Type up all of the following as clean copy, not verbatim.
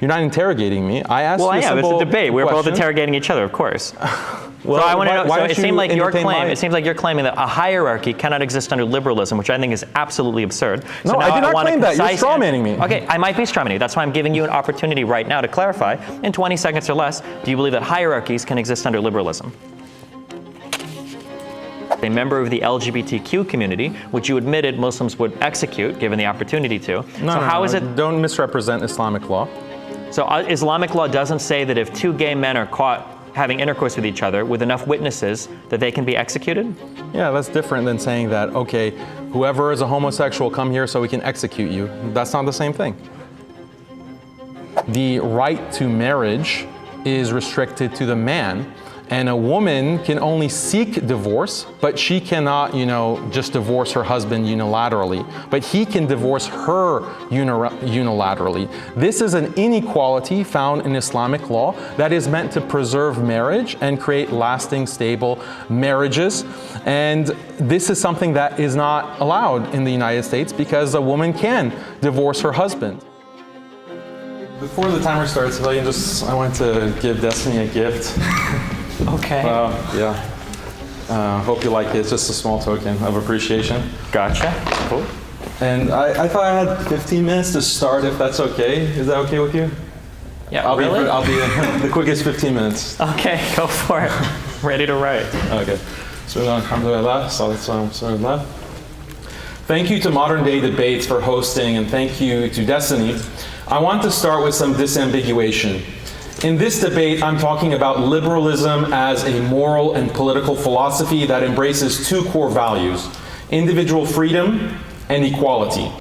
You're not interrogating me. I asked you a simple question. Well, it's a debate. We're both interrogating each other, of course. Well, so I want to know. Why So it seems like you're claiming that a hierarchy cannot exist under liberalism, which I think is absolutely absurd. No, I did not claim that. You're strawmanning me. Okay, I might be strawmanning you. That's why I'm giving you an opportunity right now to clarify. In 20 seconds or less, do you believe that hierarchies can exist under liberalism? A member of the LGBTQ community, which you admitted Muslims would execute given the opportunity to. Don't misrepresent Islamic law. So Islamic law doesn't say that if two gay men are caught having intercourse with each other with enough witnesses that they can be executed? Yeah, that's different than saying that, okay, whoever is a homosexual, come here so we can execute you. That's not the same thing. The right to marriage is restricted to the man, and a woman can only seek divorce, but she cannot, just divorce her husband unilaterally. But he can divorce her unilaterally. This is an inequality found in Islamic law that is meant to preserve marriage and create lasting, stable marriages. And this is something that is not allowed in the United States because a woman can divorce her husband. Before the timer starts, I want to give Destiny a gift. Okay. Hope you like it. It's just a small token of appreciation. Gotcha. Cool. And I thought I had 15 minutes to start, if that's okay. Is that okay with you? Yeah, I'll be the quickest 15 minutes. Okay, go for it. Ready to write. Okay. Thank you to Modern Day Debates for hosting, and thank you to Destiny. I want to start with some disambiguation. In this debate, I'm talking about liberalism as a moral and political philosophy that embraces two core values: individual freedom and equality.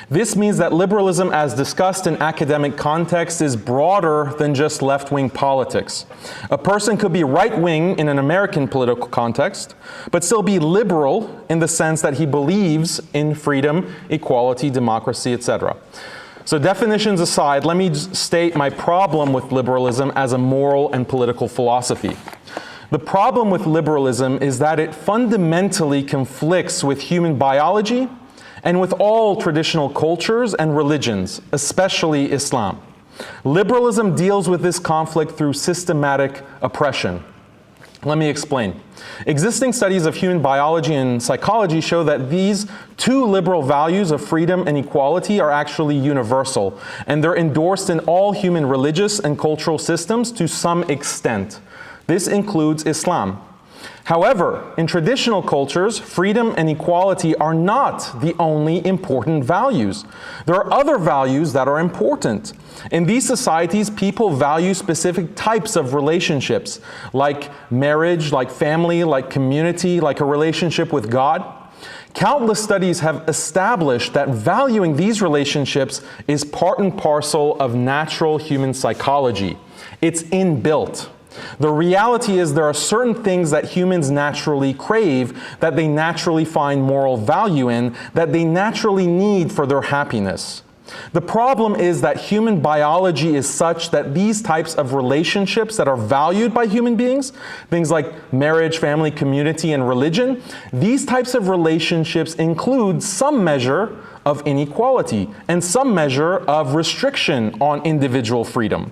This means that liberalism, as discussed in academic context, is broader than just left-wing politics. A person could be right-wing in an American political context, but still be liberal in the sense that he believes in freedom, equality, democracy, etc. So definitions aside, let me state my problem with liberalism as a moral and political philosophy. The problem with liberalism is that it fundamentally conflicts with human biology and with all traditional cultures and religions, especially Islam. Liberalism deals with this conflict through systematic oppression. Let me explain. Existing studies of human biology and psychology show that these two liberal values of freedom and equality are actually universal, and they're endorsed in all human religious and cultural systems to some extent. This includes Islam. However, in traditional cultures, freedom and equality are not the only important values. There are other values that are important. In these societies, people value specific types of relationships, like marriage, like family, like community, like a relationship with God. Countless studies have established that valuing these relationships is part and parcel of natural human psychology. It's inbuilt. The reality is there are certain things that humans naturally crave, that they naturally find moral value in, that they naturally need for their happiness. The problem is that human biology is such that these types of relationships that are valued by human beings, things like marriage, family, community, and religion, these types of relationships include some measure of inequality and some measure of restriction on individual freedom.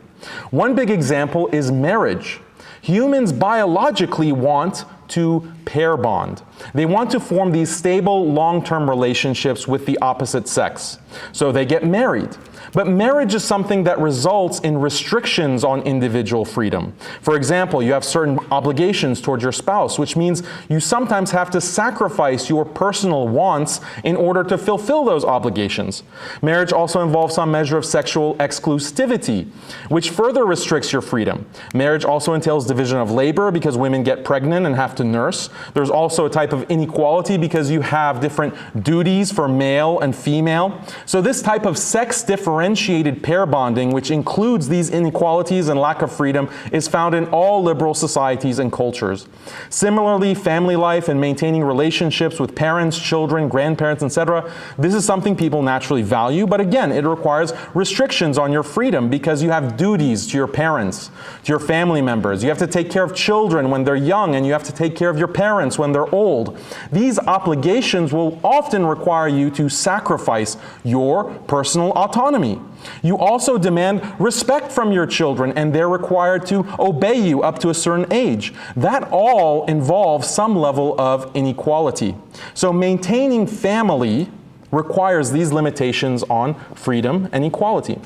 One big example is marriage. Humans biologically want to pair bond. They want to form these stable, long-term relationships with the opposite sex. So they get married. But marriage is something that results in restrictions on individual freedom. For example, you have certain obligations towards your spouse, which means you sometimes have to sacrifice your personal wants in order to fulfill those obligations. Marriage also involves some measure of sexual exclusivity, which further restricts your freedom. Marriage also entails division of labor because women get pregnant and have to nurse. There's also a type of inequality because you have different duties for male and female. So this type of sex differentiated pair bonding, which includes these inequalities and lack of freedom, is found in all liberal societies and cultures. Similarly, family life and maintaining relationships with parents, children, grandparents, etc., this is something people naturally value, but again, it requires restrictions on your freedom because you have duties to your parents, to your family members. You have to take care of children when they're young, and you have to take care of your parents when they're old. told. These obligations will often require you to sacrifice your personal autonomy. You also demand respect from your children, and they're required to obey you up to a certain age. That all involves some level of inequality. So maintaining family requires these limitations on freedom and equality.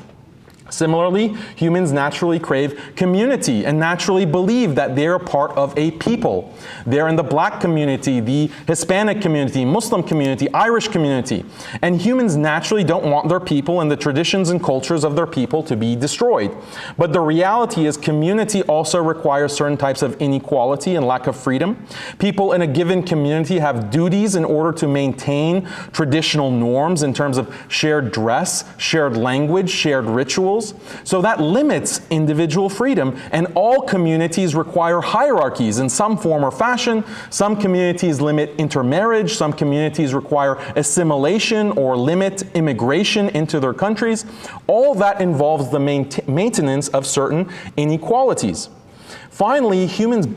Similarly, humans naturally crave community and naturally believe that they're part of a people. They're in the black community, the Hispanic community, Muslim community, Irish community. And humans naturally don't want their people and the traditions and cultures of their people to be destroyed. But the reality is community also requires certain types of inequality and lack of freedom. People in a given community have duties in order to maintain traditional norms in terms of shared dress, shared language, shared rituals. So that limits individual freedom, and all communities require hierarchies in some form or fashion. Some communities limit intermarriage, some communities require assimilation or limit immigration into their countries. All that involves the maintenance of certain inequalities. Finally, humans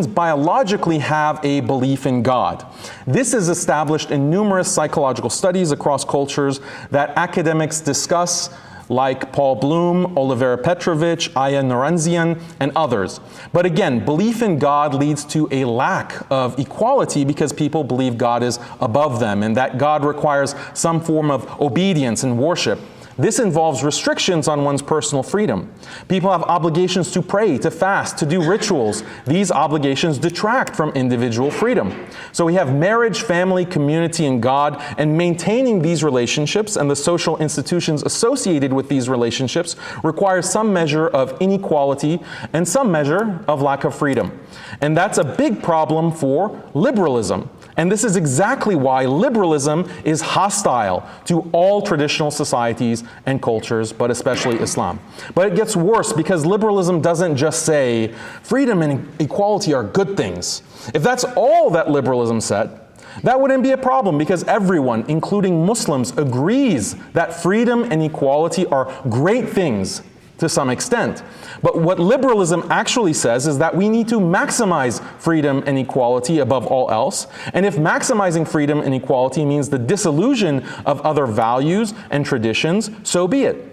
biologically have a belief in God. This is established in numerous psychological studies across cultures that academics discuss, like Paul Bloom, Olivera Petrovich, Aya Naranzian, and others. But again, belief in God leads to a lack of equality because people believe God is above them and that God requires some form of obedience and worship. This involves restrictions on one's personal freedom. People have obligations to pray, to fast, to do rituals. These obligations detract from individual freedom. So we have marriage, family, community, and God, and maintaining these relationships and the social institutions associated with these relationships requires some measure of inequality and some measure of lack of freedom. And that's a big problem for liberalism. And this is exactly why liberalism is hostile to all traditional societies and cultures, but especially Islam. But it gets worse because liberalism doesn't just say freedom and equality are good things. If that's all that liberalism said, that wouldn't be a problem because everyone, including Muslims, agrees that freedom and equality are great things to some extent. But what liberalism actually says is that we need to maximize freedom and equality above all else. And if maximizing freedom and equality means the dissolution of other values and traditions, so be it.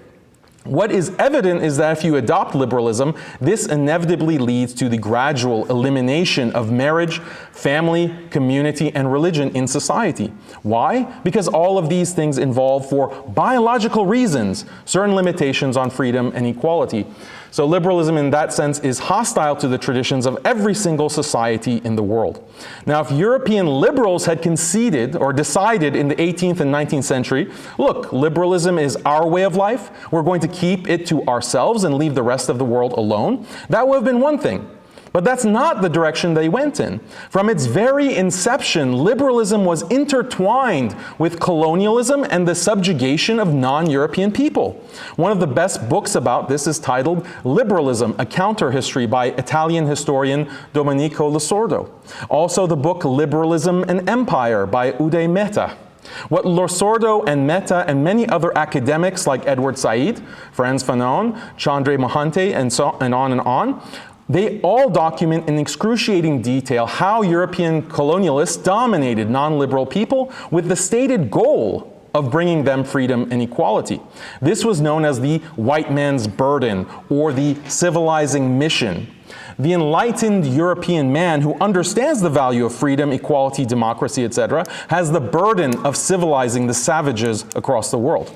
What is evident is that if you adopt liberalism, this inevitably leads to the gradual elimination of marriage, family, community, and religion in society. Why? Because all of these things involve, for biological reasons, certain limitations on freedom and equality. So liberalism in that sense is hostile to the traditions of every single society in the world. Now, if European liberals had conceded or decided in the 18th and 19th century, look, liberalism is our way of life, we're going to keep it to ourselves and leave the rest of the world alone, that would have been one thing. But that's not the direction they went in. From its very inception, liberalism was intertwined with colonialism and the subjugation of non-European people. One of the best books about this is titled Liberalism, a Counter-History by Italian historian Domenico Losordo. Also the book Liberalism and Empire by Uday Mehta. What Losordo and Mehta and many other academics like Edward Said, Frantz Fanon, Chandra Mohante, and on, they all document in excruciating detail how European colonialists dominated non-liberal people with the stated goal of bringing them freedom and equality. This was known as the white man's burden or the civilizing mission. The enlightened European man who understands the value of freedom, equality, democracy, etc., has the burden of civilizing the savages across the world.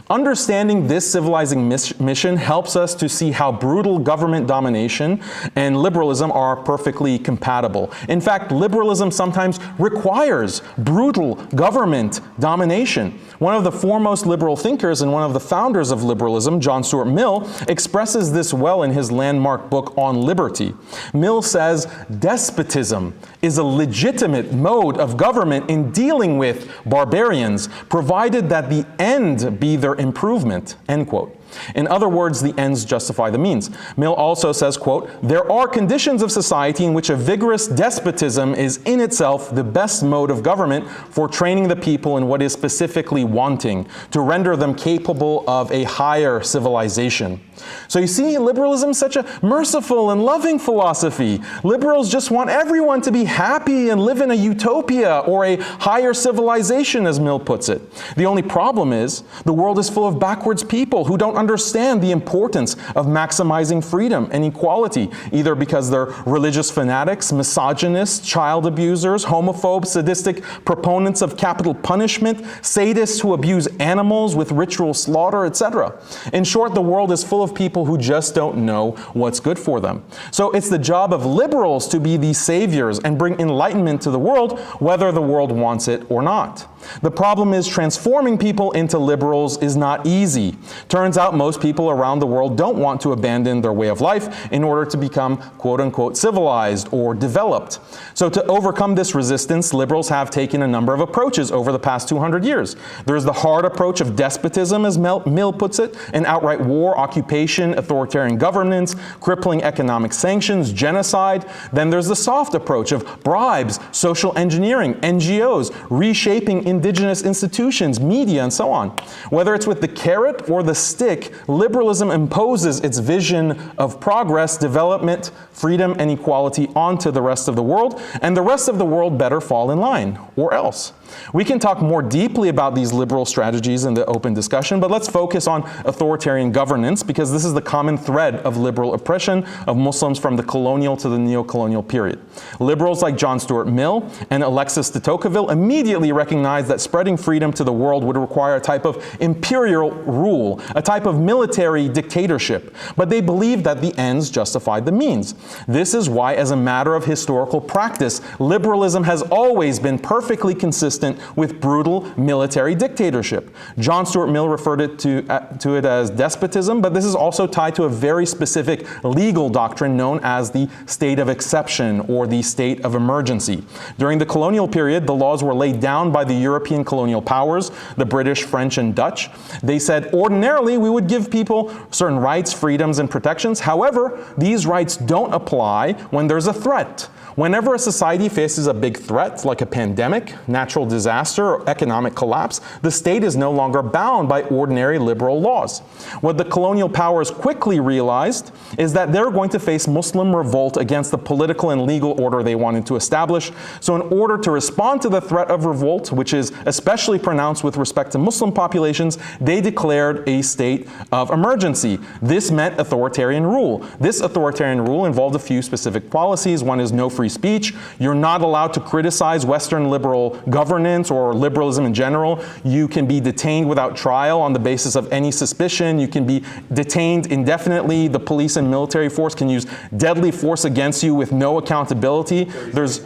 Understanding this civilizing mission helps us to see how brutal government domination and liberalism are perfectly compatible. In fact, liberalism sometimes requires brutal government domination. One of the foremost liberal thinkers and one of the founders of liberalism, John Stuart Mill, expresses this well in his landmark book On Liberty. Mill says, despotism is a legitimate mode of government in dealing with barbarians, provided that the end be their improvement, end quote. In other words, the ends justify the means. Mill also says, quote, "There are conditions of society in which a vigorous despotism is in itself the best mode of government for training the people in what is specifically wanting, to render them capable of a higher civilization." So you see, liberalism is such a merciful and loving philosophy. Liberals just want everyone to be happy and live in a utopia or a higher civilization, as Mill puts it. The only problem is the world is full of backwards people who don't understand the importance of maximizing freedom and equality, either because they're religious fanatics, misogynists, child abusers, homophobes, sadistic proponents of capital punishment, sadists who abuse animals with ritual slaughter, etc. In short, the world is full of people who just don't know what's good for them. So it's the job of liberals to be these saviors and bring enlightenment to the world, whether the world wants it or not. The problem is transforming people into liberals is not easy. Turns out most people around the world don't want to abandon their way of life in order to become quote-unquote civilized or developed. So to overcome this resistance, liberals have taken a number of approaches over the past 200 years. There's the hard approach of despotism, as Mill puts it, an outright war, occupation, authoritarian governance, crippling economic sanctions, genocide. Then there's the soft approach of bribes, social engineering, NGOs, reshaping indigenous institutions, media, and so on. Whether it's with the carrot or the stick, liberalism imposes its vision of progress, development, freedom, and equality onto the rest of the world, and the rest of the world better fall in line, or else. We can talk more deeply about these liberal strategies in the open discussion, but let's focus on authoritarian governance because this is the common thread of liberal oppression of Muslims from the colonial to the neo-colonial period. Liberals like John Stuart Mill and Alexis de Tocqueville immediately recognized that spreading freedom to the world would require a type of imperial rule, a type of military dictatorship, but they believed that the ends justified the means. This is why, as a matter of historical practice, liberalism has always been perfectly consistent with brutal military dictatorship. John Stuart Mill referred to it as despotism, but this is also tied to a very specific legal doctrine known as the state of exception or the state of emergency. During the colonial period, the laws were laid down by the European colonial powers, the British, French, and Dutch. They said, ordinarily, we would give people certain rights, freedoms, and protections. However, these rights don't apply when there's a threat. Whenever a society faces a big threat, like a pandemic, natural disaster, or economic collapse, the state is no longer bound by ordinary liberal laws. What the colonial powers quickly realized is that they're going to face Muslim revolt against the political and legal order they wanted to establish. So in order to respond to the threat of revolt, which is especially pronounced with respect to Muslim populations, they declared a state of emergency. This meant authoritarian rule. This authoritarian rule involved a few specific policies. One is no free speech. You're not allowed to criticize Western liberal governance or liberalism in general. You can be detained without trial on the basis of any suspicion. You can be detained indefinitely. The police and military force can use deadly force against you with no accountability. There's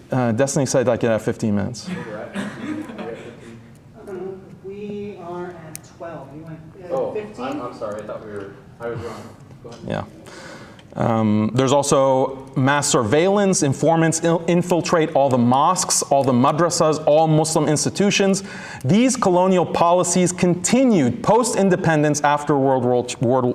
Destiny said like 15 minutes. We are at 12. You went 15? I'm sorry. I was wrong. Go ahead. Yeah. There's also mass surveillance. Informants infiltrate all the mosques, all the madrasas, all Muslim institutions. These colonial policies continued post-independence after World War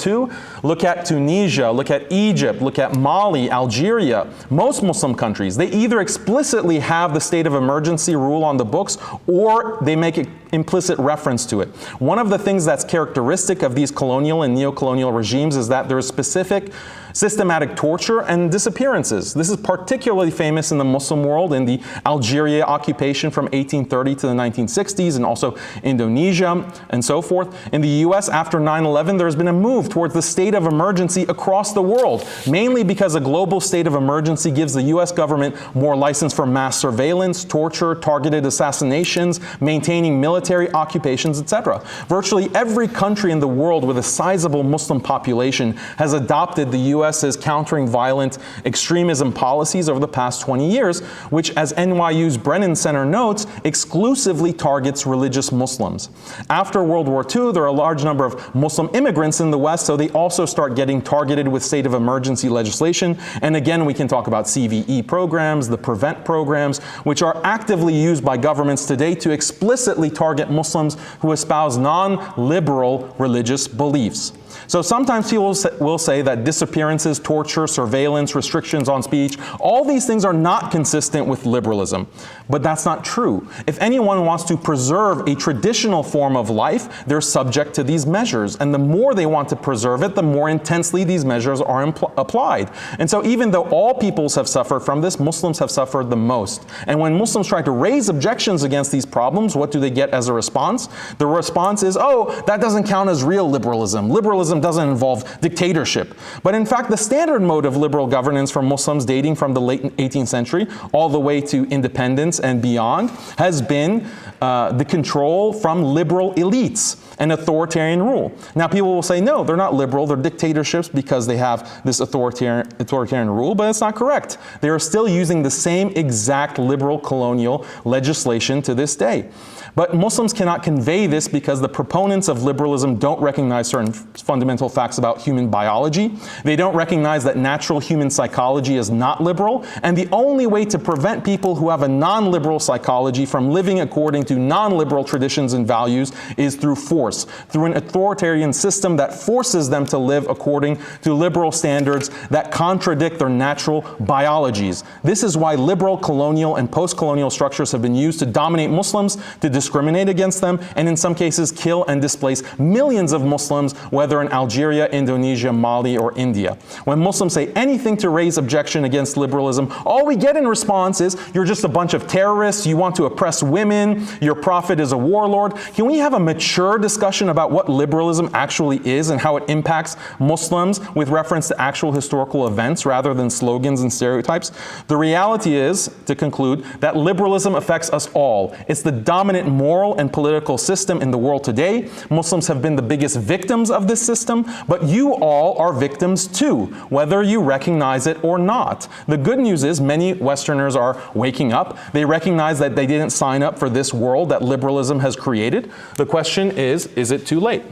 II. Look at Tunisia, look at Egypt, look at Mali, Algeria. Most Muslim countries, they either explicitly have the state of emergency rule on the books or they make an implicit reference to it. One of the things that's characteristic of these colonial and neo-colonial regimes is that there is specific systematic torture and disappearances. This is particularly famous in the Muslim world, in the Algeria occupation from 1830 to the 1960s, and also Indonesia and so forth. In the US, after 9/11, there's been a move towards the state of emergency across the world, mainly because a global state of emergency gives the US government more license for mass surveillance, torture, targeted assassinations, maintaining military occupations, etc. Virtually every country in the world with a sizable Muslim population has adopted the US U.S. is countering violent extremism policies over the past 20 years, which, as NYU's Brennan Center notes, exclusively targets religious Muslims. After World War II, there are a large number of Muslim immigrants in the West, so they also start getting targeted with state of emergency legislation. And again, we can talk about CVE programs, the PREVENT programs, which are actively used by governments today to explicitly target Muslims who espouse non-liberal religious beliefs. So sometimes people will say that disappearances, torture, surveillance, restrictions on speech, all these things are not consistent with liberalism. But that's not true. If anyone wants to preserve a traditional form of life, they're subject to these measures. And the more they want to preserve it, the more intensely these measures are applied. And so even though all peoples have suffered from this, Muslims have suffered the most. And when Muslims try to raise objections against these problems, what do they get as a response? The response is, oh, that doesn't count as real liberalism. Liberalism doesn't involve dictatorship. But in fact, the standard mode of liberal governance for Muslims dating from the late 18th century all the way to independence and beyond has been the control from liberal elites and authoritarian rule. Now people will say, no, they're not liberal, they're dictatorships because they have this authoritarian rule, but it's not correct. They are still using the same exact liberal colonial legislation to this day. But Muslims cannot convey this because the proponents of liberalism don't recognize certain fundamental facts about human biology. They don't recognize that natural human psychology is not liberal, and the only way to prevent people who have a non-liberal psychology from living according to non-liberal traditions and values is through force, through an authoritarian system that forces them to live according to liberal standards that contradict their natural biologies. This is why liberal, colonial, and post-colonial structures have been used to dominate Muslims, to discriminate against them, and in some cases kill and displace millions of Muslims, whether in Algeria, Indonesia, Mali, or India. When Muslims say anything to raise objection against liberalism, all we get in response is, you're just a bunch of terrorists, you want to oppress women, your prophet is a warlord. Can we have a mature discussion about what liberalism actually is and how it impacts Muslims with reference to actual historical events rather than slogans and stereotypes? The reality is, to conclude, that liberalism affects us all. It's the dominant moral and political system in the world today. Muslims have been the biggest victims of this system, but you all are victims too, whether you recognize it or not. The good news is many Westerners are waking up. They recognize that they didn't sign up for this world that liberalism has created. The question is it too late?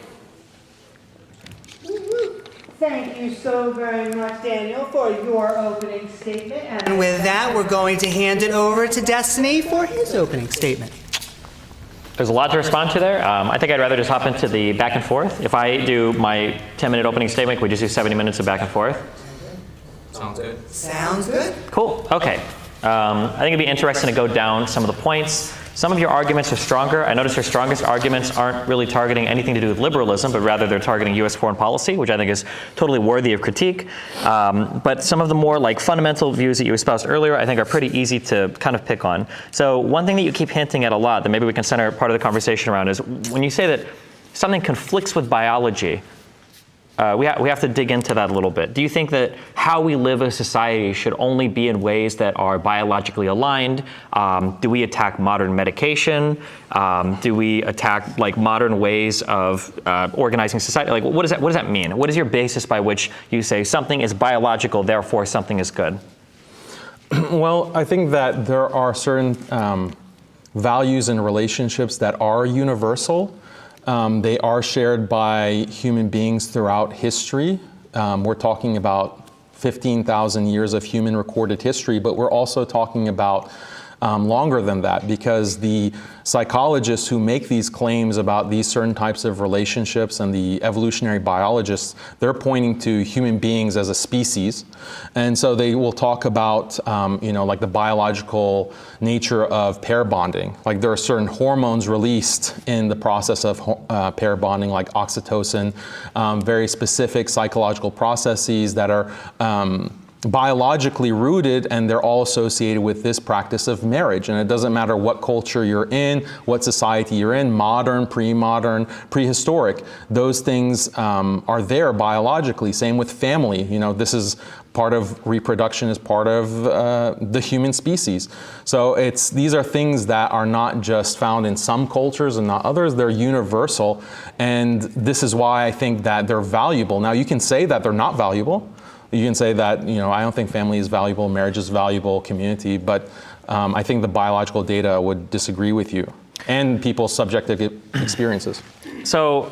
Thank you so very much, Daniel, for your opening statement. And with that, we're going to hand it over to Destiny for his opening statement. There's a lot to respond to there. I think I'd rather just hop into the back and forth. If I do my 10-minute opening statement, we just do 70 minutes of back and forth? Sounds good. Sounds good. Cool. Okay. I think it'd be interesting to go down some of the points. Some of your arguments are stronger. I notice your strongest arguments aren't really targeting anything to do with liberalism, but rather they're targeting U.S. foreign policy, which I think is totally worthy of critique. But some of the more fundamental views that you espoused earlier, I think are pretty easy to kind of pick on. So one thing that you keep hinting at a lot that maybe we can center part of the conversation around is when you say that something conflicts with biology, we have to dig into that a little bit. Do you think that how we live as a society should only be in ways that are biologically aligned? Do we attack modern medication? Do we attack modern ways of organizing society? What does that mean? What is your basis by which you say something is biological, therefore something is good? Well, I think that there are certain values and relationships that are universal. They are shared by human beings throughout history. We're talking about 15,000 years of human recorded history, but we're also talking about longer than that, because the psychologists who make these claims about these certain types of relationships and the evolutionary biologists, they're pointing to human beings as a species. And so they will talk about, the biological nature of pair bonding. Like there are certain hormones released in the process of pair bonding, like oxytocin, very specific psychological processes that are biologically rooted, and they're all associated with this practice of marriage. And it doesn't matter what culture you're in, what society you're in, modern, pre-modern, prehistoric, those things are there biologically. Same with family. This is part of reproduction, is part of the human species. So these are things that are not just found in some cultures and not others, they're universal. And this is why I think that they're valuable. Now you can say that they're not valuable. You can say that, I don't think family is valuable, marriage is valuable, community, but I think the biological data would disagree with you and people's subjective experiences. So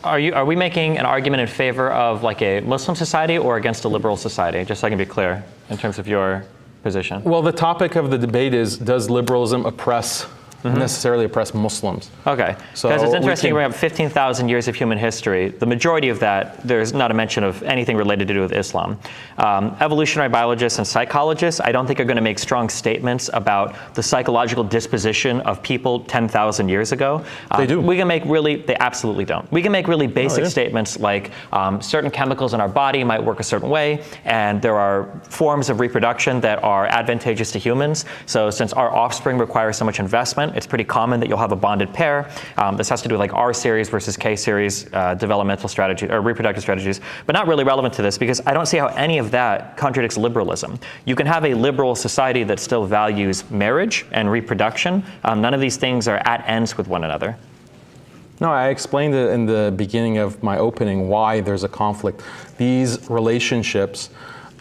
are we making an argument in favor of like a Muslim society or against a liberal society? Just so I can be clear in terms of your position. Well, the topic of the debate is, does liberalism necessarily oppress Muslims? Okay, So because it's we interesting, can- we have 15,000 years of human history. The majority of that, there's not a mention of anything related to do with Islam. Evolutionary biologists and psychologists, I don't think are going to make strong statements about the psychological disposition of people 10,000 years ago. They do. They absolutely don't. We can make really basic statements like certain chemicals in our body might work a certain way, and there are forms of reproduction that are advantageous to humans. So since our offspring require so much investment, it's pretty common that you'll have a bonded pair. This has to do with like R series versus K series developmental strategy or reproductive strategies, but not really relevant to this because I don't see how any of that contradicts liberalism. You can have a liberal society that still values marriage and reproduction. None of these things are at ends with one another. No, I explained it in the beginning of my opening why there's a conflict. These relationships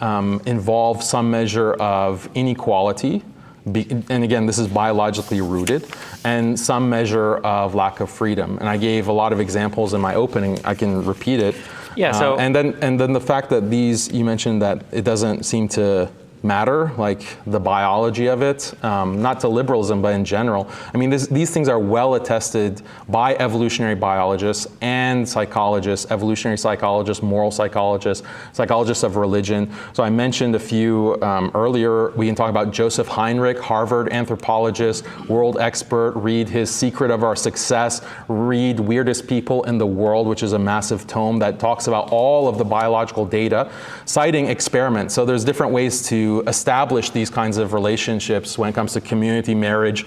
involve some measure of inequality, and again, this is biologically rooted, and some measure of lack of freedom. And I gave a lot of examples in my opening. I can repeat it. Yeah. So and then the fact that you mentioned that it doesn't seem to matter, like the biology of it, not to liberalism, but in general. I mean, these things are well attested by evolutionary biologists and psychologists, evolutionary psychologists, moral psychologists, psychologists of religion. So I mentioned a few earlier. We can talk about Joseph Heinrich, Harvard anthropologist, world expert. Read his Secret of Our Success. Read Weirdest People in the World, which is a massive tome that talks about all of the biological data, citing experiments. So there's different ways to establish these kinds of relationships when it comes to community, marriage,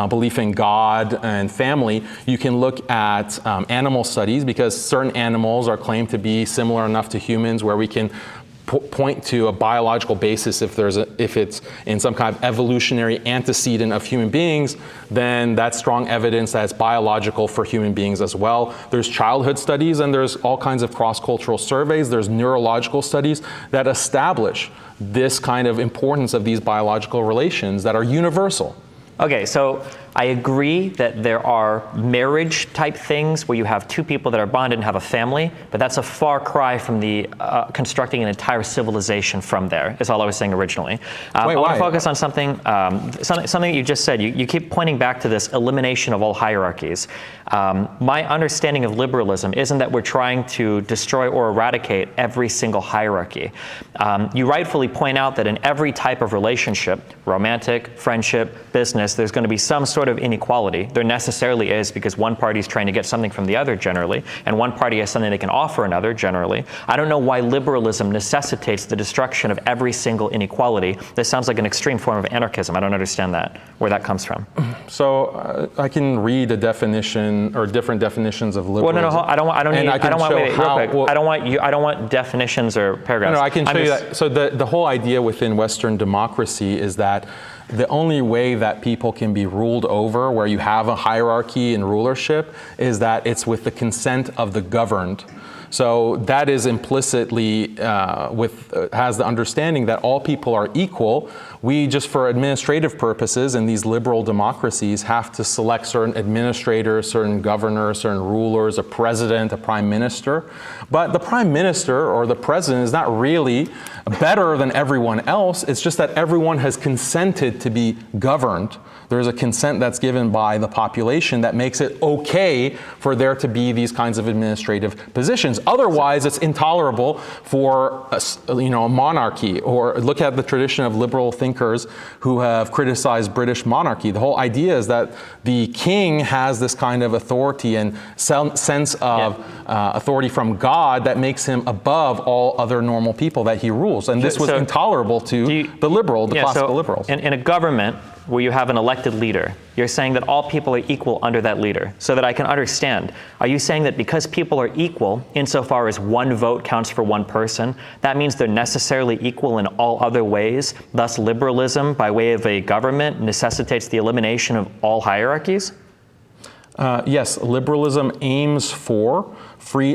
belief in God, and family. You can look at animal studies because certain animals are claimed to be similar enough to humans where we can point to a biological basis. If it's in some kind of evolutionary antecedent of human beings, then that's strong evidence that it's biological for human beings as well. There's childhood studies and there's all kinds of cross-cultural surveys. There's neurological studies that establish this kind of importance of these biological relations that are universal. Okay, so I agree that there are marriage type things where you have two people that are bonded and have a family, but that's a far cry from the constructing an entire civilization from there, is all I was saying originally. I want to focus on something that you just said. You keep pointing back to this elimination of all hierarchies. My understanding of liberalism isn't that we're trying to destroy or eradicate every single hierarchy. You rightfully point out that in every type of relationship, romantic, friendship, business, there's going to be some sort of inequality. There necessarily is, because one party is trying to get something from the other generally, and one party has something they can offer another generally. I don't know why liberalism necessitates the destruction of every single inequality. This sounds like an extreme form of anarchism. I don't understand where that comes from. So I can read a definition or different definitions of liberalism. Well, I don't want definitions or paragraphs. No, I can show you that. So the whole idea within Western democracy is that the only way that people can be ruled over, where you have a hierarchy and rulership, is that it's with the consent of the governed. So that is implicitly has the understanding that all people are equal. We just, for administrative purposes in these liberal democracies, have to select certain administrators, certain governors, certain rulers, a president, a prime minister. But the prime minister or the president is not really better than everyone else. It's just that everyone has consented to be governed. There's a consent that's given by the population that makes it okay for there to be these kinds of administrative positions. Otherwise, it's intolerable for a monarchy. Or look at the tradition of liberal thinkers who have criticized British monarchy. The whole idea is that the king has this kind of authority and sense of authority from God that makes him above all other normal people that he rules. And this was intolerable to the classical liberals. In a government where you have an elected leader, you're saying that all people are equal under that leader. So that I can understand, are you saying that because people are equal insofar as one vote counts for one person, that means they're necessarily equal in all other ways? Thus, liberalism, by way of a government, necessitates the elimination of all hierarchies? Yes, liberalism aims for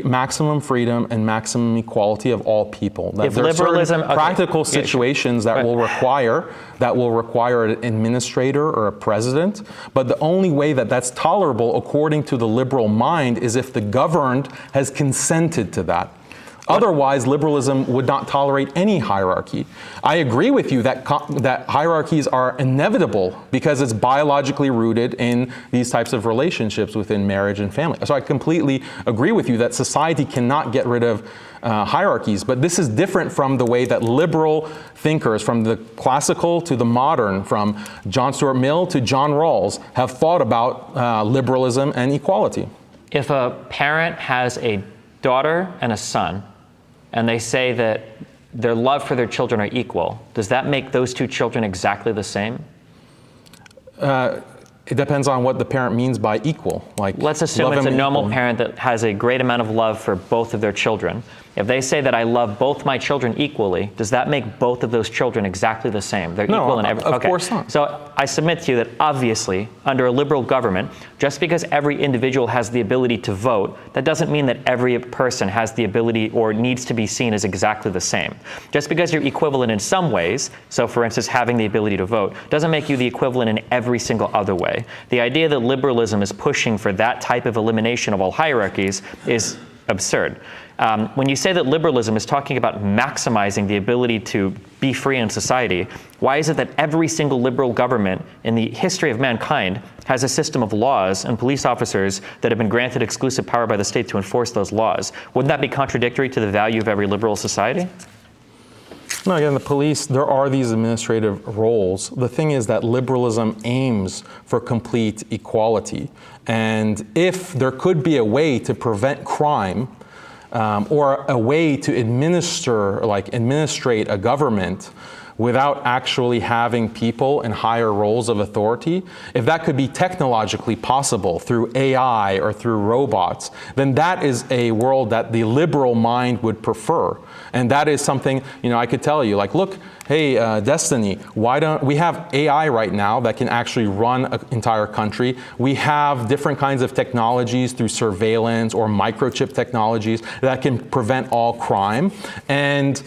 maximum freedom and maximum equality of all people. That If there are liberalism- certain okay. practical situations that will require an administrator or a president, but the only way that that's tolerable according to the liberal mind is if the governed has consented to that. Otherwise, liberalism would not tolerate any hierarchy. I agree with you that hierarchies are inevitable because it's biologically rooted in these types of relationships within marriage and family. So I completely agree with you that society cannot get rid of hierarchies, but this is different from the way that liberal thinkers, from the classical to the modern, from John Stuart Mill to John Rawls, have thought about liberalism and equality. If a parent has a daughter and a son, and they say that their love for their children are equal, does that make those two children exactly the same? It depends on what the parent means by equal. Like, let's assume it's a normal parent that has a great amount of love for both of their children. If they say that I love both my children equally, does that make both of those children exactly the same? They're equal in every. Of course not. So I submit to you that obviously, under a liberal government, just because every individual has the ability to vote, that doesn't mean that every person has the ability or needs to be seen as exactly the same. Just because you're equivalent in some ways, so for instance, having the ability to vote, doesn't make you the equivalent in every single other way. The idea that liberalism is pushing for that type of elimination of all hierarchies is absurd. When you say that liberalism is talking about maximizing the ability to be free in society, why is it that every single liberal government in the history of mankind has a system of laws and police officers that have been granted exclusive power by the state to enforce those laws? Wouldn't that be contradictory to the value of every liberal society? No, again, the police, there are these administrative roles. The thing is that liberalism aims for complete equality. And if there could be a way to prevent crime, or a way to administrate a government without actually having people in higher roles of authority, if that could be technologically possible through AI or through robots, then that is a world that the liberal mind would prefer. And that is something, I could tell you, like, look, hey, Destiny, why don't we have AI right now that can actually run an entire country? We have different kinds of technologies through surveillance or microchip technologies that can prevent all crime. And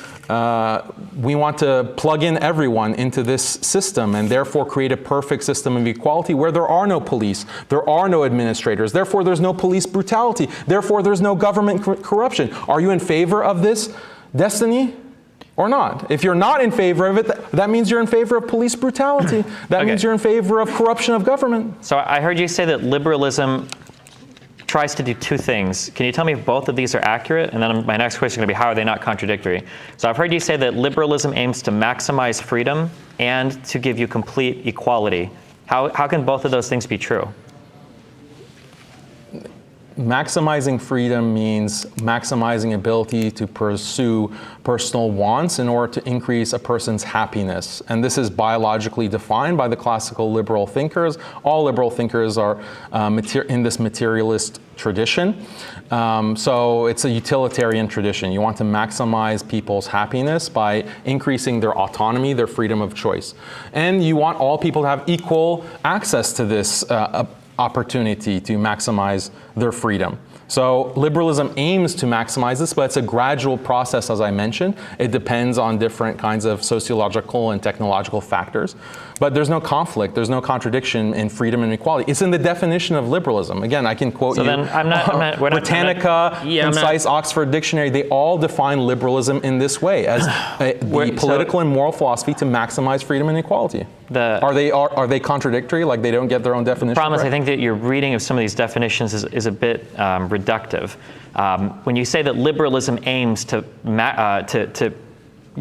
we want to plug in everyone into this system and therefore create a perfect system of equality where there are no police, there are no administrators, therefore there's no police brutality, therefore there's no government corruption. Are you in favor of this, Destiny? Or not? If you're not in favor of it, that means you're in favor of police brutality. That means you're in favor of corruption of government. So I heard you say that liberalism tries to do two things. Can you tell me if both of these are accurate? And then my next question is going to be, how are they not contradictory? So I've heard you say that liberalism aims to maximize freedom and to give you complete equality. How can both of those things be true? Maximizing freedom means maximizing ability to pursue personal wants in order to increase a person's happiness. And this is biologically defined by the classical liberal thinkers. All liberal thinkers are in this materialist tradition. So it's a utilitarian tradition. You want to maximize people's happiness by increasing their autonomy, their freedom of choice. And you want all people to have equal access to this opportunity to maximize their freedom. So liberalism aims to maximize this, but it's a gradual process, as I mentioned. It depends on different kinds of sociological and technological factors. But there's no conflict, there's no contradiction in freedom and equality. It's in the definition of liberalism. Again, I can quote Britannica, Concise Oxford Dictionary, they all define liberalism in this way, as the political and moral philosophy to maximize freedom and equality. Are they contradictory, like they don't get their own definition? Promise, right? I think that your reading of some of these definitions is a bit reductive. When you say that liberalism aims to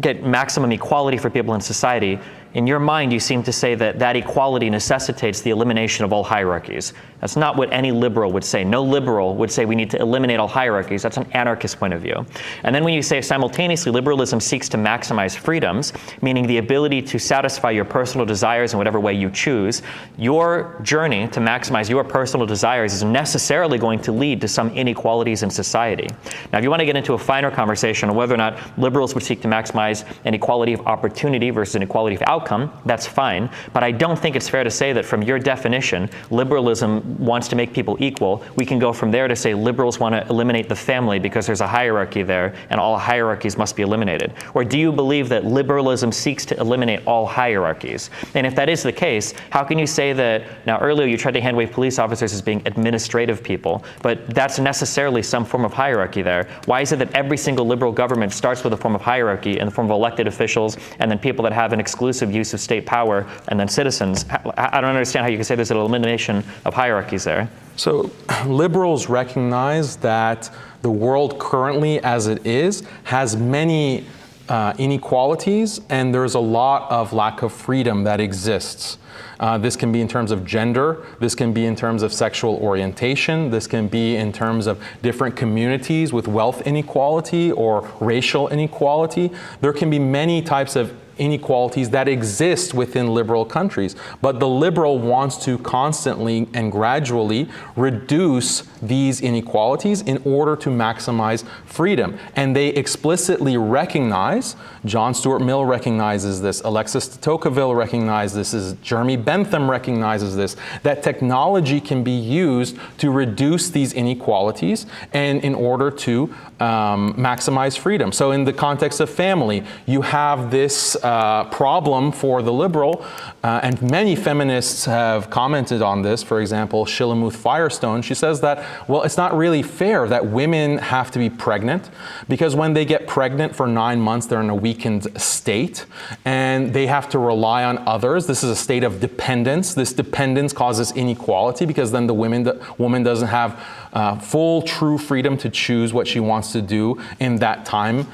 get maximum equality for people in society, in your mind you seem to say that that equality necessitates the elimination of all hierarchies. That's not what any liberal would say. No liberal would say we need to eliminate all hierarchies. That's an anarchist point of view. And then when you say simultaneously liberalism seeks to maximize freedoms, meaning the ability to satisfy your personal desires in whatever way you choose, your journey to maximize your personal desires is necessarily going to lead to some inequalities in society. Now, if you want to get into a finer conversation on whether or not liberals would seek to maximize an equality of opportunity versus an equality of outcome, outcome, that's fine. But I don't think it's fair to say that from your definition, liberalism wants to make people equal. We can go from there to say liberals want to eliminate the family because there's a hierarchy there and all hierarchies must be eliminated. Or do you believe that liberalism seeks to eliminate all hierarchies? And if that is the case, how can you say that, now earlier you tried to handwave police officers as being administrative people, but that's necessarily some form of hierarchy there. Why is it that every single liberal government starts with a form of hierarchy in the form of elected officials and then people that have an exclusive use of state power and then citizens? I don't understand how you can say there's an elimination of hierarchies there. So liberals recognize that the world currently as it is has many inequalities, and there's a lot of lack of freedom that exists. This can be in terms of gender, this can be in terms of sexual orientation, this can be in terms of different communities with wealth inequality or racial inequality. There can be many types of inequalities that exist within liberal countries. But the liberal wants to constantly and gradually reduce these inequalities in order to maximize freedom. And they explicitly recognize, John Stuart Mill recognizes this, Alexis de Tocqueville recognizes this, Jeremy Bentham recognizes this, that technology can be used to reduce these inequalities and in order to maximize freedom. So in the context of family, you have this problem for the liberal, and many feminists have commented on this. For example, Shillamuth Firestone, she says that, well, it's not really fair that women have to be pregnant, because when they get pregnant for 9 months, they're in a weakened state, and they have to rely on others. This is a state of dependence. This dependence causes inequality, because then the woman doesn't have full, true freedom to choose what she wants to do in that time.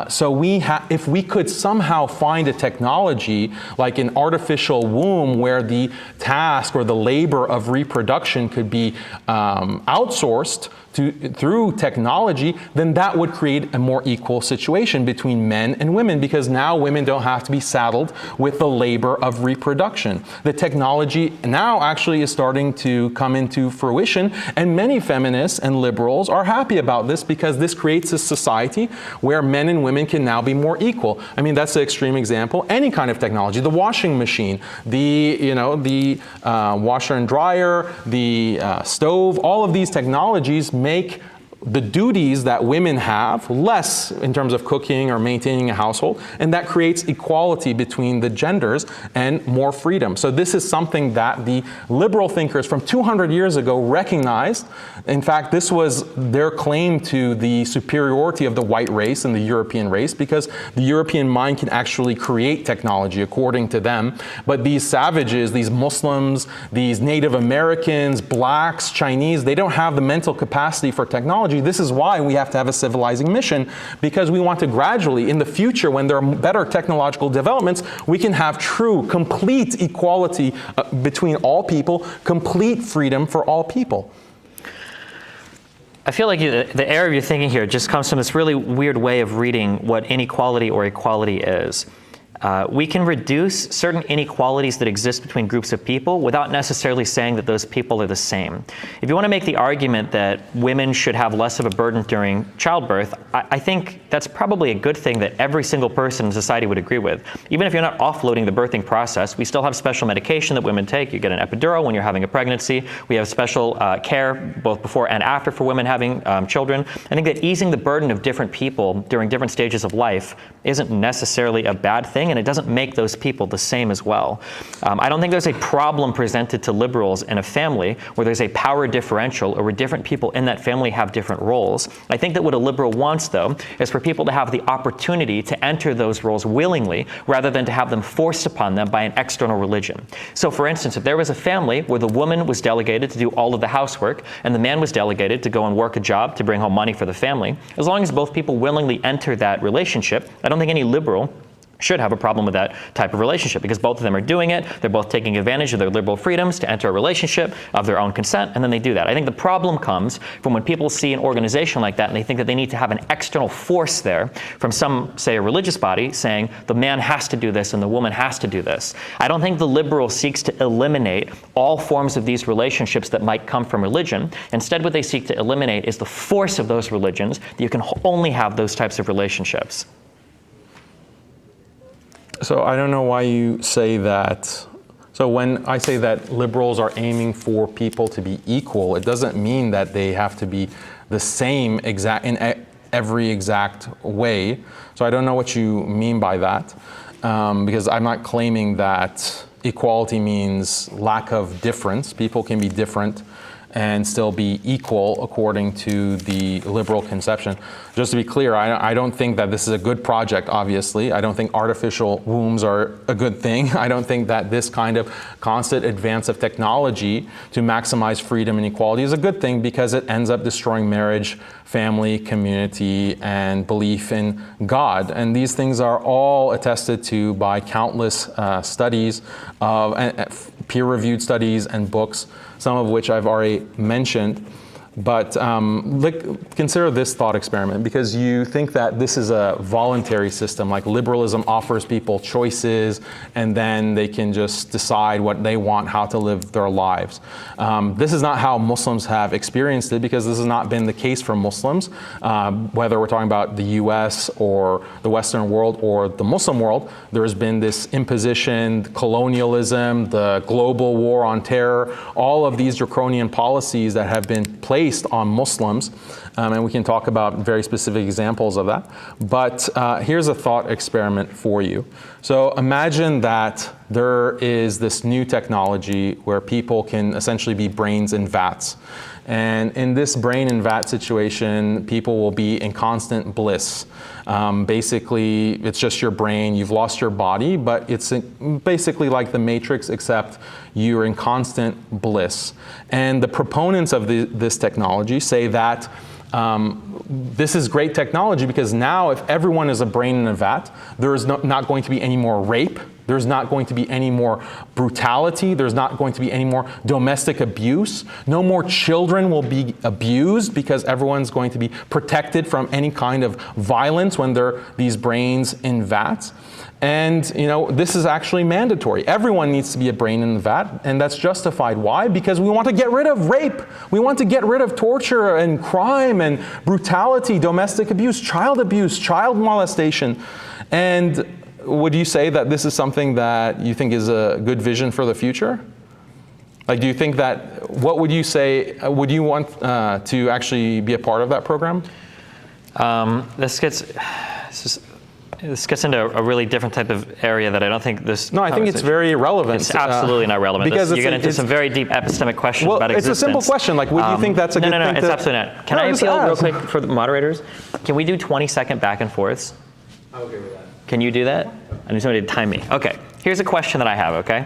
So if we could somehow find a technology like an artificial womb where the task or the labor of reproduction could be outsourced through technology, then that would create a more equal situation between men and women, because now women don't have to be saddled with the labor of reproduction. The technology now actually is starting to come into fruition, and many feminists and liberals are happy about this because this creates a society where men and women can now be more equal. I mean, that's an extreme example. Any kind of technology, the washing machine, the washer and dryer, the stove, all of these technologies make the duties that women have less in terms of cooking or maintaining a household, and that creates equality between the genders and more freedom. So this is something that the liberal thinkers from 200 years ago recognized. In fact, this was their claim to the superiority of the white race and the European race, because the European mind can actually create technology according to them. But these savages, these Muslims, these Native Americans, blacks, Chinese, they don't have the mental capacity for technology. This is why we have to have a civilizing mission, because we want to gradually, in the future, when there are better technological developments, we can have true, complete equality between all people, complete freedom for all people. I feel like the error of your thinking here just comes from this really weird way of reading what inequality or equality is. We can reduce certain inequalities that exist between groups of people without necessarily saying that those people are the same. If you want to make the argument that women should have less of a burden during childbirth, I think that's probably a good thing that every single person in society would agree with. Even if you're not offloading the birthing process, we still have special medication that women take. You get an epidural when you're having a pregnancy. We have special care both before and after for women having children. I think that easing the burden of different people during different stages of life isn't necessarily a bad thing, and it doesn't make those people the same as well. I don't think there's a problem presented to liberals in a family where there's a power differential or where different people in that family have different roles. I think that what a liberal wants, though, is for people to have the opportunity to enter those roles willingly rather than to have them forced upon them by an external religion. So for instance, if there was a family where the woman was delegated to do all of the housework and the man was delegated to go and work a job to bring home money for the family, as long as both people willingly enter that relationship, I don't think any liberal should have a problem with that type of relationship, because both of them are doing it. They're both taking advantage of their liberal freedoms to enter a relationship of their own consent, and then they do that. I think the problem comes from when people see an organization like that and they think that they need to have an external force there from some, say, a religious body saying the man has to do this and the woman has to do this. I don't think the liberal seeks to eliminate all forms of these relationships that might come from religion. Instead, what they seek to eliminate is the force of those religions, that you can only have those types of relationships. So I don't know why you say that. So when I say that liberals are aiming for people to be equal, it doesn't mean that they have to be the same exact in every exact way. So I don't know what you mean by that, because I'm not claiming that equality means lack of difference. People can be different and still be equal according to the liberal conception. Just to be clear, I don't think that this is a good project, obviously. I don't think artificial wombs are a good thing. I don't think that this kind of constant advance of technology to maximize freedom and equality is a good thing, because it ends up destroying marriage, family, community, and belief in God. And these things are all attested to by countless studies, peer-reviewed studies and books, some of which I've already mentioned. But consider this thought experiment, because you think that this is a voluntary system, like liberalism offers people choices and then they can just decide what they want, how to live their lives. This is not how Muslims have experienced it, because this has not been the case for Muslims, whether we're talking about the US or the Western world or the Muslim world. There's been this imposition, colonialism, the global war on terror, all of these draconian policies that have been placed on Muslims, and we can talk about very specific examples of that. But here's a thought experiment for you. So imagine that there is this new technology where people can essentially be brains in vats. And in this brain in vat situation, people will be in constant bliss. Basically, it's just your brain, you've lost your body, but it's basically like the Matrix, except you're in constant bliss. And the proponents of this technology say that this is great technology, because now if everyone is a brain in a vat, there is not going to be any more rape. There's not going to be any more brutality. There's not going to be any more domestic abuse. No more children will be abused, because everyone's going to be protected from any kind of violence when they're these brains in vats. And this is actually mandatory. Everyone needs to be a brain in the vat, and that's justified. Why? Because we want to get rid of rape. We want to get rid of torture and crime and brutality, domestic abuse, child molestation. And would you say that this is something that you think is a good vision for the future? Like, do you think that, what would you say, would you want to actually be a part of that program? This gets into a really different type of area that I don't think this... No, I think it's very relevant. It's absolutely not relevant. Because you get into some very deep epistemic questions about existence. It's a simple question. Like, would you think that's a good thing? No, it's absolutely not. Can I appeal real quick for the moderators? Can we do 20-second back and forths? I'm okay with that. Can you do that? I need somebody to time me. Okay, here's a question that I have, okay?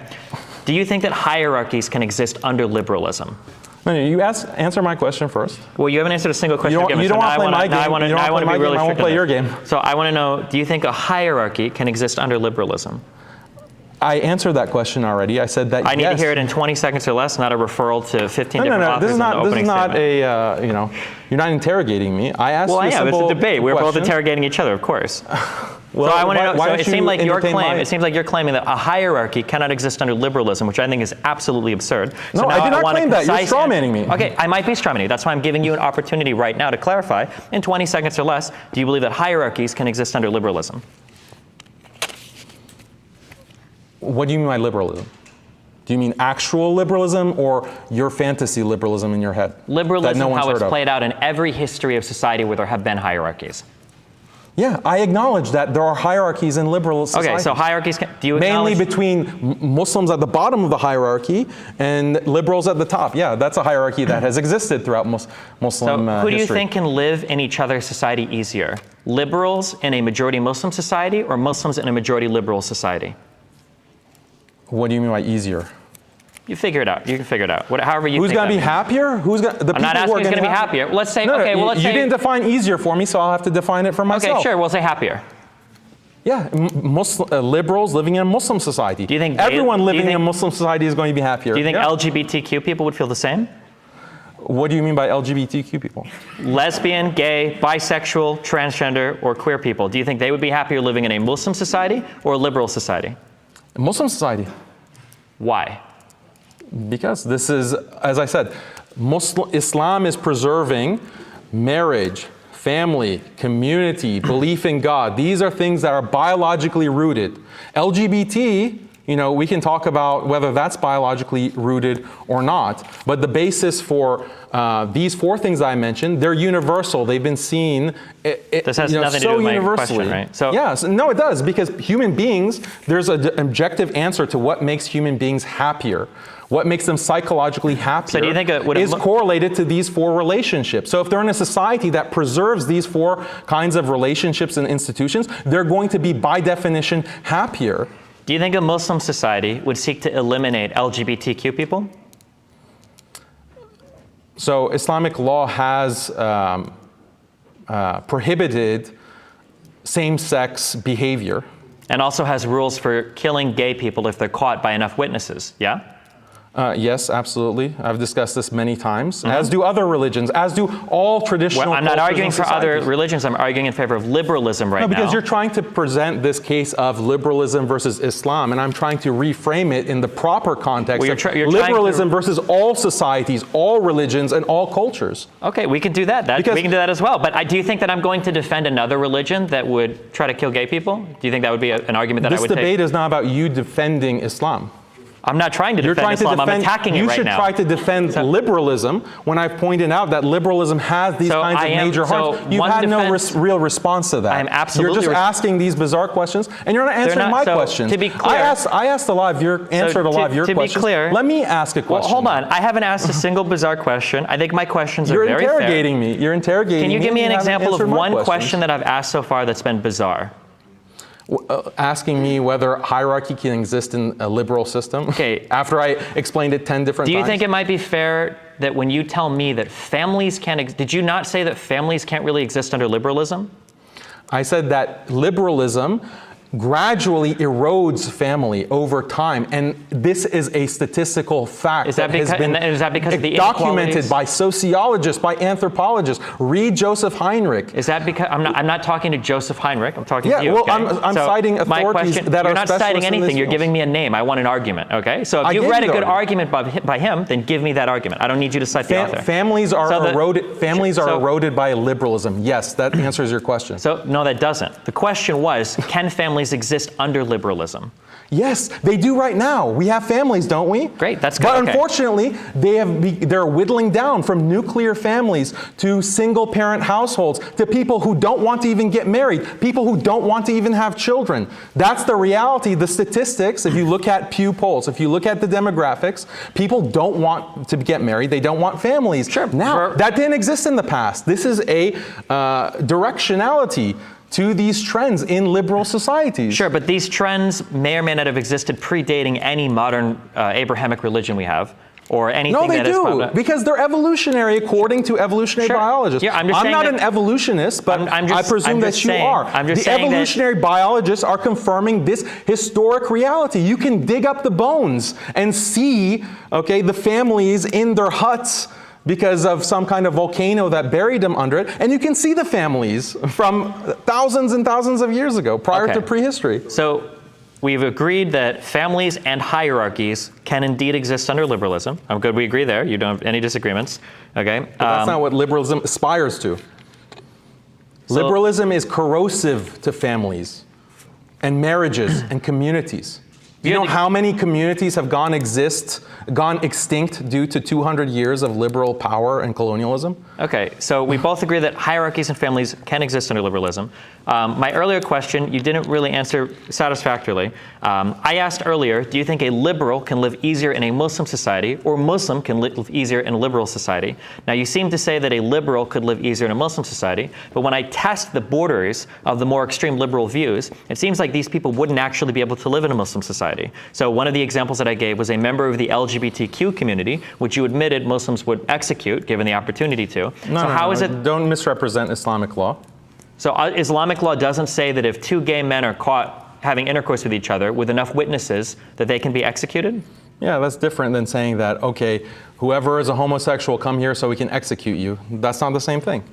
Do you think that hierarchies can exist under liberalism? No, you answer my question first. Well, you haven't answered a single question. You don't want to play my game. I want to be really strict. I won't play your game. So I want to know, do you think a hierarchy can exist under liberalism? I answered that question already. I said that yes. I need to hear it in 20 seconds or less, not a referral to 15 different authors in the opening statement. This is not you're not interrogating me. I asked you a simple it's a debate. We're both question. interrogating each other, of course. Well, so I want to know, it seems like you're claiming that a hierarchy cannot exist under liberalism, which I think is absolutely absurd. So no, I did not claim that. You're strawmanning me. Okay, I might be strawmanning you. That's why I'm giving you an opportunity right now to clarify. In 20 seconds or less, do you believe that hierarchies can exist under liberalism? What do you mean by liberalism? Do you mean actual liberalism or your fantasy liberalism in your head? Liberalism, how it's played out in every history of society where there have been hierarchies. Yeah, I acknowledge that there are hierarchies in liberal society. Okay, so hierarchies, do you acknowledge? Mainly between Muslims at the bottom of the hierarchy and liberals at the top. Yeah, that's a hierarchy that has existed throughout Muslim history. Who do you think can live in each other's society easier? Liberals in a majority Muslim society or Muslims in a majority liberal society? What do you mean by easier? You figure it out. You can figure it out. However you Who's think going to be happier? I'm not asking who's going to be happier. Let's say, okay, well, let's say... You didn't define easier for me, so I'll have to define it for myself. Okay, sure, we'll say happier. Yeah, liberals living in a Muslim society. Do you think everyone living in a Muslim society is going to be happier? Do you think LGBTQ people would feel the same? What do you mean by LGBTQ people? Lesbian, gay, bisexual, transgender, or queer people. Do you think they would be happier living in a Muslim society or a liberal society? A Muslim society. Why? Because this is, as I said, Islam is preserving marriage, family, community, belief in God. These are things that are biologically rooted. LGBT, we can talk about whether that's biologically rooted or not, but the basis for these four things I mentioned, they're universal. They've been seen This has nothing to do with my question, right? Yes, no, it does, because human beings, there's an objective answer to what makes human beings happier. What makes them psychologically happier do you think is correlated to these four relationships. So if they're in a society that preserves these four kinds of relationships and institutions, they're going to be, by definition, happier. Do you think a Muslim society would seek to eliminate LGBTQ people? So Islamic law has prohibited same-sex behavior. And also has rules for killing gay people if they're caught by enough witnesses, yeah? Yes, absolutely. I've discussed this many times, as do other religions, as do all traditional Well, I'm not cultures arguing and for other societies. religions. I'm arguing in favor of liberalism right now. No, because you're trying to present this case of liberalism versus Islam, and I'm trying to reframe it in the proper context Well, of you're liberalism versus all societies, all religions, and all cultures. Okay, we can do that. We can do that as well. But do you think that I'm going to defend another religion that would try to kill gay people? Do you think that would be an argument that I would take? This debate is not about you defending Islam. I'm not trying to defend Islam. I'm attacking it right now. You should try to defend liberalism when I've pointed out that liberalism has these kinds of major harms. You've had no real response to that. I am absolutely. You're just asking these bizarre questions, and you're not answering my questions. To be clear, I asked a lot of your answered a lot of your questions. To be clear, let me ask a question. Well, hold on. I haven't asked a single bizarre question. I think my questions are very fair. You're interrogating me. You're interrogating me. Can you give me an example of one question that I've asked so far that's been bizarre? Asking me whether hierarchy can exist in a liberal system. Okay. After I explained it 10 different times. Do you think it might be fair that when you tell me that families can't, did you not say that families can't really exist under liberalism? I said that liberalism gradually erodes family over time, and this is a statistical fact is that because of the documented by sociologists, by anthropologists. Read Joseph Heinrich. Is that because I'm not talking to Joseph Heinrich? I'm talking to you. Well, okay? I'm citing authorities that are You're not citing anything. You're field. giving me a name. I want an argument. Okay. So if you've read a good argument by him, then give me that argument. I don't need you to cite the author. Families are eroded. Families are eroded by liberalism. Yes, that answers your question. So no, that doesn't. The question was, can families exist under liberalism? Yes, they do right now. We have families, don't we? Great, that's good. But okay. Unfortunately, they're whittling down from nuclear families to single-parent households to people who don't want to even get married, people who don't want to even have children. That's the reality. The statistics, if you look at Pew polls, if you look at the demographics, people don't want to get married. They don't want families. Sure. Now, that didn't exist in the past. This is a directionality to these trends in liberal societies. Sure, but these trends may or may not have existed predating any modern Abrahamic religion we have, or anything that is... No, they do, because they're evolutionary according to evolutionary biologists. Yeah, I'm not an evolutionist, but I presume that you are. The evolutionary biologists are confirming this historic reality. You can dig up the bones and see, the families in their huts because of some kind of volcano that buried them under it. And you can see the families from thousands and thousands of years ago, prior to prehistory. So we've agreed that families and hierarchies can indeed exist under liberalism. I'm good, we agree there. You don't have any disagreements. Okay. But that's not what liberalism aspires to. Liberalism is corrosive to families and marriages and communities. You know how many communities have gone extinct due to 200 years of liberal power and colonialism? Okay, so we both agree that hierarchies and families can exist under liberalism. My earlier question, you didn't really answer satisfactorily. I asked earlier, do you think a liberal can live easier in a Muslim society, or Muslim can live easier in a liberal society? Now, you seem to say that a liberal could live easier in a Muslim society, but when I test the borders of the more extreme liberal views, it seems like these people wouldn't actually be able to live in a Muslim society. So one of the examples that I gave was a member of the LGBTQ community, which you admitted Muslims would execute given the opportunity to. Don't misrepresent Islamic law. So Islamic law doesn't say that if two gay men are caught having intercourse with each other with enough witnesses that they can be executed? Yeah, that's different than saying that, okay, whoever is a homosexual, come here so we can execute you. That's not the same thing.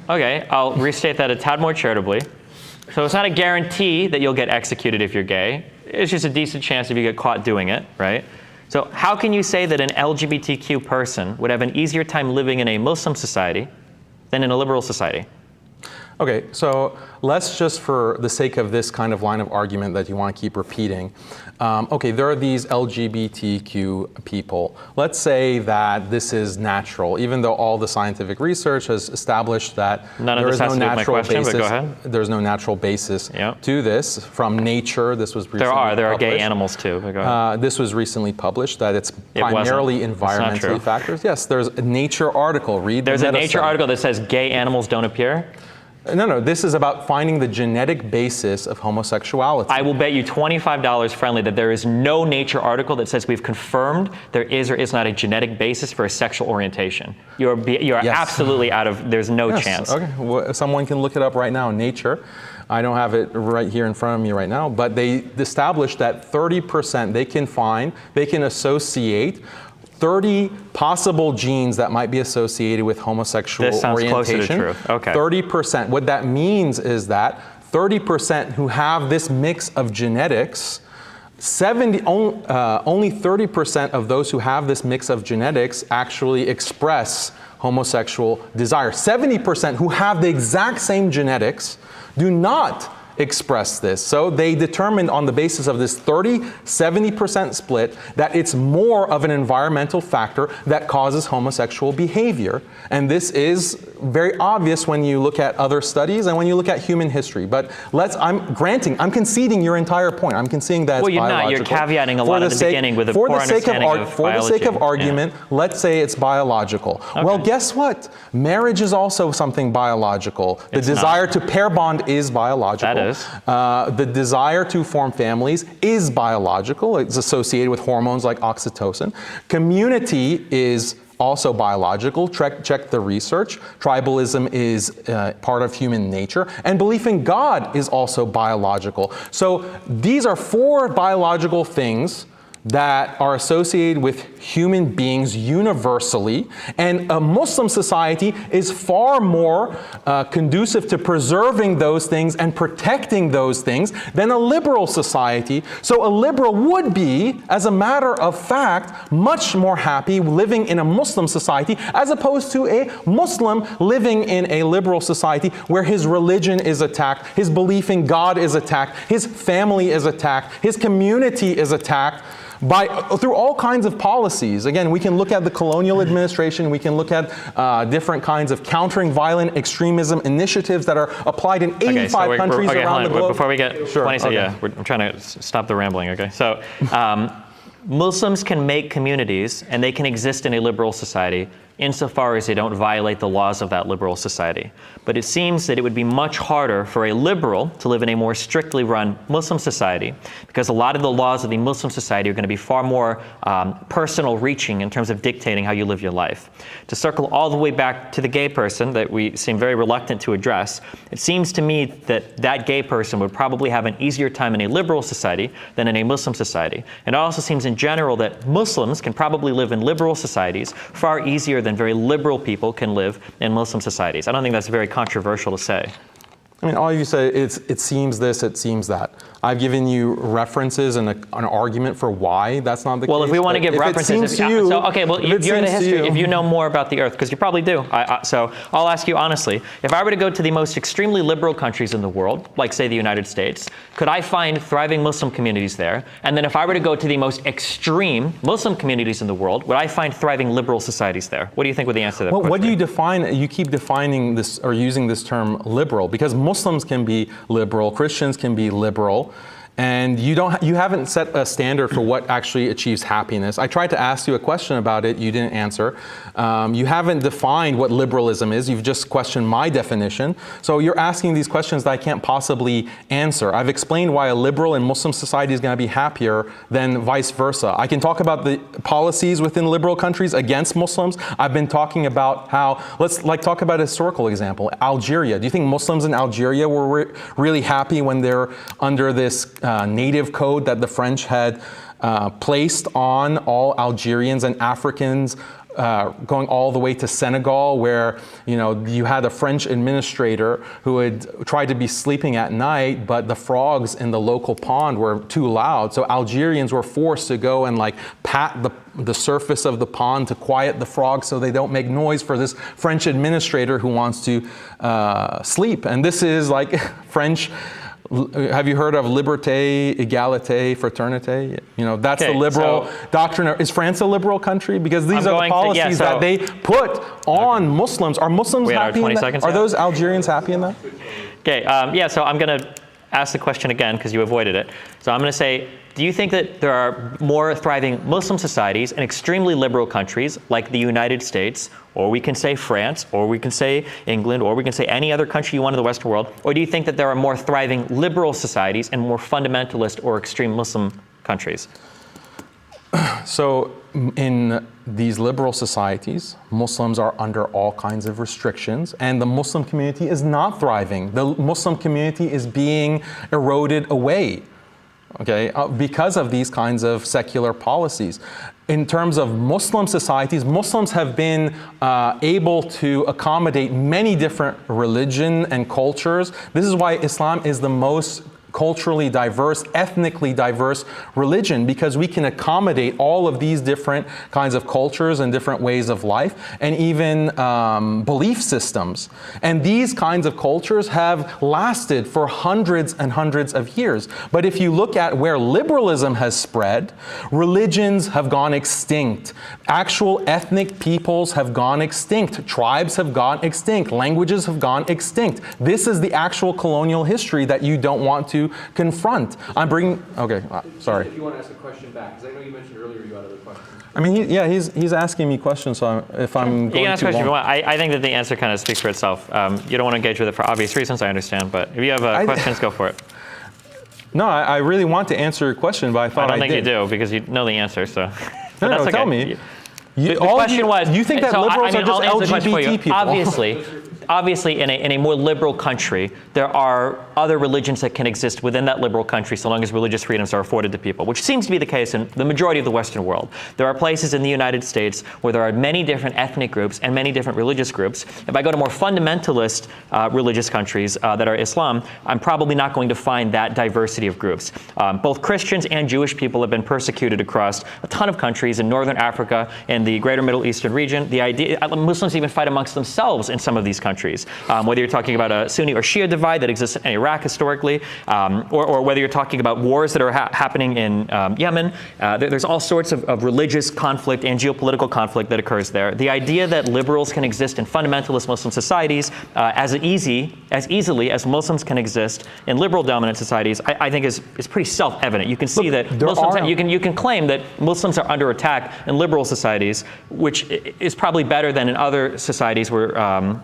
Okay, I'll restate that a tad more charitably. So it's not a guarantee that you'll get executed if you're gay. It's just a decent chance if you get caught doing it, right? So how can you say that an LGBTQ person would have an easier time living in a Muslim society than in a liberal society. Okay, so let's just, for the sake of this kind of line of argument that you want to keep repeating, okay, there are these LGBTQ people. Let's say that this is natural, even though all the scientific research has established that there is no natural basis. There's no natural basis to this from nature. This was recently there are published. gay animals too. But go ahead. This was recently published that it's primarily environmentally factors. Yes, there's a Nature article. There's a Nature article that says gay animals don't appear. No, this is about finding the genetic basis of homosexuality. I will bet you $25 friendly that there is no Nature article that says we've confirmed there is or is not a genetic basis for a sexual orientation. You are absolutely out of, there's no chance. Okay, well, someone can look it up right now in Nature. I don't have it right here in front of me right now, but they established that 30% they can associate 30 possible genes that might be associated with homosexual this sounds orientation. Closer to truth. Okay. 30%. What that means is that 30% who have this mix of genetics, only 30% of those who have this mix of genetics actually express homosexual desire. 70% who have the exact same genetics do not express this. So they determined on the basis of this 30-70% split that it's more of an environmental factor that causes homosexual behavior. And this is very obvious when you look at other studies and when you look at human history. But I'm conceding your entire point. I'm conceding that it's biological. Well, you're not. You're caveating a lot at the beginning with a poor understanding of biology. For the sake of argument, let's say it's biological. Okay. Well, guess what? Marriage is also something biological. The desire to pair bond is biological. That is. The desire to form families is biological. It's associated with hormones like oxytocin. Community is also biological. Check the research. Tribalism is part of human nature. And belief in God is also biological. So these are 4 biological things that are associated with human beings universally, and a Muslim society is far more conducive to preserving those things and protecting those things than a liberal society. So a liberal would be, as a matter of fact, much more happy living in a Muslim society as opposed to a Muslim living in a liberal society where his religion is attacked, his belief in God is attacked, his family is attacked, his community is attacked through all kinds of policies. Again, we can look at the colonial administration, we can look at different kinds of countering violent extremism initiatives that are applied in 85 countries around the globe. Before we get, I'm trying to stop the rambling, okay? So, Muslims can make communities and they can exist in a liberal society insofar as they don't violate the laws of that liberal society. But it seems that it would be much harder for a liberal to live in a more strictly run Muslim society, because a lot of the laws of the Muslim society are going to be far more personal reaching in terms of dictating how you live your life. To circle all the way back to the gay person that we seem very reluctant to address, it seems to me that that gay person would probably have an easier time in a liberal society than in a Muslim society. And it also seems in general that Muslims can probably live in liberal societies far easier than very liberal people can live in Muslim societies. I don't think that's very controversial to say. I mean, all you say is it seems this, it seems that. I've given you references and an argument for why that's not the case. Well, if we want to give references, you're in the history. If you know more about the Earth, because you probably do. So I'll ask you honestly: if I were to go to the most extremely liberal countries in the world, like say the United States, could I find thriving Muslim communities there? And then if I were to go to the most extreme Muslim communities in the world, would I find thriving liberal societies there? What do you think would the answer to that question? What do you define? You keep defining this or using this term liberal, because Muslims can be liberal, Christians can be liberal. And you haven't set a standard for what actually achieves happiness. I tried to ask you a question about it, you didn't answer. You haven't defined what liberalism is, you've just questioned my definition. So you're asking these questions that I can't possibly answer. I've explained why a liberal and Muslim society is going to be happier than vice versa. I can talk about the policies within liberal countries against Muslims. I've been talking about how, let's talk about a historical example, Algeria. Do you think Muslims in Algeria were really happy when they're under this native code that the French had placed on all Algerians and Africans going all the way to Senegal, where you had a French administrator who had tried to be sleeping at night, but the frogs in the local pond were too loud, so Algerians were forced to go and pat the surface of the pond to quiet the frogs so they don't make noise for this French administrator who wants to sleep. And this is French. Have you heard of liberté, égalité, fraternité? That's the liberal doctrine. Is France a liberal country? Because these are the policies that they put on Muslims. Are Muslims happy in that? Are those Algerians happy in that? Okay, so I'm going to ask the question again because you avoided it. So I'm going to say, do you think that there are more thriving Muslim societies in extremely liberal countries like the United States, or we can say France, or we can say England, or we can say any other country you want in the Western world, or do you think that there are more thriving liberal societies and more fundamentalist or extreme Muslim countries? So in these liberal societies, Muslims are under all kinds of restrictions, and the Muslim community is not thriving. The Muslim community is being eroded away, because of these kinds of secular policies. In terms of Muslim societies, Muslims have been able to accommodate many different religion and cultures. This is why Islam is the most culturally diverse, ethnically diverse religion, because we can accommodate all of these different kinds of cultures and different ways of life, and even belief systems. And these kinds of cultures have lasted for hundreds and hundreds of years. But if you look at where liberalism has spread, religions have gone extinct. Actual ethnic peoples have gone extinct. Tribes have gone extinct. Languages have gone extinct. This is the actual colonial history that you don't want to confront. I'm bringing. Okay, sorry. If you want to ask a question back, because I know you mentioned earlier you had other questions. I mean, he's asking me questions. So if I'm going you can ask too questions if you long. want. I think that the answer kind of speaks for itself. You don't want to engage with it for obvious reasons, I understand. But if you have questions, go for it. No, I really want to answer your question, but I thought I don't I think did. you do because you know the answer. So. No, that's okay. tell me. The question was. You think that liberals are just I'll answer the question for you. LGBT people? Obviously, in a more liberal country, there are other religions that can exist within that liberal country so long as religious freedoms are afforded to people, which seems to be the case in the majority of the Western world. There are places in the United States where there are many different ethnic groups and many different religious groups. If I go to more fundamentalist religious countries that are Islam, I'm probably not going to find that diversity of groups. Both Christians and Jewish people have been persecuted across a ton of countries in Northern Africa and the greater Middle Eastern region. The idea, Muslims even fight amongst themselves in some of these countries. Whether you're talking about a Sunni or Shia divide that exists in Iraq historically, or whether you're talking about wars that are happening in Yemen, there's all sorts of religious conflict and geopolitical conflict that occurs there. The idea that liberals can exist in fundamentalist Muslim societies as easily as Muslims can exist in liberal dominant societies, I think is pretty self-evident. You can see that Muslims, you can claim that Muslims are under attack in liberal societies, which is probably better than in other societies where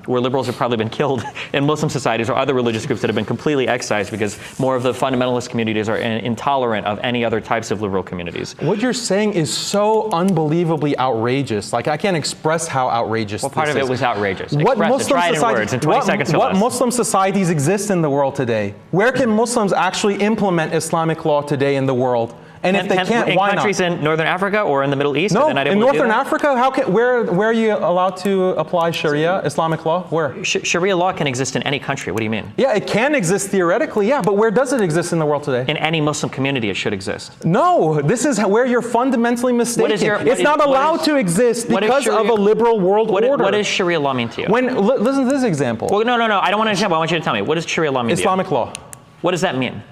liberals have probably been killed, in Muslim societies or other religious groups that have been completely excised because more of the fundamentalist communities are intolerant of any other types of liberal communities. What you're saying is so unbelievably outrageous. I can't express how outrageous this is. What part of it was outrageous? What What Muslim societies exist in the world today? Where can Muslims actually implement Islamic law today in the world? And if they can't, why not? In countries in Northern Africa or in the Middle East? No, in Northern Africa, where are you allowed to apply Sharia, Islamic law? Where? Sharia law can exist in any country. What do you mean? Yeah, it can exist theoretically, yeah, but where does it exist in the world today? In any Muslim community, it should exist. No, this is where you're fundamentally mistaken. It's not allowed to exist because of a liberal world order. What does Sharia law mean to you? Listen to this example. Well, no, I don't want to example. I want you to tell me. What does Sharia law mean Islamic to you? law. What does that mean?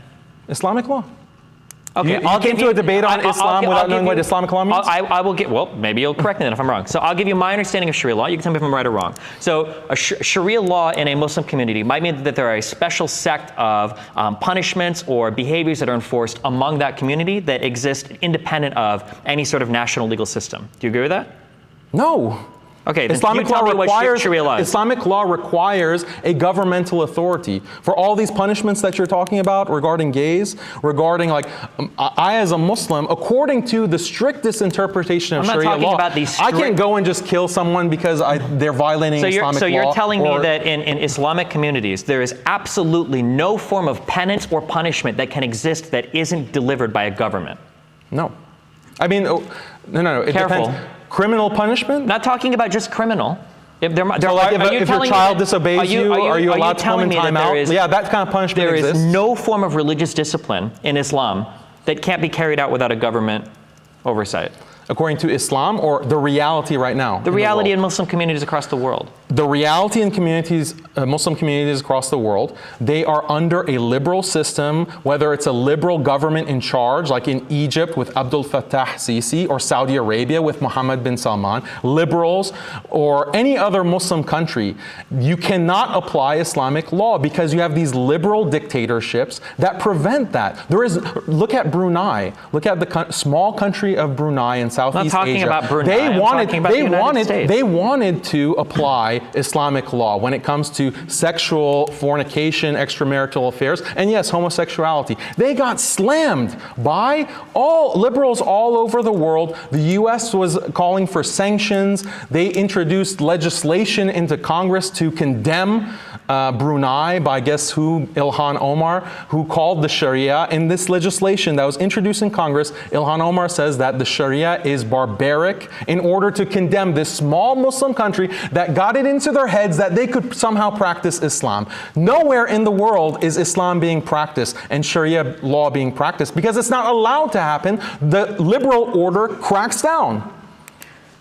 Islamic law. Okay, I'll get into a debate on Islam without knowing what Islamic law means? I will get, well, maybe you'll correct me then if I'm wrong. So I'll give you my understanding of Sharia law. You can tell me if I'm right or wrong. So a Sharia law in a Muslim community might mean that there are a special sect of punishments or behaviors that are enforced among that community that exist independent of any sort of national legal system. Do you agree with that? No. Okay, then Islamic you tell me what Sharia law is. Islamic law requires a governmental authority for all these punishments that you're talking about regarding gays, regarding I as a Muslim, according to the strictest interpretation of Sharia law, I can't go and just kill someone because they're violating Islamic law. So you're telling me that in Islamic communities, there is absolutely no form of penance or punishment that can exist that isn't delivered by a government? No. I mean, no. It Careful. depends. Criminal punishment? Not talking about just criminal. If, there, So like are you if your telling me child that- disobeys you, are you allowed to come in telling me that time there out? is- Yeah, that kind of punishment There exists. is no form of religious discipline in Islam that can't be carried out without a government oversight. According to Islam, or the reality right now? The reality world? in Muslim communities across the world. The reality in communities, Muslim communities across the world, they are under a liberal system, whether it's a liberal government in charge, like in Egypt with Abdul Fattah Sisi, or Saudi Arabia with Mohammed bin Salman, liberals, or any other Muslim country. You cannot apply Islamic law because you have these liberal dictatorships that prevent that. Look at Brunei. Look at the small country of Brunei in Southeast Asia. I'm not talking about Brunei. I'm talking about the United States. They wanted to apply Islamic law when it comes to sexual fornication, extramarital affairs, and yes, homosexuality. They got slammed by all liberals all over the world. The US was calling for sanctions. They introduced legislation into Congress to condemn Brunei by guess who? Ilhan Omar, who called the Sharia. In this legislation that was introduced in Congress, Ilhan Omar says that the Sharia is barbaric in order to condemn this small Muslim country that got it into their heads that they could somehow practice Islam. Nowhere in the world is Islam being practiced and Sharia law being practiced because it's not allowed to happen. The liberal order cracks down.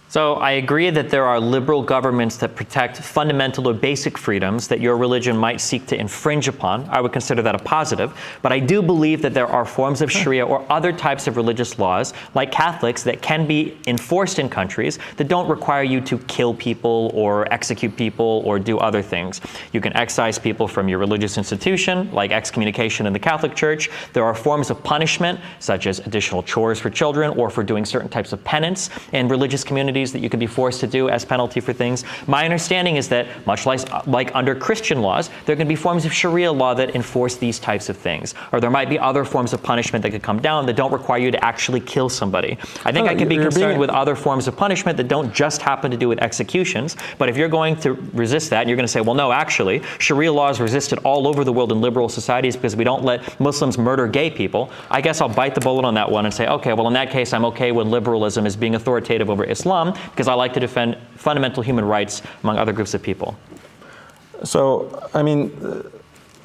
So I agree that there are liberal governments that protect fundamental or basic freedoms that your religion might seek to infringe upon. I would consider that a positive. But I do believe that there are forms of Sharia or other types of religious laws, like Catholics, that can be enforced in countries that don't require you to kill people or execute people or do other things. You can excise people from your religious institution, like excommunication in the Catholic Church. There are forms of punishment, such as additional chores for children or for doing certain types of penance in religious communities that you can be forced to do as penalty for things. My understanding is that, much like under Christian laws, there can be forms of Sharia law that enforce these types of things. Or there might be other forms of punishment that could come down that don't require you to actually kill somebody. I think I can be concerned with other forms of punishment that don't just happen to do with executions. But if you're going to resist that, and you're going to say, well, no, actually, Sharia law is resisted all over the world in liberal societies because we don't let Muslims murder gay people, I guess I'll bite the bullet on that one and say, okay, well, in that case, I'm okay with liberalism as being authoritative over Islam, because I like to defend fundamental human rights among other groups of people. So, I mean,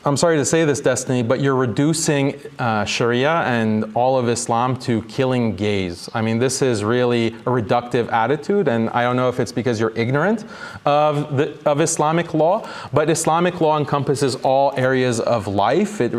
I'm sorry to say this, Destiny, but you're reducing Sharia and all of Islam to killing gays. I mean, this is really a reductive attitude, and I don't know if it's because you're ignorant of Islamic law, but Islamic law encompasses all areas of life. It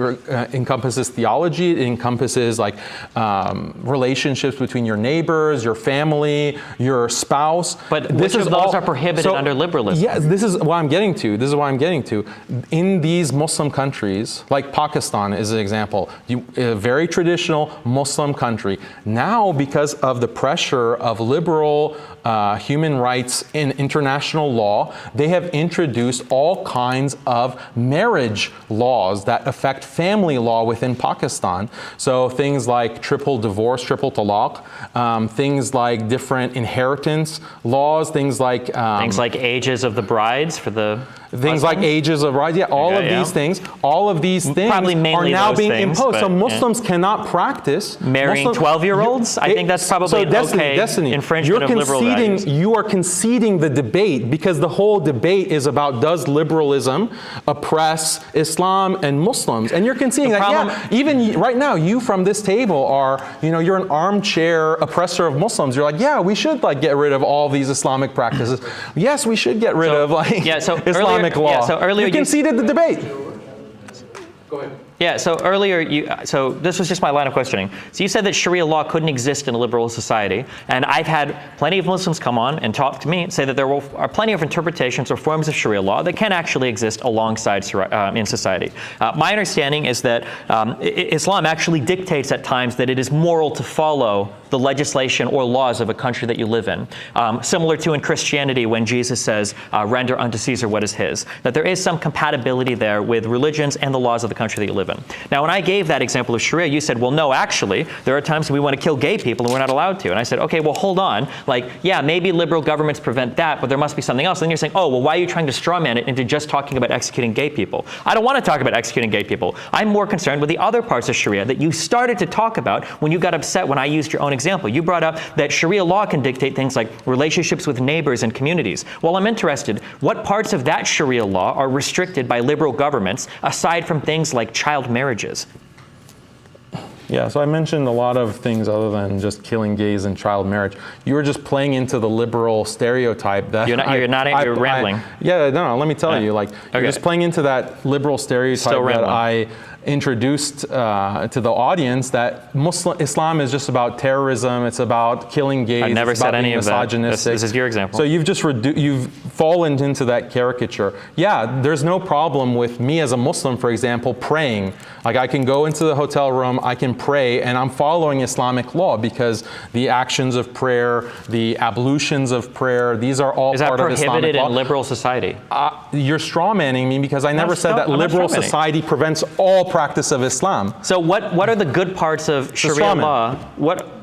encompasses theology. It encompasses like relationships between your neighbors, your family, your spouse. But which of those are prohibited under liberalism? Yes, this is what I'm getting to. This is what I'm getting to. In these Muslim countries, like Pakistan is an example, a very traditional Muslim country. Now, because of the pressure of liberal human rights in international law, they have introduced all kinds of marriage laws that affect family law within Pakistan. So things like triple divorce, triple talaq, things like different inheritance laws, things like ages of the brides for the things like ages of rights, all of these things Probably mainly are now those being things, imposed. but, So Muslims cannot practice marrying 12-year-olds. I think that's probably an okay infringement of liberal values. You are conceding the debate because the whole debate is about does liberalism oppress Islam and Muslims, and you're conceding that. Yeah, even right now, you from this table are, you're an armchair oppressor of Muslims. You're like, yeah, we should get rid of all these Islamic practices. Yes, we should get rid of Islamic law. Yeah, so earlier you conceded the debate. Go ahead. Yeah, so earlier, so this was just my line of questioning. So you said that Sharia law couldn't exist in a liberal society, and I've had plenty of Muslims come on and talk to me and say that there are plenty of interpretations or forms of Sharia law that can actually exist alongside in society. My understanding is that Islam actually dictates at times that it is moral to follow the legislation or laws of a country that you live in. Similar to in Christianity when Jesus says, render unto Caesar what is his. That there is some compatibility there with religions and the laws of the country that you live in. live in. Now, when I gave that example of Sharia, you said, well, no, actually, there are times when we want to kill gay people and we're not allowed to. And I said, okay, well, hold on. Like, yeah, maybe liberal governments prevent that, but there must be something else. And then you're saying, oh, well, why are you trying to straw man it into just talking about executing gay people? I don't want to talk about executing gay people. I'm more concerned with the other parts of Sharia that you started to talk about when you got upset when I used your own example. You brought up that Sharia law can dictate things like relationships with neighbors and communities. Well, I'm interested, what parts of that Sharia law are restricted by liberal governments aside from things like child marriages? Yeah, so I mentioned a lot of things other than just killing gays and child marriage. You were just playing into the liberal stereotype that you're rambling. No, let me tell you, like, you're just playing into that liberal stereotype that I introduced to the audience, that Islam is just about terrorism, it's about killing gays. I never it's about said any being of that. misogynistic. This is your example. So you've fallen into that caricature. Yeah, there's no problem with me as a Muslim, for example, praying. Like, I can go into the hotel room, I can pray, and I'm following Islamic law because the actions of prayer, the ablutions of prayer, these are all part of Islamic law. Is that prohibited in liberal society? You're strawmanning me because I never said that liberal society prevents all practice of Islam. So what are the good parts of Sharia law?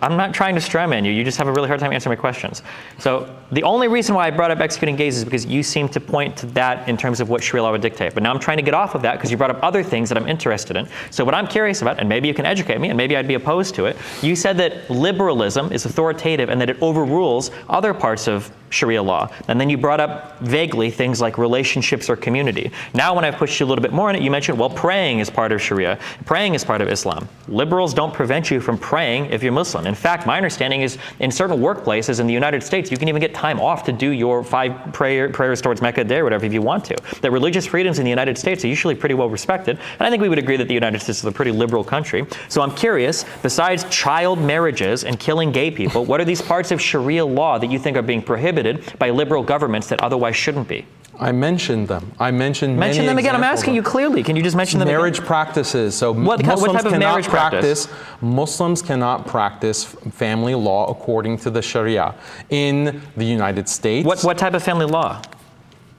I'm not trying to strawman you. You just have a really hard time answering my questions. So the only reason why I brought up executing gays is because you seem to point to that in terms of what Sharia law would dictate. But now I'm trying to get off of that because you brought up other things that I'm interested in. So what I'm curious about, and maybe you can educate me, and maybe I'd be opposed to it, you said that liberalism is authoritative and that it overrules other parts of Sharia law. And then you brought up vaguely things like relationships or community. Now when I've pushed you a little bit more in it, you mentioned, well, praying is part of Sharia. Praying is part of Islam. Liberals don't prevent you from praying if you're Muslim. In fact, my understanding is in certain workplaces in the United States, you can even get time off to do your 5 prayers towards Mecca a day or whatever if you want to. That religious freedoms in the United States are usually pretty well respected. And I think we would agree that the United States is a pretty liberal country. So I'm curious, besides child marriages and killing gay people, what are these parts of Sharia law that you think are being prohibited by liberal governments that otherwise shouldn't be? I mentioned them. I mentioned many Mention them again. I'm asking you clearly. Can you just mention them marriage again? practices. So what type of marriage practice? Muslims cannot practice family law according to the Sharia in the United States. What type of family law?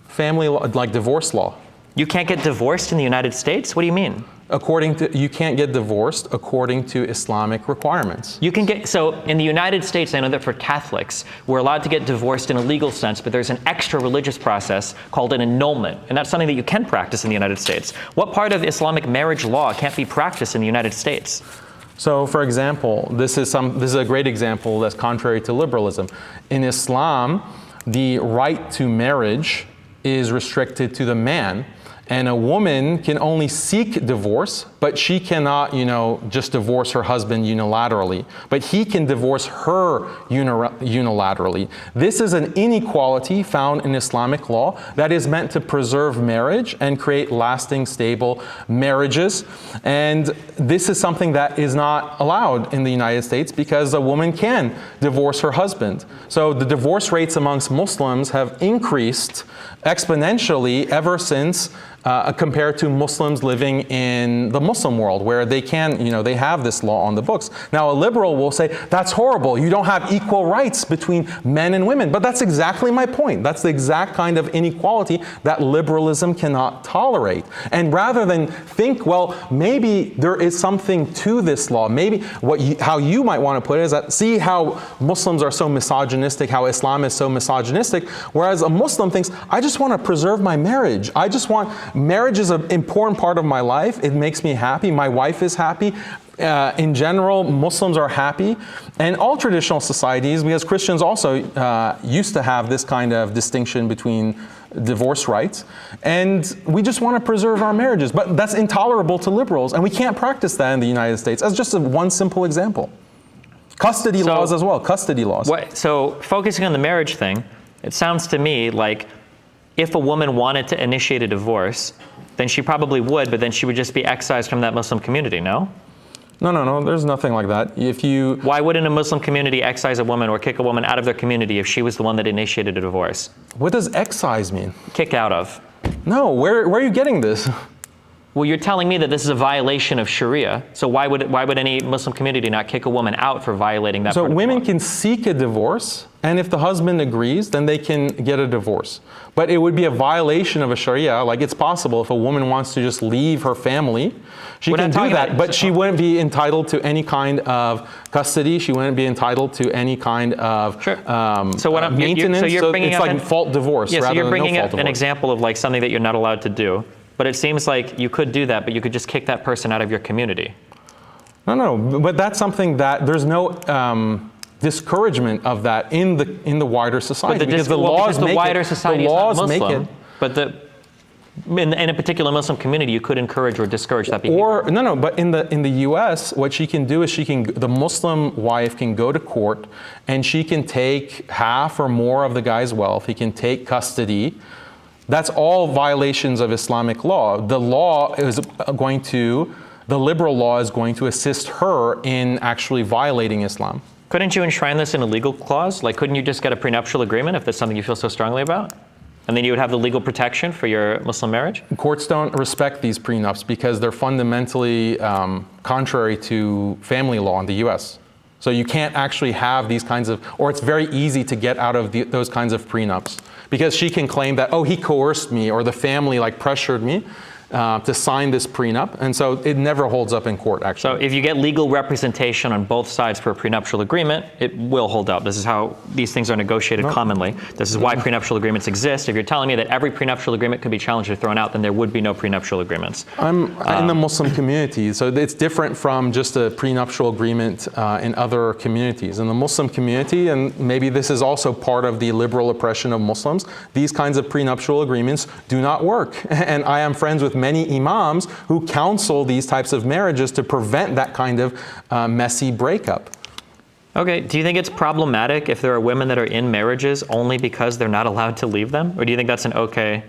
Family law, like divorce law. You can't get divorced in the United States? What do you mean? You can't get divorced according to Islamic requirements. You can get, so in the United States, I know that for Catholics, we're allowed to get divorced in a legal sense, but there's an extra religious process called an annulment, and that's something that you can practice in the United States. What part of Islamic marriage law can't be practiced in the United States? So, for example, this is a great example that's contrary to liberalism. In Islam, the right to marriage is restricted to the man. And a woman can only seek divorce, but she cannot, just divorce her husband unilaterally. But he can divorce her unilaterally. This is an inequality found in Islamic law that is meant to preserve marriage and create lasting, stable marriages. And this is something that is not allowed in the United States because a woman can divorce her husband. So the divorce rates amongst Muslims have increased exponentially ever since compared to Muslims living in the Muslim world, where they can, they have this law on the books. Now, a liberal will say, that's horrible. You don't have equal rights between men and women. But that's exactly my point. That's the exact kind of inequality that liberalism cannot tolerate. And rather than think, well, maybe there is something to this law, maybe how you might want to put it is that, see how Muslims are so misogynistic, how Islam is so misogynistic, whereas a Muslim thinks, I just want to preserve my marriage. Marriage is an important part of my life. It makes me happy. My wife is happy. In general, Muslims are happy. And all traditional societies, because Christians also used to have this kind of distinction between divorce rights. And we just want to preserve our marriages. But that's intolerable to liberals. And we can't practice that in the United States. That's just one simple example. Custody laws as well, custody laws. So focusing on the marriage thing, it sounds to me like if a woman wanted to initiate a divorce, then she probably would, but then she would just be excised from that Muslim community, no? No, there's nothing like that. Why wouldn't a Muslim community excise a woman or kick a woman out of their community if she was the one that initiated a divorce? What does excise mean? Kick out of. No, where are you getting this? Well, you're telling me that this is a violation of Sharia. So why would any Muslim community not kick a woman out for violating that? So part of the women law? can seek a divorce, and if the husband agrees, then they can get a divorce. But it would be a violation of a Sharia. Like, it's possible if a woman wants to just leave her family, she We're can not do talking that, about- but she wouldn't be entitled to any kind of custody. She wouldn't be entitled to any kind of Sure. So what I'm- maintenance. so you're bringing it's up like fault divorce Yeah, so rather you're than bringing no up fault an divorce. example of like something that you're not allowed to do. But it seems like you could do that, but you could just kick that person out of your community. No, but that's something that there's no discouragement of that in the wider society, because the laws the make wider it. society The laws is not make Muslim, it. but in a particular Muslim community, you could encourage or discourage that behavior. But in the U.S., what she can do is the Muslim wife can go to court, and she can take half or more of the guy's wealth. He can take custody. That's all violations of Islamic law. The liberal law is going to assist her in actually violating Islam. Couldn't you enshrine this in a legal clause? Like, couldn't you just get a prenuptial agreement if that's something you feel so strongly about? And then you would have the legal protection for your Muslim marriage? Courts don't respect these prenups because they're fundamentally contrary to family law in the U.S. So you can't actually have these kinds of, or it's very easy to get out of those kinds of prenups, because she can claim that, oh, he coerced me, or the family like pressured me to sign this prenup, and so it never holds up in court, actually. So if you get legal representation on both sides for a prenuptial agreement, it will hold up. This is how these things are negotiated commonly. This is why prenuptial agreements exist. If you're telling me that every prenuptial agreement could be challenged or thrown out, then there would be no prenuptial agreements. I'm in the Muslim community, so it's different from just a prenuptial agreement in other communities. In the Muslim community, and maybe this is also part of the liberal oppression of Muslims, these kinds of prenuptial agreements do not work. And I am friends with many imams who counsel these types of marriages to prevent that kind of messy breakup. Okay, do you think it's problematic if there are women that are in marriages only because they're not allowed to leave them? Or do you think that's an okay?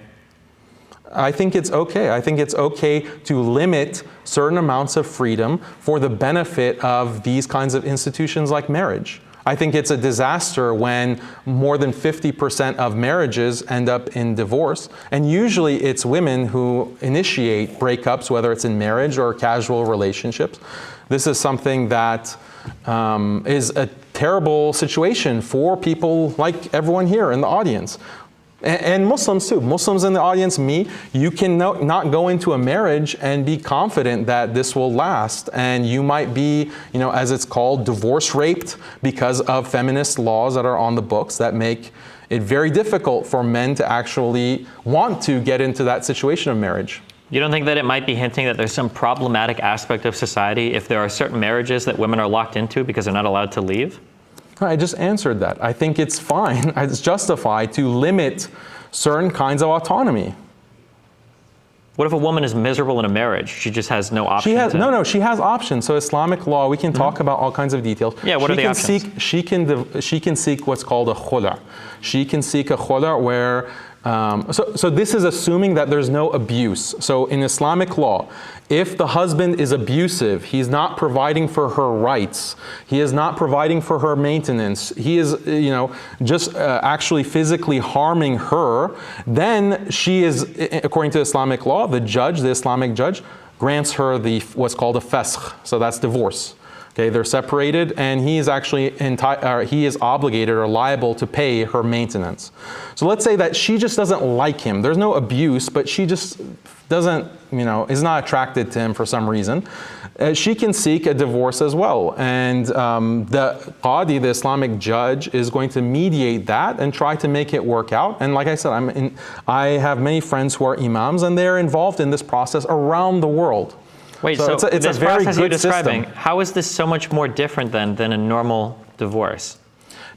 I think it's okay. I think it's okay to limit certain amounts of freedom for the benefit of these kinds of institutions like marriage. I think it's a disaster when more than 50% of marriages end up in divorce. And usually it's women who initiate breakups, whether it's in marriage or casual relationships. This is something that is a terrible situation for people like everyone here in the audience. And Muslims too. Muslims in the audience, you can not go into a marriage and be confident that this will last. And you might be, as it's called, divorce raped because of feminist laws that are on the books that make it very difficult for men to actually want to get into that situation of marriage. You don't think that it might be hinting that there's some problematic aspect of society if there are certain marriages that women are locked into because they're not allowed to leave? I just answered that. I think it's fine, it's justified to limit certain kinds of autonomy. What if a woman is miserable in a marriage? She just has no option. She has options. So Islamic law, we can talk about all kinds of details. Yeah, what are the options? She can seek what's called a khula. She can seek a khula where, so this is assuming that there's no abuse. So in Islamic law, if the husband is abusive, he's not providing for her rights, he is not providing for her maintenance, he is, just actually physically harming her, then she is, according to Islamic law, the Islamic judge, grants her what's called a fasakh. So that's divorce. Okay, they're separated, and he is actually he is obligated or liable to pay her maintenance. So let's say that she just doesn't like him. There's no abuse, but she just doesn't, is not attracted to him for some reason. She can seek a divorce as well, and the qadi, the Islamic judge, is going to mediate that and try to make it work out. And like I said, I have many friends who are imams, and they're involved in this process around the world. Wait, so it's this a very process good you're describing, system. how is this so much more different than a normal divorce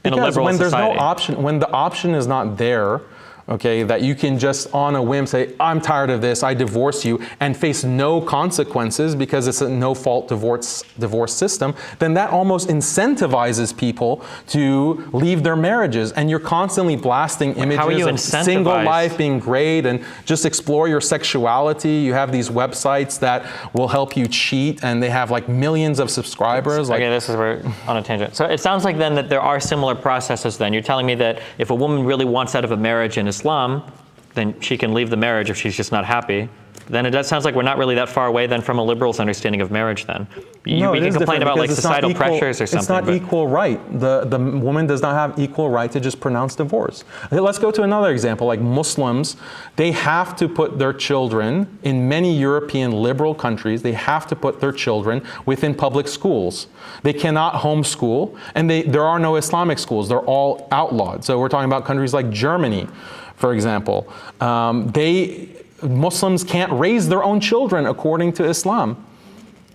in a Because liberal when there's society? no option, when the option is not there, okay, that you can just on a whim say, I'm tired of this, I divorce you, and face no consequences because it's a no-fault divorce system, then that almost incentivizes people to leave their marriages. And you're constantly blasting images how are you of incentivized? single life being great and just explore your sexuality. You have these websites that will help you cheat, and they have like millions of subscribers. Okay, this is where on a tangent. So it sounds like then that there are similar processes then. You're telling me that if a woman really wants out of a marriage in Islam, then she can leave the marriage if she's just not happy. then it sounds like we're not really that far away then from a liberal's understanding of marriage then. We it can is complain different about like because it's not societal equal- pressures or something. It's not but- equal right. The woman does not have equal right to just pronounce divorce. Okay, let's go to another example. Like Muslims, they have to put their children, in many European liberal countries, they have to put their children within public schools. They cannot homeschool, and there are no Islamic schools. They're all outlawed. So we're talking about countries like Germany, for example. Muslims can't raise their own children according to Islam.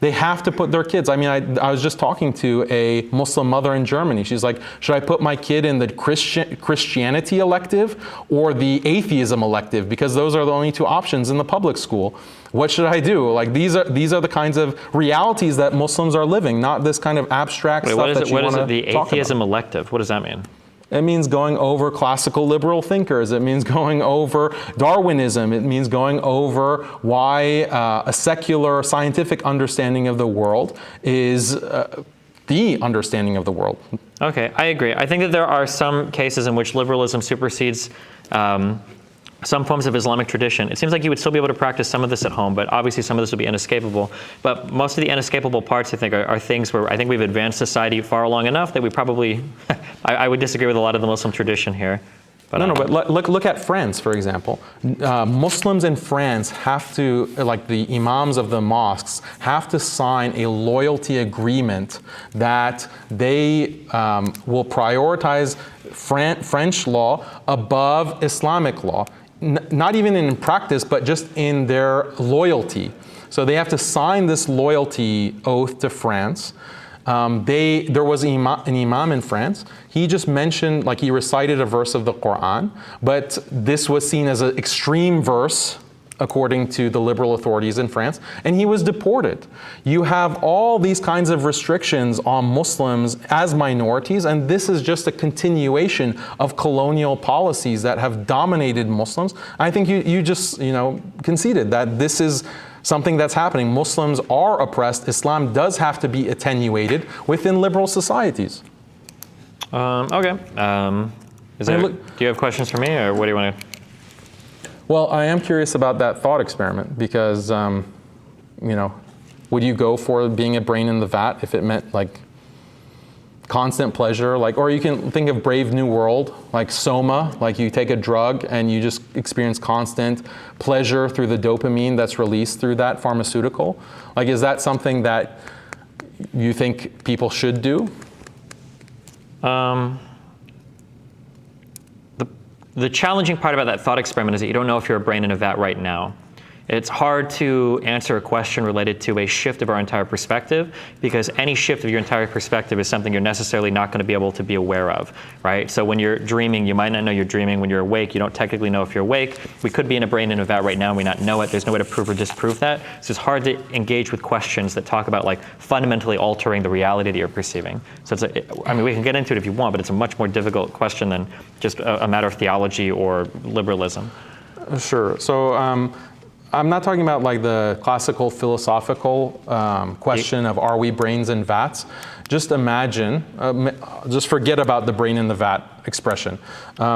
They have to put their kids. I mean, I was just talking to a Muslim mother in Germany. She's like, should I put my kid in the Christianity elective or the atheism elective? Because those are the only two options in the public school. What should I do? Like these are the kinds of realities that Muslims are living, not this kind of abstract stuff that you want to talk about. What is it, the atheism elective? What does that mean? It means going over classical liberal thinkers. It means going over Darwinism. It means going over why a secular scientific understanding of the world is the understanding of the world. Okay, I agree. I think that there are some cases in which liberalism supersedes some forms of Islamic tradition. It seems like you would still be able to practice some of this at home, but obviously some of this would be inescapable. But most of the inescapable parts, I think, are things where I think we've advanced society far along enough that we probably, I would disagree with a lot of the Muslim tradition here. But but look at France, for example. Muslims in France have to, like the imams of the mosques, have to sign a loyalty agreement that they will prioritize French law above Islamic law. Not even in practice, but just in their loyalty. So they have to sign this loyalty oath to France. There was an imam in France. He just mentioned, like he recited a verse of the Quran, but this was seen as an extreme verse according to the liberal authorities in France, and he was deported. You have all these kinds of restrictions on Muslims as minorities, and this is just a continuation of colonial policies that have dominated Muslims. I think you just conceded that this is something that's happening. Muslims are oppressed. Islam does have to be attenuated within liberal societies. Okay. Do you have questions for me, or what do you want to? Well, I am curious about that thought experiment because, would you go for being a brain in the vat if it meant like constant pleasure? Or you can think of Brave New World, like Soma, like you take a drug and you just experience constant pleasure through the dopamine that's released through that pharmaceutical. Like, is that something that you think people should do? The challenging part about that thought experiment is that you don't know if you're a brain in a vat right now. It's hard to answer a question related to a shift of our entire perspective, because any shift of your entire perspective is something you're necessarily not going to be able to be aware of, right? So when you're dreaming, you might not know you're dreaming. When you're awake, you don't technically know if you're awake. We could be in a brain in a vat right now and we not know it. There's no way to prove or disprove that. So it's hard to engage with questions that talk about like fundamentally altering the reality that you're perceiving. So we can get into it if you want, but it's a much more difficult question than just a matter of theology or liberalism. Sure. So I'm not talking about like the classical philosophical question of are we brains in vats. Just imagine, just forget about the brain in the vat expression.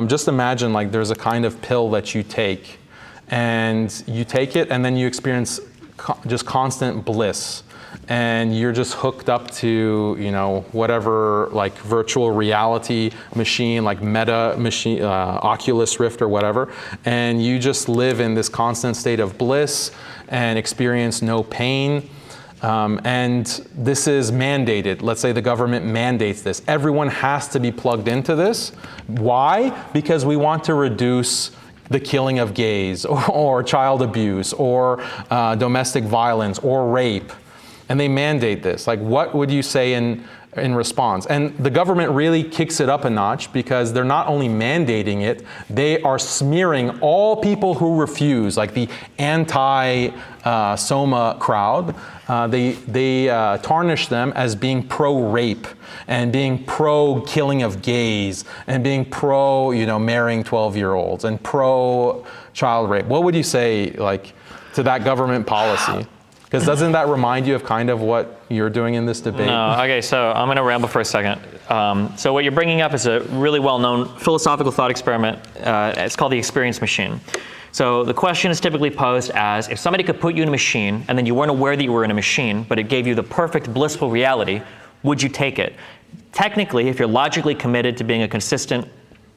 Just imagine like there's a kind of pill that you take, and you take it and then you experience just constant bliss. And you're just hooked up to, whatever like virtual reality machine, like Meta machine, Oculus Rift or whatever, and you just live in this constant state of bliss and experience no pain. And this is mandated. Let's say the government mandates this. Everyone has to be plugged into this. Why? Because we want to reduce the killing of gays or child abuse or domestic violence or rape. And they mandate this. Like, what would you say in response? And the government really kicks it up a notch because they're not only mandating it, they are smearing all people who refuse, like the anti-Soma crowd. They tarnish them as being pro-rape and being pro-killing of gays and being marrying 12-year-olds and pro-child rape. What would you say, like, to that government policy? Because doesn't that remind you of kind of what you're doing in this debate? No. Okay, so I'm going to ramble for a second. So what you're bringing up is a really well-known philosophical thought experiment. It's called the experience machine. So the question is typically posed as, if somebody could put you in a machine and then you weren't aware that you were in a machine, but it gave you the perfect blissful reality, would you take it? Technically, if you're logically committed to being a consistent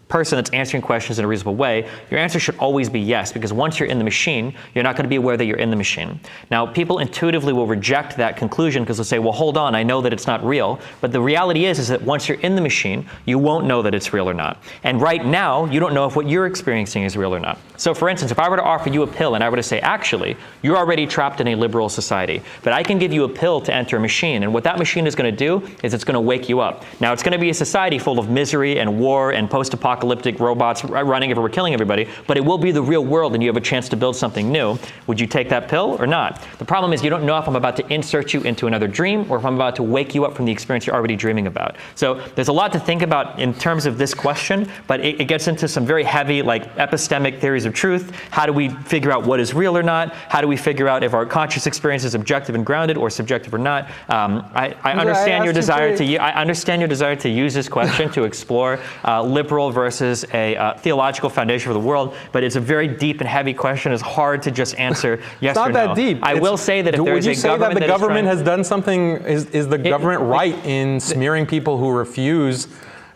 person that's answering questions in a reasonable way, your answer should always be yes, because once you're in the machine, you're not going to be aware that you're in the machine. Now, people intuitively will reject that conclusion because they'll say, well, hold on, I know that it's not real. But the reality is that once you're in the machine, you won't know that it's real or not. And right now, you don't know if what you're experiencing is real or not. So for instance, if I were to offer you a pill and I were to say, actually, you're already trapped in a liberal society, but I can give you a pill to enter a machine. And what that machine is going to do is it's going to wake you up. Now, it's going to be a society full of misery and war and post-apocalyptic robots running everywhere, killing everybody, but it will be the real world and you have a chance to build something new. Would you take that pill or not? The problem is you don't know if I'm about to insert you into another dream or if I'm about to wake you up from the experience you're already dreaming about. So there's a lot to think about in terms of this question, but it gets into some very heavy, like, epistemic theories of truth. How do we figure out what is real or not? How do we figure out if our conscious experience is objective and grounded or subjective or not? I understand your desire to use this question to explore liberal versus a theological foundation for the world, but it's a very deep and heavy question. It's hard to just answer yes or no. It's not that deep. I will say that if there's a government that the government has done something, is the government right in smearing people who refuse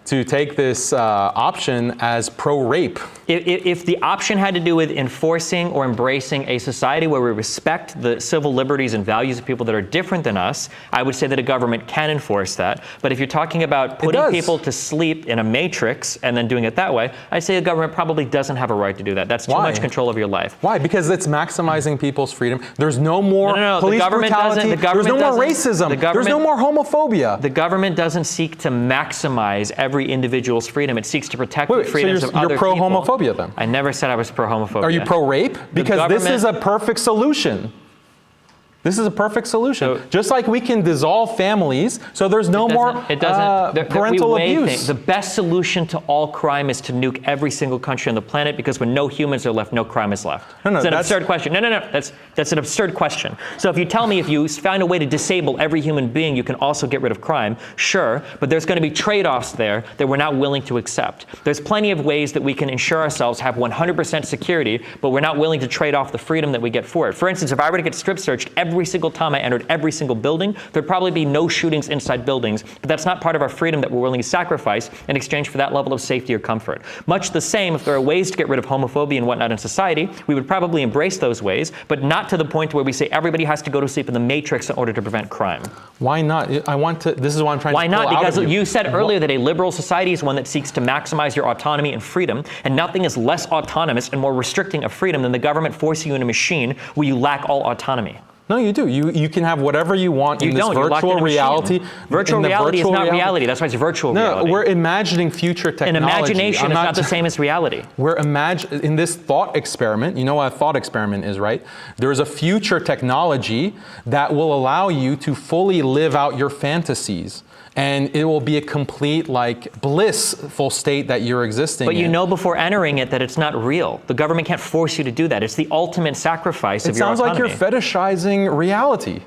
to take this option as pro-rape? If the option had to do with enforcing or embracing a society where we respect the civil liberties and values of people that are different than us, I would say that a government can enforce that. But if you're talking about putting people to sleep in a matrix and then doing it that way, I'd say the government probably doesn't have a right to do that. That's too much control of your life. Why? Because it's maximizing people's freedom. There's no more police brutality. There's no more racism. There's no more homophobia. The government doesn't seek to maximize every individual's freedom. It seeks to protect the freedoms of other people. You're pro-homophobia then? I never said I was pro-homophobia. Are you pro-rape? Because this is a perfect solution. This is a perfect solution. So, just like we can dissolve families, so there's no more parental abuse. The best solution to all crime is to nuke every single country on the planet, because when no humans are left, no crime is left. It's an absurd question. No. That's an absurd question. So if you tell me if you find a way to disable every human being, you can also get rid of crime, sure, but there's going to be trade-offs there that we're not willing to accept. There's plenty of ways that we can ensure ourselves have 100% security, but we're not willing to trade off the freedom that we get for it. For instance, if I were to get strip searched every single time I entered every single building, there'd probably be no shootings inside buildings, but that's not part of our freedom that we're willing to sacrifice in exchange for that level of safety or comfort. Much the same, if there are ways to get rid of homophobia and whatnot in society, we would probably embrace those ways, but not to the point where we say everybody has to go to sleep in the matrix in order to prevent crime. Why not? This is why I'm trying to pull out of you. Why not? Because you said earlier that a liberal society is one that seeks to maximize your autonomy and freedom, and nothing is less autonomous and more restricting of freedom than the government forcing you in a machine where you lack all autonomy. No, you do. You can have whatever you want in this virtual reality. Virtual reality is not reality. That's why it's virtual reality. No, we're imagining future technology. An imagination is not the same as reality. We're in this thought experiment. You know what a thought experiment is, right? There is a future technology that will allow you to fully live out your fantasies. And it will be a complete, blissful state that you're existing in. But you know before entering it that it's not real. The government can't force you to do that. It's the ultimate sacrifice of your autonomy. It sounds like you're fetishizing reality.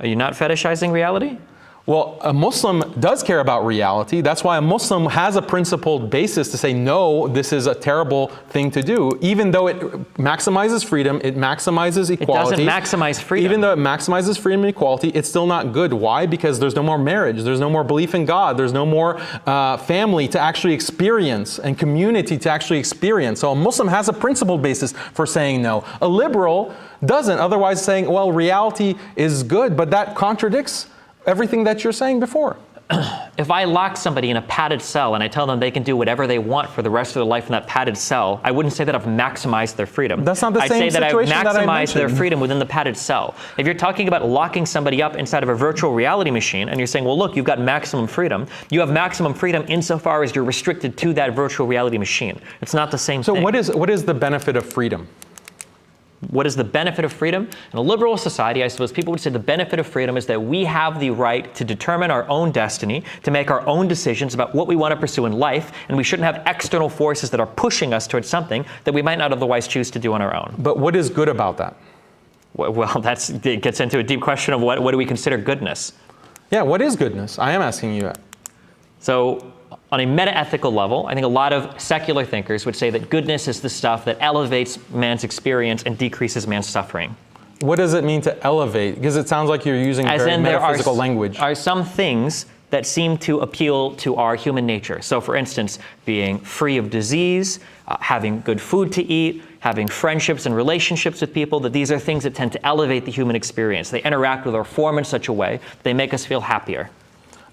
Are you not fetishizing reality? Well, a Muslim does care about reality. That's why a Muslim has a principled basis to say, no, this is a terrible thing to do. Even though it maximizes freedom, it maximizes equality. It doesn't maximize freedom. Even though it maximizes freedom and equality, it's still not good. Why? Because there's no more marriage. There's no more belief in God. There's no more family to actually experience and community to actually experience. So a Muslim has a principled basis for saying no. A liberal doesn't, otherwise saying, well, reality is good, but that contradicts everything that you're saying before. If I lock somebody in a padded cell and I tell them they can do whatever they want for the rest of their life in that padded cell, I wouldn't say that I've maximized their freedom. That's not the same situation that I mentioned. I'd say that I've maximized their freedom within the padded cell. If you're talking about locking somebody up inside of a virtual reality machine and you're saying, well, look, you've got maximum freedom, you have maximum freedom insofar as you're restricted to that virtual reality machine. It's not the same thing. So what is the benefit of freedom? What is the benefit of freedom? In a liberal society, I suppose people would say the benefit of freedom is that we have the right to determine our own destiny, to make our own decisions about what we want to pursue in life, and we shouldn't have external forces that are pushing us towards something that we might not otherwise choose to do on our own. But what is good about that? Well, it gets into a deep question of what do we consider goodness? Yeah, what is goodness? I am asking you that. So On a meta-ethical level, I think a lot of secular thinkers would say that goodness is the stuff that elevates man's experience and decreases man's suffering. What does it mean to elevate? Because it sounds like you're using very metaphysical language. Are some things that seem to appeal to our human nature. So for instance, being free of disease, having good food to eat, having friendships and relationships with people, that these are things that tend to elevate the human experience. They interact with our form in such a way, they make us feel happier.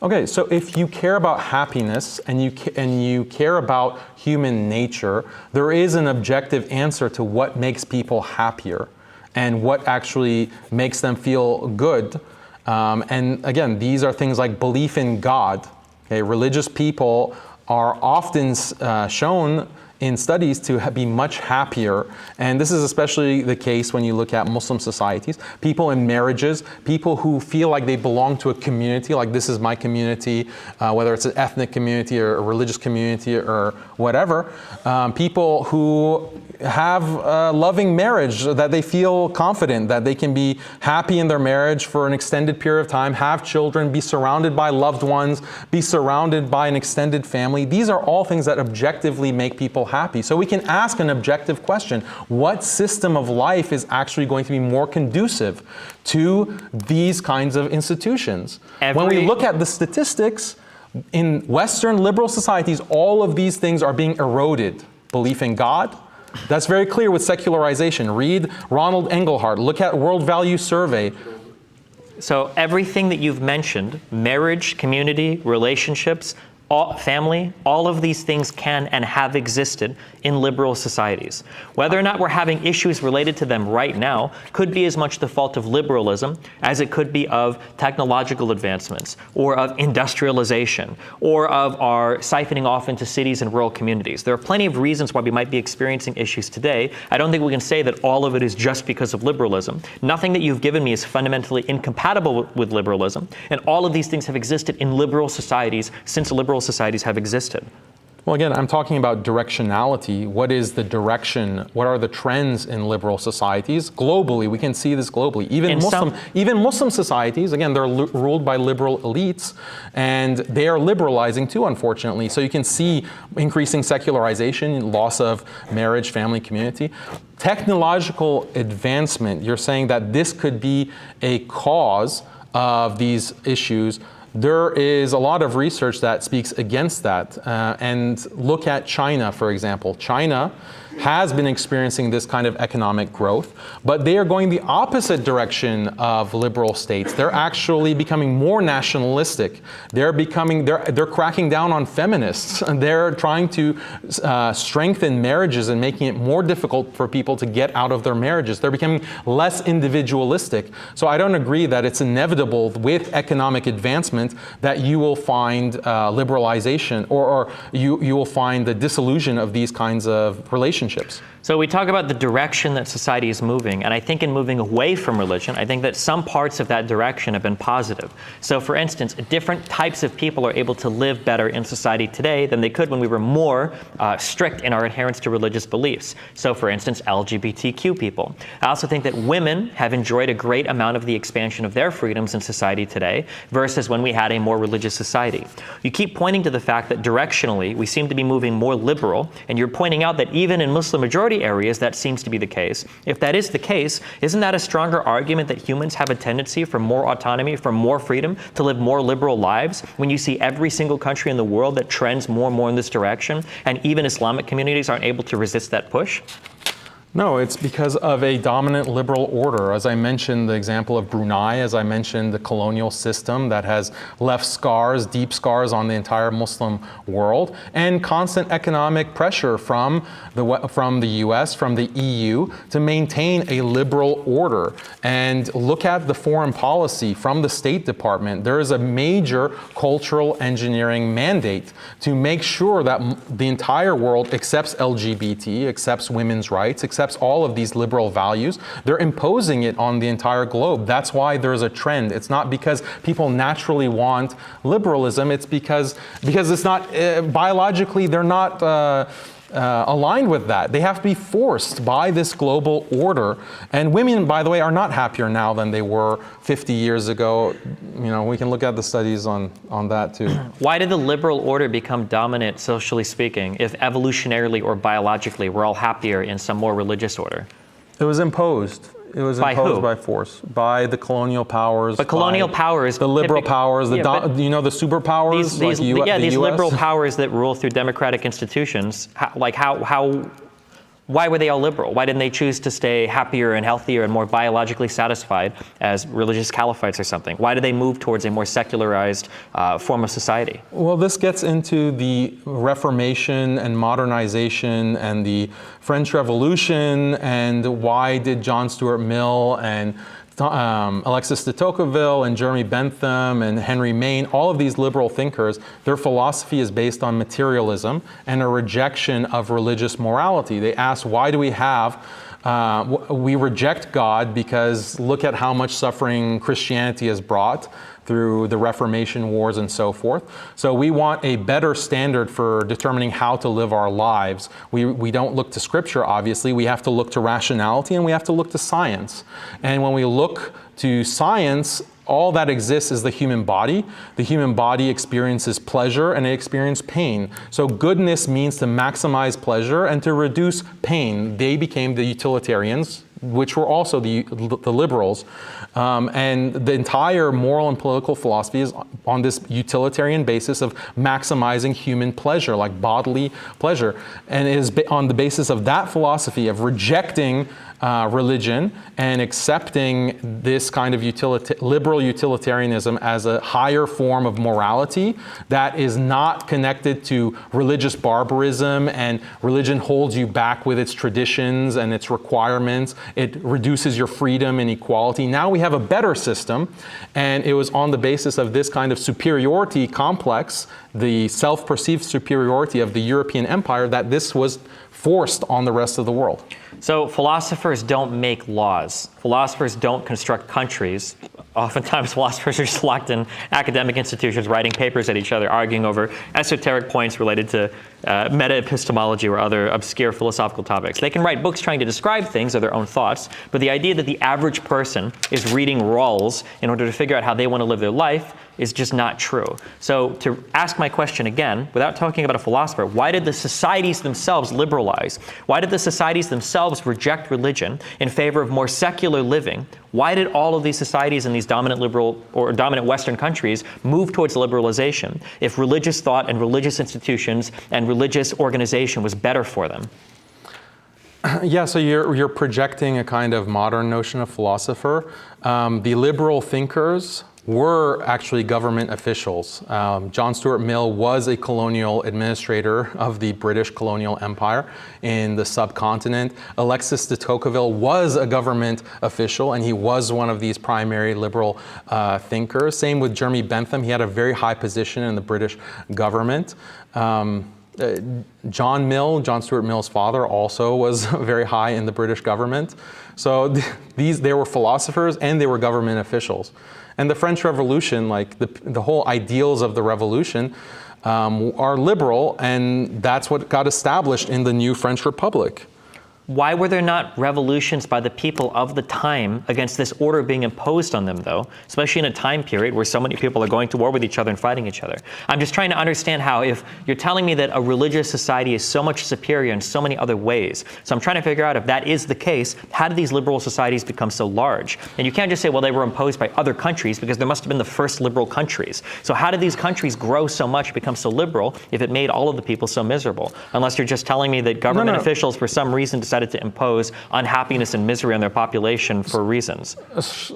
Okay, so if you care about happiness and you care about human nature, there is an objective answer to what makes people happier and what actually makes them feel good. And again, these are things like belief in God. Okay, religious people are often shown in studies to be much happier, and this is especially the case when you look at Muslim societies. People in marriages, people who feel like they belong to a community, like this is my community, whether it's an ethnic community or a religious community or whatever. People who have a loving marriage, that they feel confident that they can be happy in their marriage for an extended period of time, have children, be surrounded by loved ones, be surrounded by an extended family. These are all things that objectively make people happy. So we can ask an objective question: what system of life is actually going to be more conducive to these kinds of institutions? When we look at the statistics, in Western liberal societies, all of these things are being eroded. Belief in God, that's very clear with secularization. Read Ronald Engelhardt, look at World Value Survey. So everything that you've mentioned, marriage, community, relationships, family, all of these things can and have existed in liberal societies. Whether or not we're having issues related to them right now could be as much the fault of liberalism as it could be of technological advancements, or of industrialization, or of our siphoning off into cities and rural communities. There are plenty of reasons why we might be experiencing issues today. I don't think we can say that all of it is just because of liberalism. Nothing that you've given me is fundamentally incompatible with liberalism, and all of these things have existed in liberal societies since liberal societies have existed. Well, again, I'm talking about directionality. What is the direction? What are the trends in liberal societies? Globally, we can see this globally. Even Muslim societies, again, they're ruled by liberal elites, and they are liberalizing too, unfortunately. So you can see increasing secularization, loss of marriage, family, community. Technological advancement, you're saying that this could be a cause of these issues. There is a lot of research that speaks against that. And look at China, for example. China has been experiencing this kind of economic growth, but they are going the opposite direction of liberal states. They're actually becoming more nationalistic. They're cracking down on feminists. They're trying to strengthen marriages and making it more difficult for people to get out of their marriages. They're becoming less individualistic. So I don't agree that it's inevitable with economic advancement that you will find liberalization or you will find the dissolution of these kinds of relationships. So we talk about the direction that society is moving, and I think in moving away from religion, I think that some parts of that direction have been positive. So for instance, different types of people are able to live better in society today than they could when we were more strict in our adherence to religious beliefs. So for instance, LGBTQ people. I also think that women have enjoyed a great amount of the expansion of their freedoms in society today versus when we had a more religious society. You keep pointing to the fact that directionally we seem to be moving more liberal, and you're pointing out that even in Muslim majority areas that seems to be the case. If that is the case, isn't that a stronger argument that humans have a tendency for more autonomy, for more freedom, to live more liberal lives, when you see every single country in the world that trends more and more in this direction, and even Islamic communities aren't able to resist that push? No, it's because of a dominant liberal order. As I mentioned, the example of Brunei, as I mentioned, the colonial system that has left scars, deep scars on the entire Muslim world, and constant economic pressure from the US, from the EU, to maintain a liberal order. And look at the foreign policy from the State Department. There is a major cultural engineering mandate to make sure that the entire world accepts LGBT, accepts women's rights, accepts all of these liberal values. They're imposing it on the entire globe. That's why there's a trend. It's not because people naturally want liberalism. It's because it's not biologically, they're not aligned with that. They have to be forced by this global order. And women, by the way, are not happier now than they were 50 years ago. we can look at the studies on that too. Why did the liberal order become dominant, socially speaking, if evolutionarily or biologically we're all happier in some more religious order? It was imposed. It was By imposed who? by force, by the colonial powers. But colonial by powers, the liberal powers, the superpowers, these like these the US. liberal powers that rule through democratic institutions, why were they all liberal? Why didn't they choose to stay happier and healthier and more biologically satisfied as religious caliphates or something? Why did they move towards a more secularized form of society? Well, this gets into the Reformation and modernization and the French Revolution, and why did John Stuart Mill and Alexis de Tocqueville and Jeremy Bentham and Henry Maine, all of these liberal thinkers, their philosophy is based on materialism and a rejection of religious morality. They ask, why do we we reject God because look at how much suffering Christianity has brought through the Reformation wars and so forth. So we want a better standard for determining how to live our lives. We don't look to Scripture, obviously. We have to look to rationality, and we have to look to science. And when we look to science, all that exists is the human body. The human body experiences pleasure and it experiences pain. So goodness means to maximize pleasure and to reduce pain. They became the utilitarians, which were also the liberals. And the entire moral and political philosophy is on this utilitarian basis of maximizing human pleasure, like bodily pleasure. And it is on the basis of that philosophy of rejecting religion and accepting this kind of liberal utilitarianism as a higher form of morality that is not connected to religious barbarism, and religion holds you back with its traditions and its requirements. It reduces your freedom and equality. Now we have a better system, and it was on the basis of this kind of superiority complex, the self-perceived superiority of the European empire, that this was forced on the rest of the world. So philosophers don't make laws. Philosophers don't construct countries. Oftentimes philosophers are just locked in academic institutions writing papers at each other, arguing over esoteric points related to meta-epistemology or other obscure philosophical topics. They can write books trying to describe things or their own thoughts, but the idea that the average person is reading Rawls in order to figure out how they want to live their life is just not true. So to ask my question again, without talking about a philosopher, why did the societies themselves liberalize? Why did the societies themselves reject religion in favor of more secular living? Why did all of these societies in these dominant liberal or dominant Western countries move towards liberalization if religious thought and religious institutions and religious organization was better for them? Yeah, so you're projecting a kind of modern notion of philosopher. The liberal thinkers were actually government officials. John Stuart Mill was a colonial administrator of the British colonial empire in the subcontinent. Alexis de Tocqueville was a government official, and he was one of these primary liberal thinkers. Same with Jeremy Bentham. He had a very high position in the British government. John Stuart Mill's father, also was very high in the British government. So they were philosophers and they were government officials. And the French Revolution, like the whole ideals of the revolution, are liberal, and that's what got established in the new French Republic. Why were there not revolutions by the people of the time against this order being imposed on them, though, especially in a time period where so many people are going to war with each other and fighting each other? I'm just trying to understand how, if you're telling me that a religious society is so much superior in so many other ways, so I'm trying to figure out if that is the case, how did these liberal societies become so large? And you can't just say, well, they were imposed by other countries, because there must have been the first liberal countries. So how did these countries grow so much, become so liberal, if it made all of the people so miserable? Unless you're just telling me that government officials, for some reason, decided to impose unhappiness and misery on their population for reasons.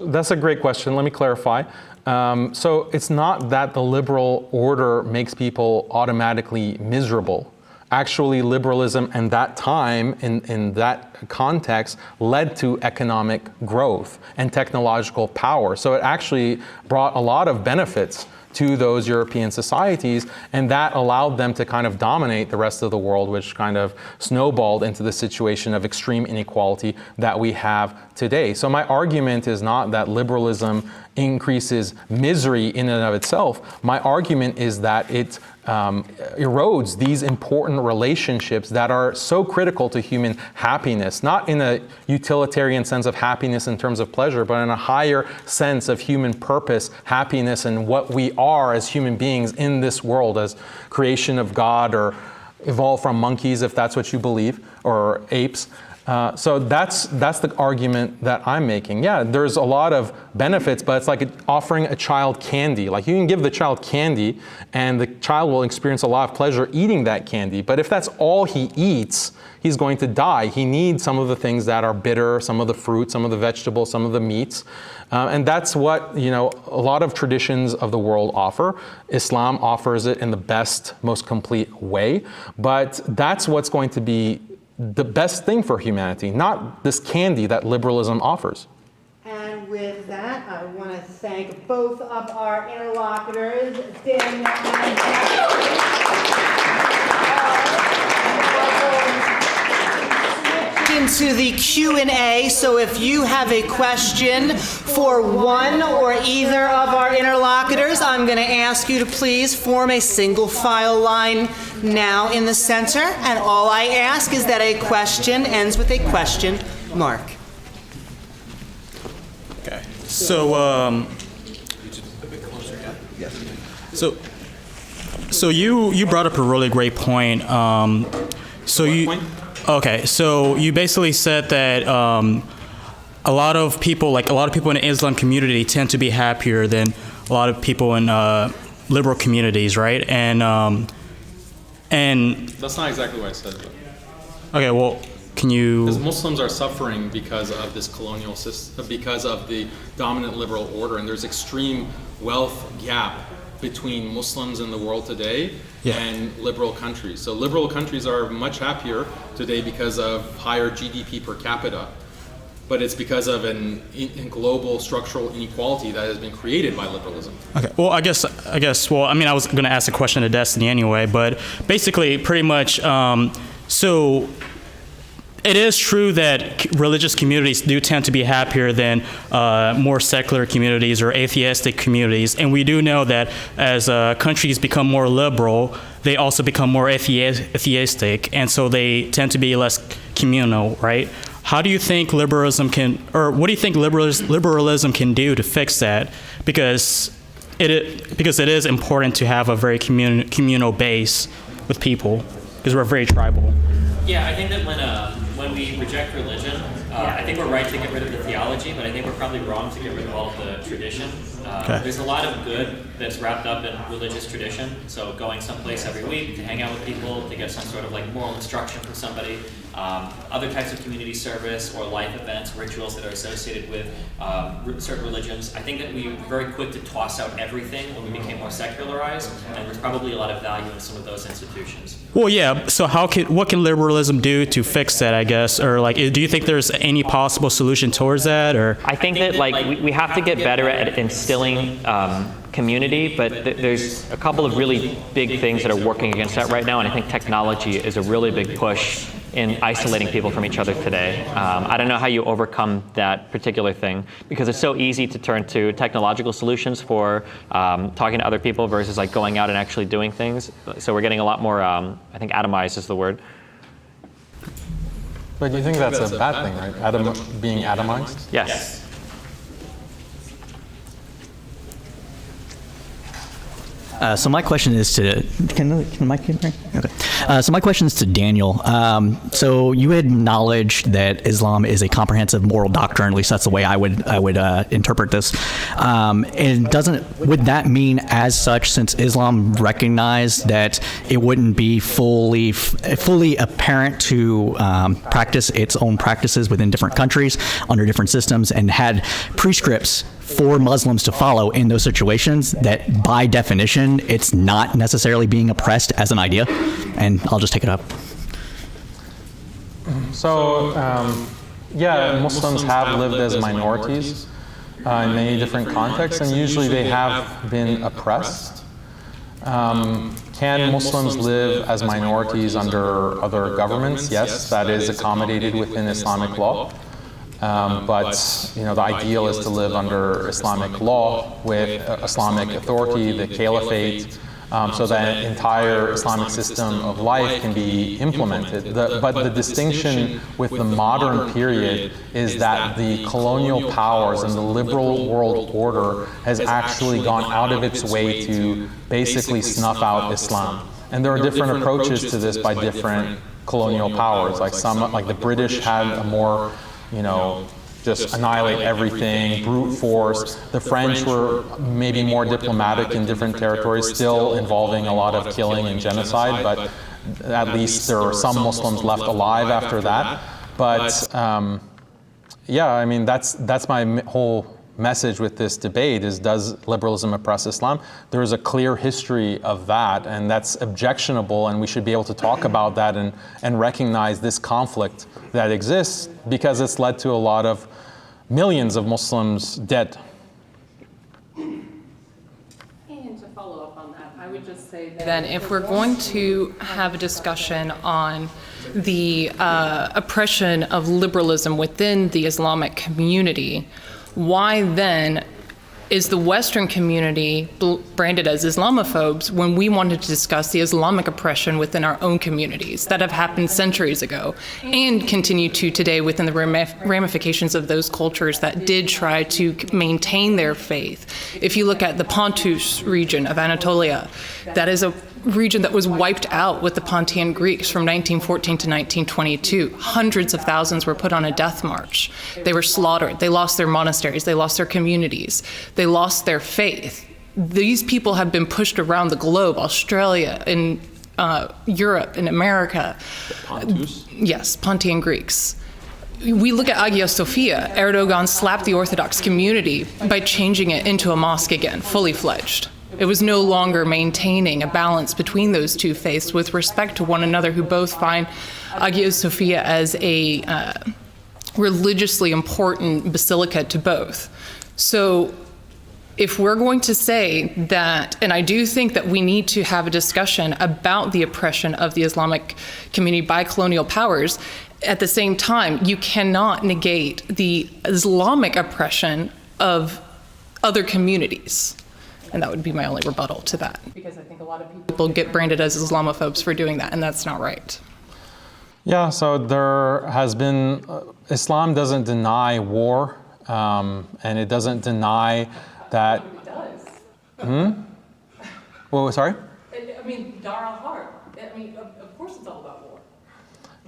That's a great question. Let me clarify. So it's not that the liberal order makes people automatically miserable. Actually, liberalism in that time, in that context, led to economic growth and technological power. So it actually brought a lot of benefits to those European societies, and that allowed them to kind of dominate the rest of the world, which kind of snowballed into the situation of extreme inequality that we have today. So my argument is not that liberalism increases misery in and of itself. My argument is that it erodes these important relationships that are so critical to human happiness, not in a utilitarian sense of happiness in terms of pleasure, but in a higher sense of human purpose, happiness, and what we are as human beings in this world as creation of God, or evolved from monkeys, if that's what you believe, or apes. So that's the argument that I'm making. Yeah, there's a lot of benefits, but it's like offering a child candy. Like, you can give the child candy and the child will experience a lot of pleasure eating that candy. But if that's all he eats, he's going to die. He needs some of the things that are bitter, some of the fruit, some of the vegetables, some of the meats. And that's what, a lot of traditions of the world offer. Islam offers it in the best, most complete way. But that's what's going to be the best thing for humanity, not this candy that liberalism offers. And with that, I want to thank both of our interlocutors, Daniel and into the Q&A, so if you have a question for one or either of our interlocutors, I'm going to ask you to please form a single file line now in the center, and all I ask is that a question ends with a question mark. Okay. So, so you brought up a really great point. So you basically said that a lot of people in the Islam community tend to be happier than a lot of people in liberal communities, right? And That's not exactly what I said, though. Okay, well, can you? Because Muslims are suffering because of this colonial system, because of the dominant liberal order, and there's extreme wealth gap between Muslims in the world today and liberal countries. So liberal countries are much happier today because of higher GDP per capita, but it's because of a global structural inequality that has been created by liberalism. Okay. Well, I guess. Well, I mean, I was going to ask a question to Destiny anyway, but basically, pretty much. So, it is true that religious communities do tend to be happier than more secular communities or atheistic communities, and we do know that as countries become more liberal, they also become more atheistic, and so they tend to be less communal, right? How do you think liberalism can, or what do you think liberalism can do to fix that? Because it is important to have a very communal base with people, because we're very tribal. Yeah, I think that when we reject religion, I think we're right to get rid of the theology, but I think we're probably wrong to get rid of all of the tradition. There's a lot of good that's wrapped up in religious tradition. So going someplace every week to hang out with people, to get some sort of like moral instruction from somebody. Other types of community service or life events, rituals that are associated with certain religions. I think that we were very quick to toss out everything when we became more secularized, and there's probably a lot of value in some of those institutions. Well, yeah. So what can liberalism do to fix that, I guess? Or like, do you think there's any possible solution towards that? Or I think that we have to get better at instilling community, but there's a couple of really big things that are working against that right now, and I think technology is a really big push in isolating people from each other today. I don't know how you overcome that particular thing, because it's so easy to turn to technological solutions for talking to other people versus like going out and actually doing things. So we're getting a lot more, I think atomized is the word. But do you think that's a bad thing, right? Being atomized? Yes. So my question is to, can the mic get right? Okay. So my question is to Daniel. So you had acknowledged that Islam is a comprehensive moral doctrine, at least that's the way I would interpret this. And would that mean as such, since Islam recognized that it wouldn't be fully apparent to practice its own practices within different countries under different systems, and had prescripts for Muslims to follow in those situations, that by definition it's not necessarily being oppressed as an idea? And I'll just take it up. So, Muslims have lived as minorities in many different contexts, and usually they have been oppressed. Can Muslims live as minorities under other governments? Yes, that is accommodated within Islamic law. But the ideal is to live under Islamic law with Islamic authority, the caliphate, so that entire Islamic system of life can be implemented. But the distinction with the modern period is that the colonial powers and the liberal world order has actually gone out of its way to basically snuff out Islam. And there are different approaches to this by different colonial powers. Like the British had a more, just annihilate everything, brute force. The French were maybe more diplomatic in different territories, still involving a lot of killing and genocide, but at least there are some Muslims left alive after that. But that's my whole message with this debate is, does liberalism oppress Islam? There is a clear history of that, and that's objectionable, and we should be able to talk about that and recognize this conflict that exists, because it's led to a lot of millions of Muslims dead. And to follow up on that, I would just say that then if we're going to have a discussion on the oppression of liberalism within the Islamic community, why then is the Western community branded as Islamophobes when we wanted to discuss the Islamic oppression within our own communities that have happened centuries ago and continue to today within the ramifications of those cultures that did try to maintain their faith? If you look at the Pontus region of Anatolia, that is a region that was wiped out with the Pontian Greeks from 1914 to 1922. Hundreds of thousands were put on a death march. They were slaughtered. They lost their monasteries. They lost their communities. They lost their faith. These people have been pushed around the globe, Australia, in Europe, in America. Pontus? Yes, Pontian Greeks. We look at Hagia Sophia. Erdogan slapped the Orthodox community by changing it into a mosque again, fully fledged. It was no longer maintaining a balance between those two faiths with respect to one another, who both find Hagia Sophia as a religiously important basilica to both. So if we're going to say that, and I do think that we need to have a discussion about the oppression of the Islamic community by colonial powers, at the same time, you cannot negate the Islamic oppression of other communities. And that would be my only rebuttal to that. Because I think a lot of people get branded as Islamophobes for doing that, and that's not right. Yeah, so there has been, Islam doesn't deny war, and it doesn't deny that. It does. Well, sorry? I mean, Dar al-Harb. I mean, of course it's all about war.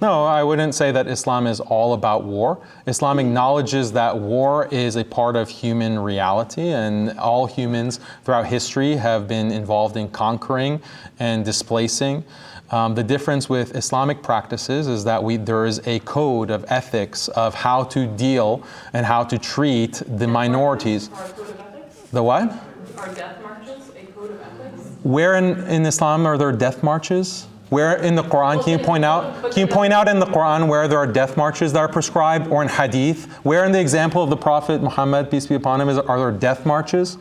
No, I wouldn't say that Islam is all about war. Islam acknowledges that war is a part of human reality, and all humans throughout history have been involved in conquering and displacing. The difference with Islamic practices is that there is a code of ethics of how to deal and how to treat the minorities. Our code of ethics? The what? Are death marches a code of ethics? Where in Islam are there death marches? Where in the Quran, can you point out in the Quran where there are death marches that are prescribed, or in Hadith? Where in the example of the Prophet Muhammad, peace be upon him, are there death marches?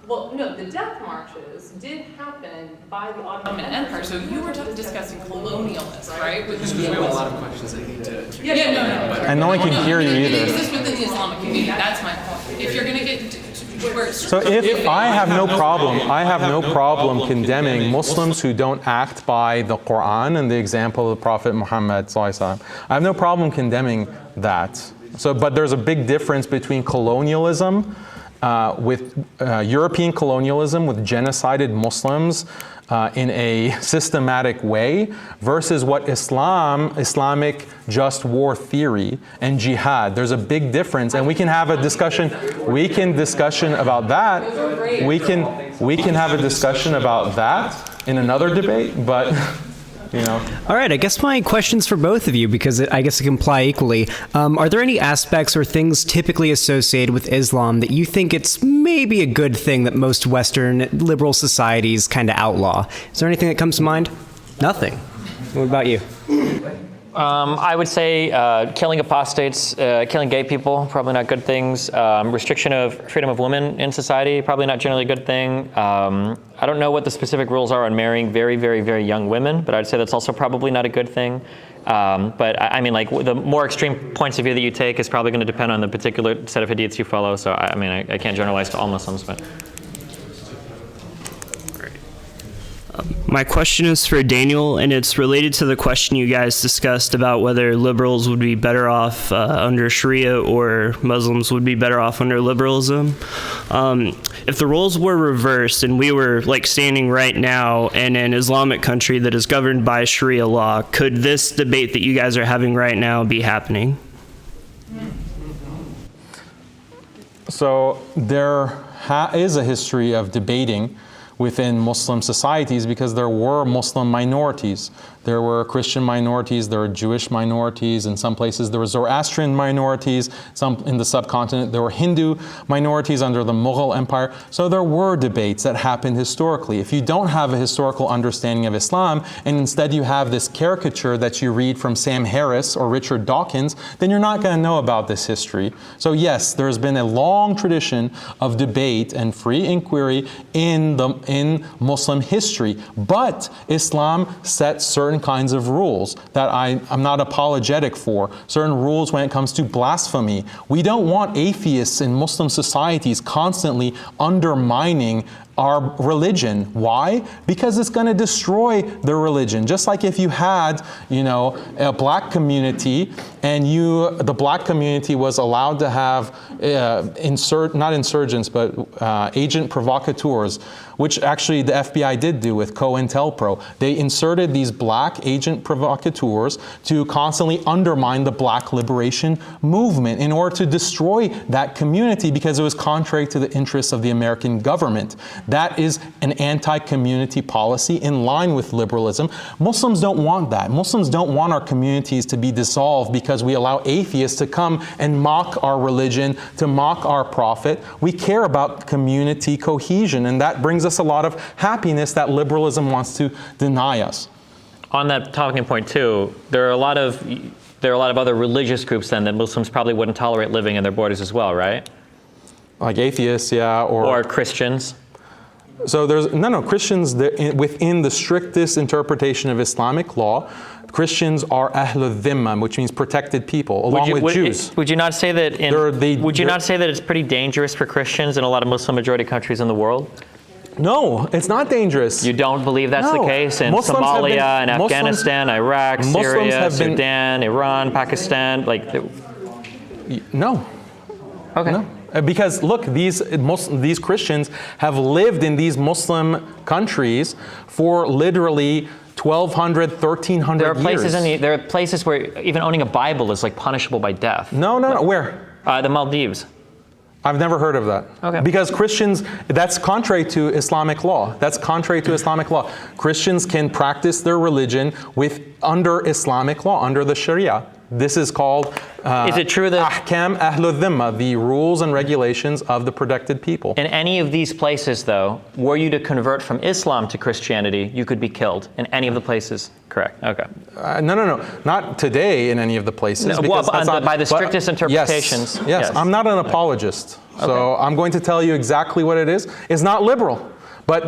Well, no, the death marches did happen by the Ottoman Empire. So you were discussing colonialists, right? We have a lot of questions I need to. Yeah, no. And no one can hear you It either. exists within the Islamic community. That's my point. If you're going to get So if I have no problem condemning Muslims who don't act by the Quran and the example of the Prophet Muhammad sallallahu alaihi wasallam. I have no problem condemning that. But there's a big difference between colonialism, with European colonialism with genocided Muslims in a systematic way, versus what Islamic just war theory and jihad. There's a big difference, and we can have a discussion. We can about that. We can have a discussion about that in another debate, but. All right, I guess my question's for both of you, because I guess it can apply equally. Are there any aspects or things typically associated with Islam that you think it's maybe a good thing that most Western liberal societies kind of outlaw? Is there anything that comes to mind? Nothing. What about you? I would say killing apostates, killing gay people, probably not good things. Restriction of freedom of women in society, probably not generally a good thing. I don't know what the specific rules are on marrying very, very, very young women, but I'd say that's also probably not a good thing. But I mean, like, the more extreme points of view that you take is probably going to depend on the particular set of hadiths you follow. So I mean, I can't generalize to all Muslims, but. My question is for Daniel, and it's related to the question you guys discussed about whether liberals would be better off under Sharia or Muslims would be better off under liberalism. If the roles were reversed and we were like standing right now in an Islamic country that is governed by Sharia law, could this debate that you guys are having right now be happening? So there is a history of debating within Muslim societies because there were Muslim minorities. There were Christian minorities, there were Jewish minorities, in some places there were Zoroastrian minorities, some in the subcontinent there were Hindu minorities under the Mughal Empire. So there were debates that happened historically. If you don't have a historical understanding of Islam and instead you have this caricature that you read from Sam Harris or Richard Dawkins, then you're not going to know about this history. So yes, there's been a long tradition of debate and free inquiry in Muslim history, but Islam set certain kinds of rules that I'm not apologetic for. Certain rules when it comes to blasphemy. We don't want atheists in Muslim societies constantly undermining our religion. Why? Because it's going to destroy the religion. Just like if you had, a black community and the black community was allowed to have not insurgents, but agent provocateurs, which actually the FBI did do with COINTELPRO. They inserted these black agent provocateurs to constantly undermine the black liberation movement in order to destroy that community because it was contrary to the interests of the American government. That is an anti-community policy in line with liberalism. Muslims don't want that. Muslims don't want our communities to be dissolved because we allow atheists to come and mock our religion, to mock our prophet. We care about community cohesion, and that brings us a lot of happiness that liberalism wants to deny us. On that talking point too, there are a lot of other religious groups then that Muslims probably wouldn't tolerate living in their borders as well, right? Like atheists, yeah, or Christians. So there's Christians within the strictest interpretation of Islamic law. Christians are ahlul dhimma, which means protected people, along with Jews. Would you not say that not say that it's pretty dangerous for Christians in a lot of Muslim majority countries in the world? No, it's not dangerous. You don't believe that's the case in Somalia and Afghanistan, Iraq, Syria, Sudan, Iran, Pakistan, No. Okay. No. Because look, these Christians have lived in these Muslim countries for literally 1,200, 1,300 years. There are places where even owning a Bible is like punishable by death. No. Where? The Maldives. I've never heard of that. Okay. Because Christians, that's contrary to Islamic law. Christians can practice their religion under Islamic law, under the Sharia. This is called is it true that ahkam ahlul dhimma, the rules and regulations of the protected people. In any of these places, though, were you to convert from Islam to Christianity, you could be killed in any of the places? Correct. Okay. No. Not today in any of the places. By the strictest interpretations. Yes. I'm not an apologist. So I'm going to tell you exactly what it is. It's not liberal. But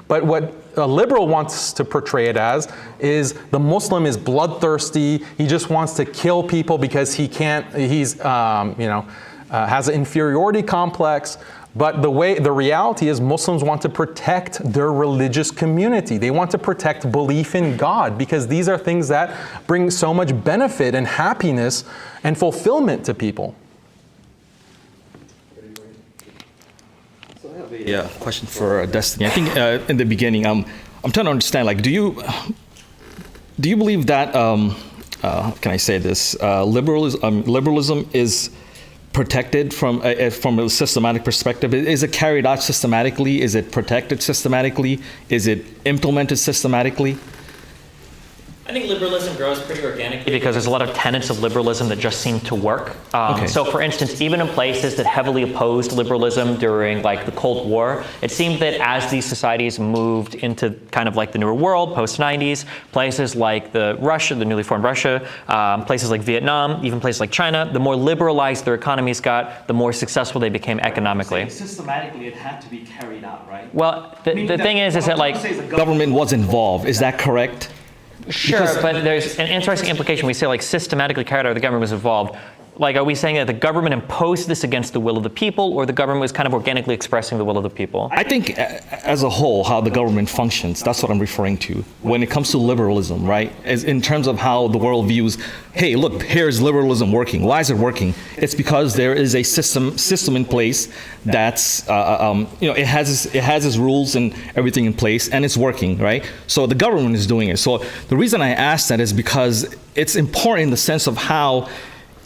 what a liberal wants to portray it as is the Muslim is bloodthirsty. He just wants to kill people because has an inferiority complex. But the reality is Muslims want to protect their religious community. They want to protect belief in God because these are things that bring so much benefit and happiness and fulfillment to people. Yeah, question for Destiny. I think in the beginning, I'm trying to understand. Like, do you believe that? How can I say this? Liberalism is protected from a systematic perspective. Is it carried out systematically? Is it protected systematically? Is it implemented systematically? I think liberalism grows pretty organically because there's a lot of tenets of liberalism that just seem to work. So for instance, even in places that heavily opposed liberalism during like the Cold War, it seemed that as these societies moved into kind of like the newer world, post-90s, places like the newly formed Russia, places like Vietnam, even places like China, the more liberalized their economies got, the more successful they became economically. Systematically, it had to be carried out, right? Well, the thing is that like... The government was involved, is that correct? Sure, but there's an interesting implication. We say like systematically carried out, the government was involved. Like, are we saying that the government imposed this against the will of the people, or the government was kind of organically expressing the will of the people? I think as a whole, how the government functions, that's what I'm referring to. When it comes to liberalism, right? As in terms of how the world views, hey, look, here's liberalism working. Why is it working? It's because there is a system in place that's, it has its rules and everything in place, and it's working, right? So the government is doing it. So the reason I ask that is because it's important in the sense of how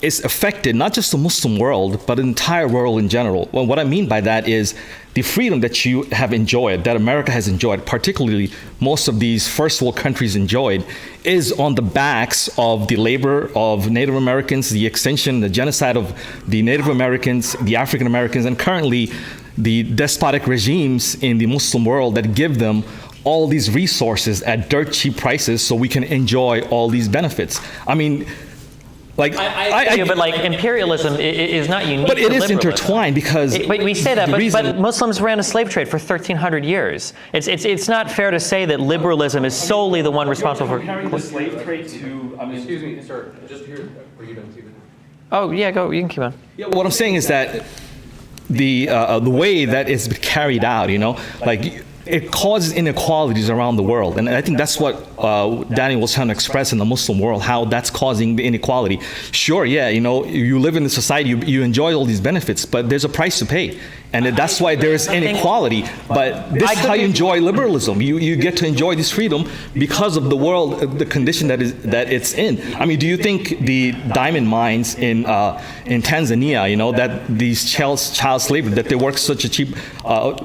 it's affected not just the Muslim world, but the entire world in general. Well, what I mean by that is the freedom that you have enjoyed, that America has enjoyed, particularly most of these first world countries enjoyed, is on the backs of the labor of Native Americans, the extension, the genocide of the Native Americans, the African Americans, and currently the despotic regimes in the Muslim world that give them all these resources at dirt cheap prices so we can enjoy all these benefits. I mean, like, but like imperialism is not unique. But it to is liberalism. Intertwined because we say that, but Muslims ran a slave trade for 1,300 years. It's not fair to say that liberalism is solely the one responsible for comparing the slave trade to. I mean, Excuse me, sir. Just here. Are you done, Stephen? Oh yeah, go. You can keep on. Yeah, what I'm saying is that the way that it's carried out, like. It causes inequalities around the world. And I think that's what Daniel was trying to express in the Muslim world, how that's causing the inequality. Sure, yeah, you live in the society, you enjoy all these benefits, but there's a price to pay. And that's why there's inequality. But this is how you enjoy liberalism. You get to enjoy this freedom because of the world, the condition that it's in. I mean, do you think the diamond mines in Tanzania, that these child slavery, that they work such a cheap,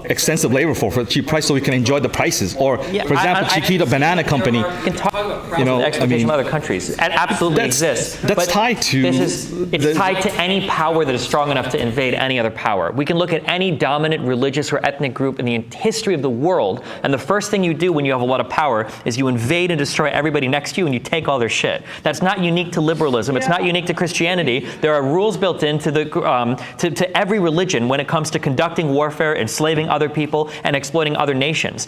extensive labor for a cheap price so we can enjoy the prices? Or, for example, Chiquita Banana Company. Can talk about exploitation of other countries. It absolutely exists. That's tied to. It's tied to any power that is strong enough to invade any other power. We can look at any dominant religious or ethnic group in the history of the world, and the first thing you do when you have a lot of power is you invade and destroy everybody next to you and you take all their shit. That's not unique to liberalism. It's not unique to Christianity. There are rules built into to every religion when it comes to conducting warfare, enslaving other people, and exploiting other nations.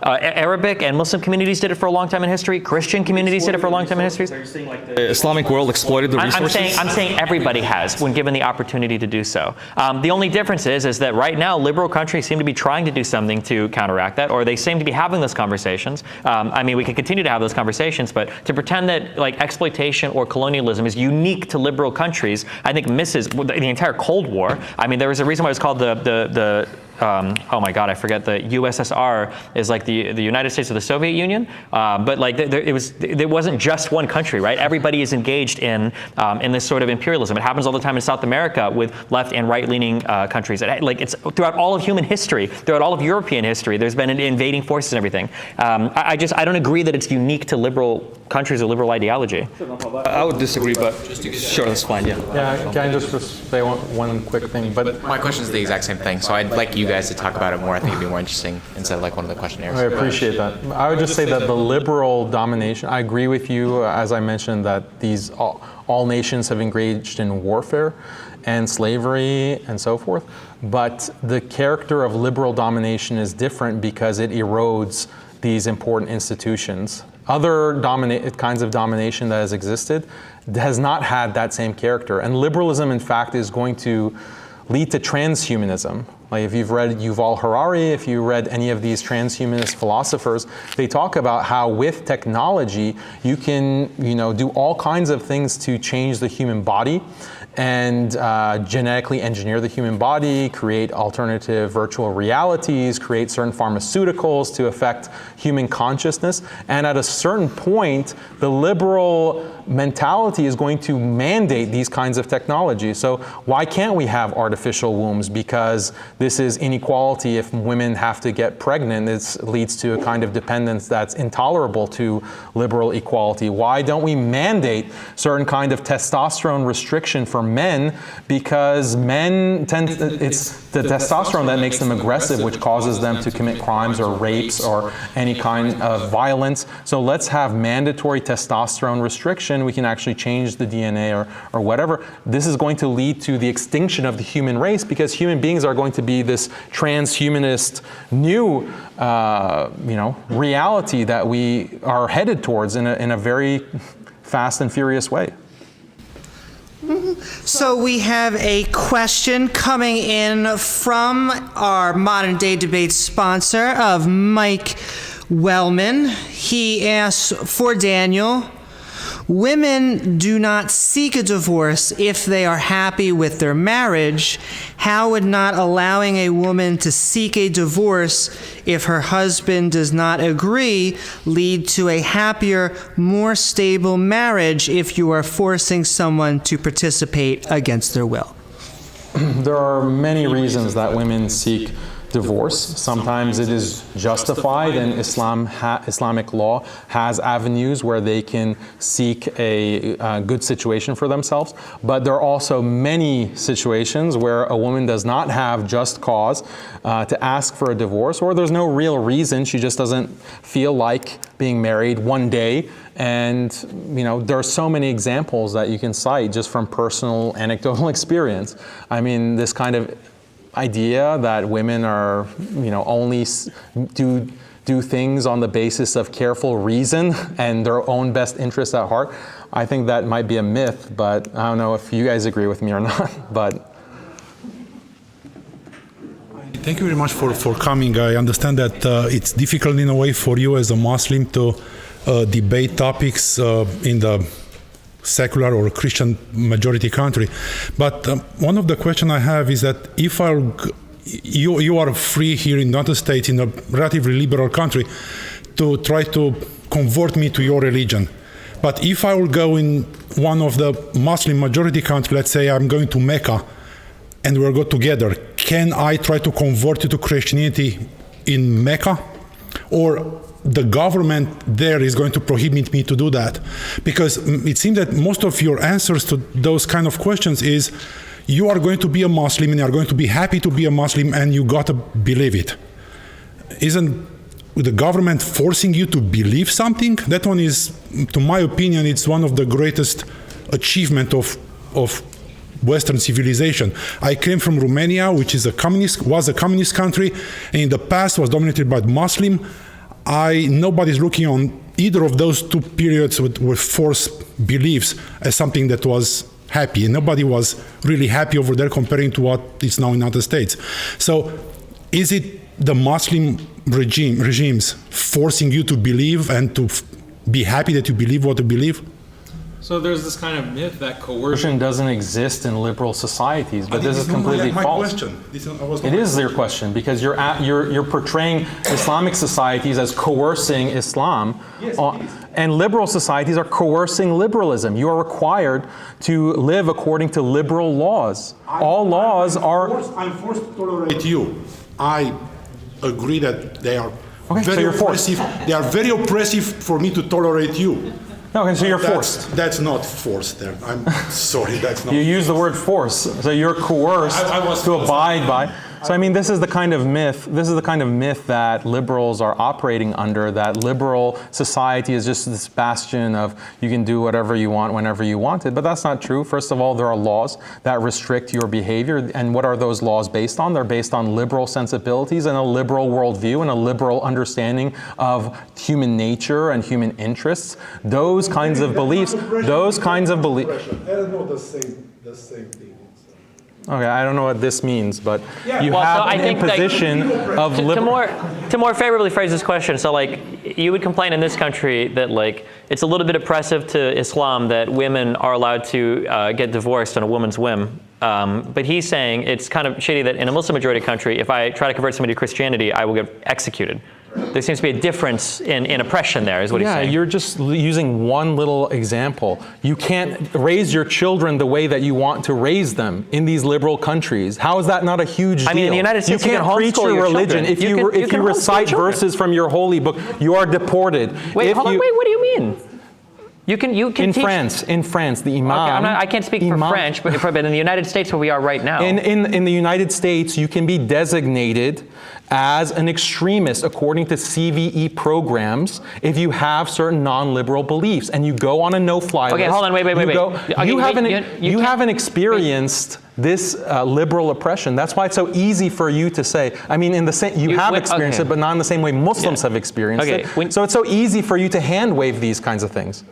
Arabic and Muslim communities did it for a long time in history. Christian communities did it for a long time in history. So you're saying like the Islamic world exploited the resources? I'm saying everybody has when given the opportunity to do so. The only difference is that right now liberal countries seem to be trying to do something to counteract that, or they seem to be having those conversations. I mean, we can continue to have those conversations, but to pretend that like exploitation or colonialism is unique to liberal countries, I think misses the entire Cold War. I mean, there was a reason why it was called the oh my God, I forget, the USSR is like the United States of the Soviet Union, but like there wasn't just one country, right? Everybody is engaged in this sort of imperialism. It happens all the time in South America with left and right-leaning countries. It's throughout all of human history, throughout all of European history, there's been invading forces and everything. I don't agree that it's unique to liberal countries or liberal ideology. I would disagree, but sure, that's fine, yeah. Yeah, can I just say one quick thing? But my question is the exact same thing, so I'd like you guys to talk about it more. I think it'd be more interesting instead of like one of the questionnaires. I appreciate that. I would just say that the liberal domination, I agree with you, as I mentioned, that all nations have engaged in warfare and slavery and so forth, but the character of liberal domination is different because it erodes these important institutions. Other kinds of domination that has existed has not had that same character, and liberalism, in fact, is going to lead to transhumanism. Like if you've read Yuval Harari, if you read any of these transhumanist philosophers, they talk about how with technology you can, do all kinds of things to change the human body, and genetically engineer the human body, create alternative virtual realities, create certain pharmaceuticals to affect human consciousness. And at a certain point, the liberal mentality is going to mandate these kinds of technologies. So why can't we have artificial wombs? Because this is inequality. If women have to get pregnant, it leads to a kind of dependence that's intolerable to liberal equality. Why don't we mandate certain kind of testosterone restriction for men? Because men tend to, it's the testosterone that makes them aggressive, which causes them to commit crimes or rapes or any kind of violence. So let's have mandatory testosterone restriction. We can actually change the DNA or whatever. This is going to lead to the extinction of the human race, because human beings are going to be this transhumanist new reality that we are headed towards in a very fast and furious way. So we have a question coming in from our modern day debate sponsor of Mike Wellman. He asks for Daniel, women do not seek a divorce if they are happy with their marriage. How would not allowing a woman to seek a divorce if her husband does not agree lead to a happier, more stable marriage if you are forcing someone to participate against their will? There are many reasons that women seek divorce. Sometimes it is justified, and Islamic law has avenues where they can seek a good situation for themselves. But there are also many situations where a woman does not have just cause to ask for a divorce, or there's no real reason. She just doesn't feel like being married one day. And there are so many examples that you can cite just from personal anecdotal experience. I mean, this kind of idea that women are, only do things on the basis of careful reason and their own best interests at heart, I think that might be a myth, but I don't know if you guys agree with me or not. But thank you very much for coming. I understand that it's difficult in a way for you as a Muslim to debate topics in the secular or Christian majority country. But one of the questions I have is that if you are free here in the United States, in a relatively liberal country, to try to convert me to your religion. But if I will go in one of the Muslim majority country, let's say I'm going to Mecca, and we'll go together, can I try to convert you to Christianity in Mecca? Or the government there is going to prohibit me to do that? Because it seems that most of your answers to those kind of questions is you are going to be a Muslim and you are going to be happy to be a Muslim and you got to believe it. Isn't the government forcing you to believe something? That one is, to my opinion, it's one of the greatest achievement of Western civilization. I came from Romania, which is was a communist country, and in the past was dominated by Muslim. Nobody's looking on either of those two periods with forced beliefs as something that was happy. And nobody was really happy over there comparing to what is now in the United States. So is it the Muslim regimes forcing you to believe and to be happy that you believe what you believe? So there's this kind of myth that coercion doesn't exist in liberal societies, but this is completely false. It is your question, because you're portraying Islamic societies as coercing Islam, and liberal societies are coercing liberalism. You are required to live according to liberal laws. All laws are. I'm forced to tolerate you. I agree that they are very oppressive. They are very oppressive for me to tolerate you. Okay, so you're forced. That's not forced there. I'm sorry, that's not. You use the word force, so you're coerced to abide by. So I mean, this is the kind of myth. This is the kind of myth that liberals are operating under. That liberal society is just this bastion of you can do whatever you want whenever you want it. But that's not true. First of all, there are laws that restrict your behavior, and what are those laws based on? They're based on liberal sensibilities and a liberal worldview and a liberal understanding of human nature and human interests. Those kinds of beliefs. Those kinds of beliefs. I don't know the same thing. Okay, I don't know what this means, but you Well, have so I an think, like, imposition of to more favorably phrase this question, so like you would complain in this country that like it's a little bit oppressive to Islam that women are allowed to get divorced on a woman's whim. But he's saying it's kind of shady that in a Muslim majority country, if I try to convert somebody to Christianity, I will get executed. There seems to be a difference in oppression there, is what he's saying. Yeah, you're just using one little example. You can't raise your children the way that you want to raise them in these liberal countries. How is that not a huge deal? I mean, in the United States, you you can't can preach homeschool your your religion. children. If you recite verses from your holy book, you are deported. Wait, hold on, wait, what do you mean? You can in teach. France, the imam. Okay, I can't speak for French, but in the United States where we are right now. In the United States, you can be designated as an extremist according to CVE programs if you have certain non-liberal beliefs and you go on a no-fly list. Okay, hold on, wait. You haven't experienced this liberal oppression. That's why it's so easy for you to say. I mean, in the same you have experienced it, but not in the same way Muslims have experienced it. So it's so easy for you to hand wave these kinds of things.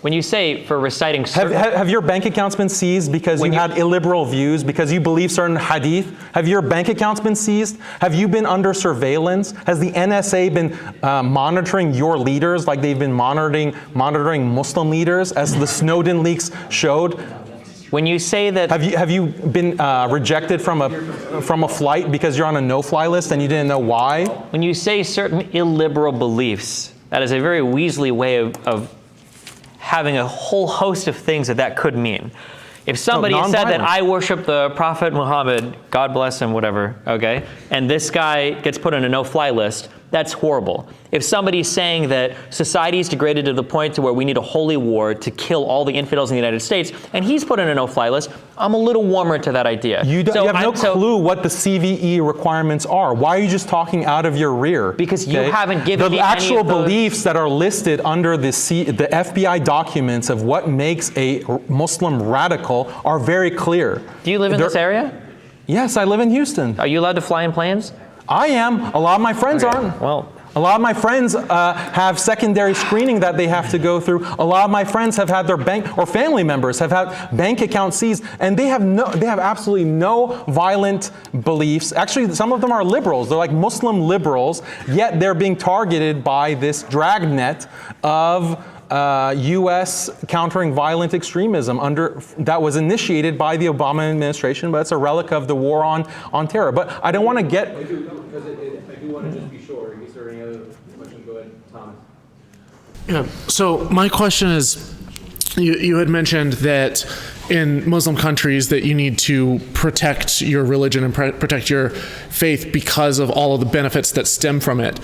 When you say for reciting have your bank accounts been seized because you had illiberal views, because you believe certain hadith? Have your bank accounts been seized? Have you been under surveillance? Has the NSA been monitoring your leaders like they've been monitoring Muslim leaders, as the Snowden leaks showed? When you say that, have you been rejected from a flight because you're on a no-fly list and you didn't know why? When you say certain illiberal beliefs, that is a very weaselly way of having a whole host of things that could mean. If somebody said that I worship the Prophet Muhammad, God bless him, whatever, okay, and this guy gets put on a no-fly list, that's horrible. If somebody's saying that society is degraded to the point to where we need a holy war to kill all the infidels in the United States, and he's put on a no-fly list, I'm a little warmer to that idea. You have no clue what the CVE requirements are. Why are you just talking out of your rear? Because you haven't given me the actual any of those beliefs that are listed under the FBI documents of what makes a Muslim radical are very clear. Do you live in this area? Yes, I live in Houston. Are you allowed to fly in planes? I am. A lot of my friends aren't. Well, a lot of my friends have secondary screening that they have to go through. A lot of my friends have had their bank or family members have had bank accounts seized, and they have absolutely no violent beliefs. Actually, some of them are liberals. They're like Muslim liberals, yet they're being targeted by this dragnet of U.S. countering violent extremism that was initiated by the Obama administration, but it's a relic of the war on terror. But I don't want to get. I do want to just be sure. Is there any other questions? Go ahead, Thomas. Yeah. So my question is, you had mentioned that in Muslim countries that you need to protect your religion and protect your faith because of all of the benefits that stem from it.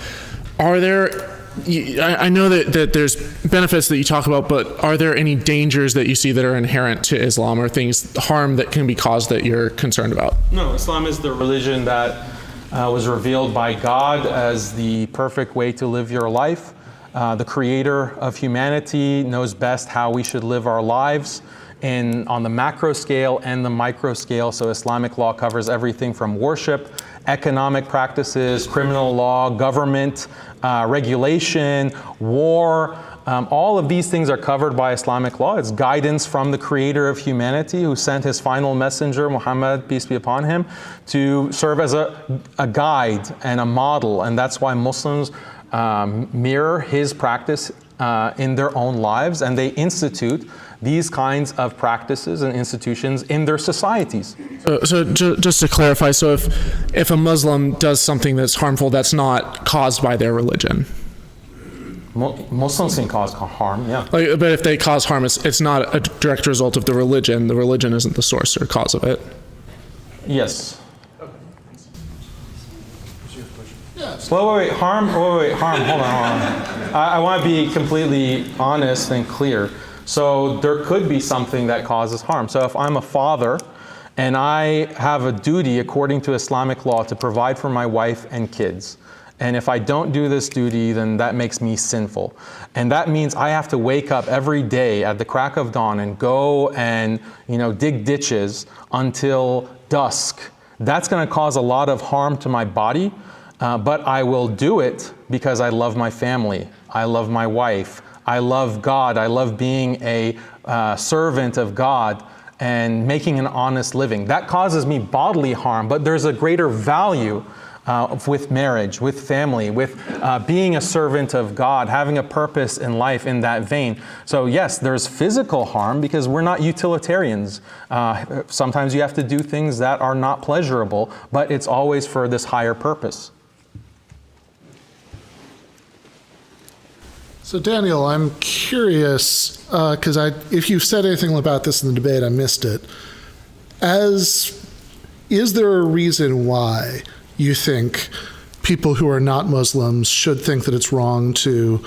Are there? I know that there's benefits that you talk about, but are there any dangers that you see that are inherent to Islam, or harm that can be caused that you're concerned about? No, Islam is the religion that was revealed by God as the perfect way to live your life. The creator of humanity knows best how we should live our lives on the macro scale and the micro scale. So Islamic law covers everything from worship, economic practices, criminal law, government, regulation, war. All of these things are covered by Islamic law. It's guidance from the creator of humanity who sent his final messenger, Muhammad, peace be upon him, to serve as a guide and a model. And that's why Muslims mirror his practice in their own lives, and they institute these kinds of practices and institutions in their societies. So just to clarify, so if a Muslim does something that's harmful, that's not caused by their religion? Muslims can cause harm, yeah. But if they cause harm, it's not a direct result of the religion. The religion isn't the source or cause of it. Yes. Wait, harm, hold on. I want to be completely honest and clear. So there could be something that causes harm. So if I'm a father and I have a duty according to Islamic law to provide for my wife and kids, and if I don't do this duty, then that makes me sinful. And that means I have to wake up every day at the crack of dawn and go and dig ditches until dusk. That's going to cause a lot of harm to my body, but I will do it because I love my family. I love my wife. I love God. I love being a servant of God. and making an honest living. That causes me bodily harm, but there's a greater value with marriage, with family, with being a servant of God, having a purpose in life in that vein. So yes, there's physical harm because we're not utilitarians. Sometimes you have to do things that are not pleasurable, but it's always for this higher purpose. So Daniel, I'm curious, because if you've said anything about this in the debate, I missed it. Is there a reason why you think people who are not Muslims should think that it's wrong to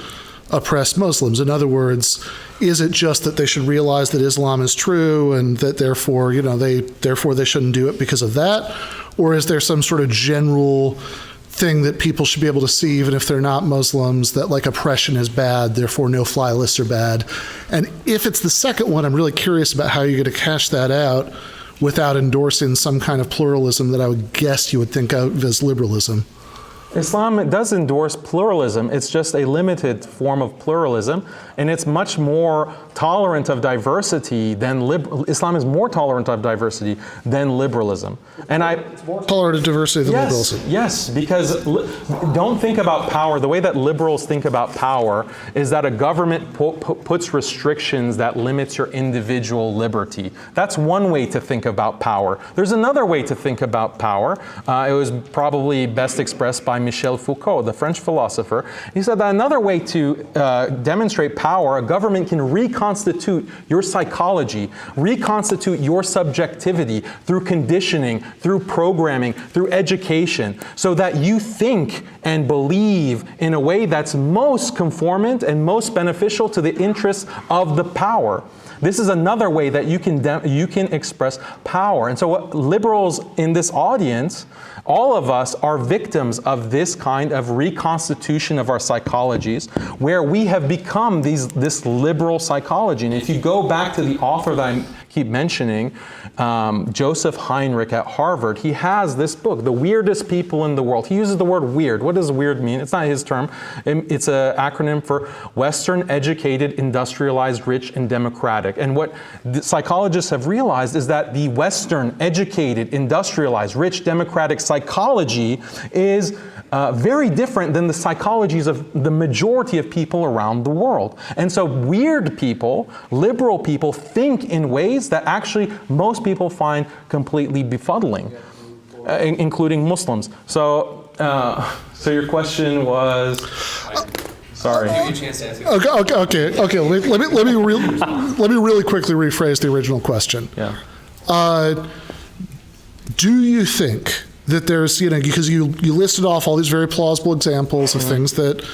oppress Muslims? In other words, is it just that they should realize that Islam is true and that therefore they shouldn't do it because of that? Or is there some sort of general thing that people should be able to see, even if they're not Muslims, that like oppression is bad, therefore no-fly lists are bad? And if it's the second one, I'm really curious about how you're going to cash that out without endorsing some kind of pluralism that I would guess you would think of as liberalism. Islam does endorse pluralism. It's just a limited form of pluralism, and it's much more tolerant of diversity than Islam is more tolerant of diversity than liberalism. And it's more tolerant of diversity than liberalism. Yes, because don't think about power. The way that liberals think about power is that a government puts restrictions that limits your individual liberty. That's one way to think about power. There's another way to think about power. It was probably best expressed by Michel Foucault, the French philosopher. He said that another way to demonstrate power, a government can reconstitute your psychology, reconstitute your subjectivity through conditioning, through programming, through education, so that you think and believe in a way that's most conformant and most beneficial to the interests of the power. This is another way that you can express power. And so what liberals in this audience, all of us are victims of this kind of reconstitution of our psychologies, where we have become this liberal psychology. And if you go back to the author that I keep mentioning, Joseph Heinrich at Harvard, he has this book, The Weirdest People in the World. He uses the word weird. What does weird mean? It's not his term. It's an acronym for Western, Educated, Industrialized, Rich, and Democratic. And what the psychologists have realized is that the Western, educated, industrialized, rich, democratic psychology is very different than the psychologies of the majority of people around the world. And so weird people, liberal people, think in ways that actually most people find completely befuddling, including Muslims. So your question was... Sorry. Okay. Let me really quickly rephrase the original question. Yeah. Do you think that there's, because you listed off all these very plausible examples of things that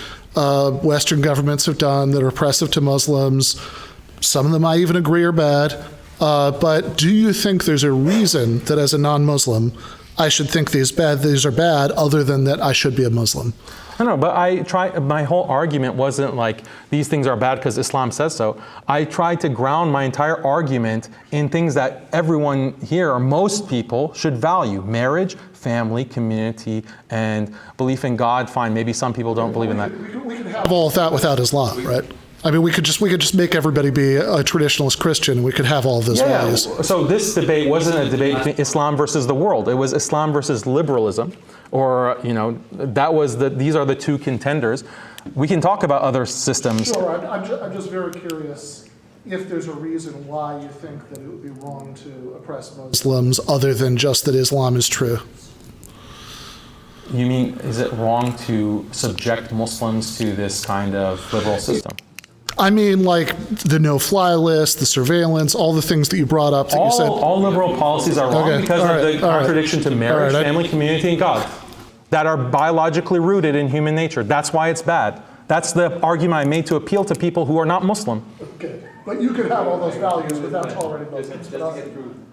Western governments have done that are oppressive to Muslims. Some of them I even agree are bad. But do you think there's a reason that as a non-Muslim, I should think these are bad, other than that I should be a Muslim? I know, but my whole argument wasn't like these things are bad because Islam says so. I tried to ground my entire argument in things that everyone here, or most people, should value: marriage, family, community, and belief in God. Fine, maybe some people don't believe in that. We could have all of that without Islam, right? I mean, we could just make everybody be a traditionalist Christian, and we could have all of those values. So this debate wasn't a debate between Islam versus the world. It was Islam versus liberalism, or these are the two contenders. We can talk about other systems. Sure, I'm just very curious if there's a reason why you think that it would be wrong to oppress Muslims, other than just that Islam is true. You mean, is it wrong to subject Muslims to this kind of liberal system? I mean, like the no-fly list, the surveillance, all the things that you brought up that you said. All liberal policies are wrong because of the contradiction to marriage, family, community, and God, that are biologically rooted in human nature. That's why it's bad. That's the argument I made to appeal to people who are not Muslim. Okay, but you could have all those values without tolerating Muslims.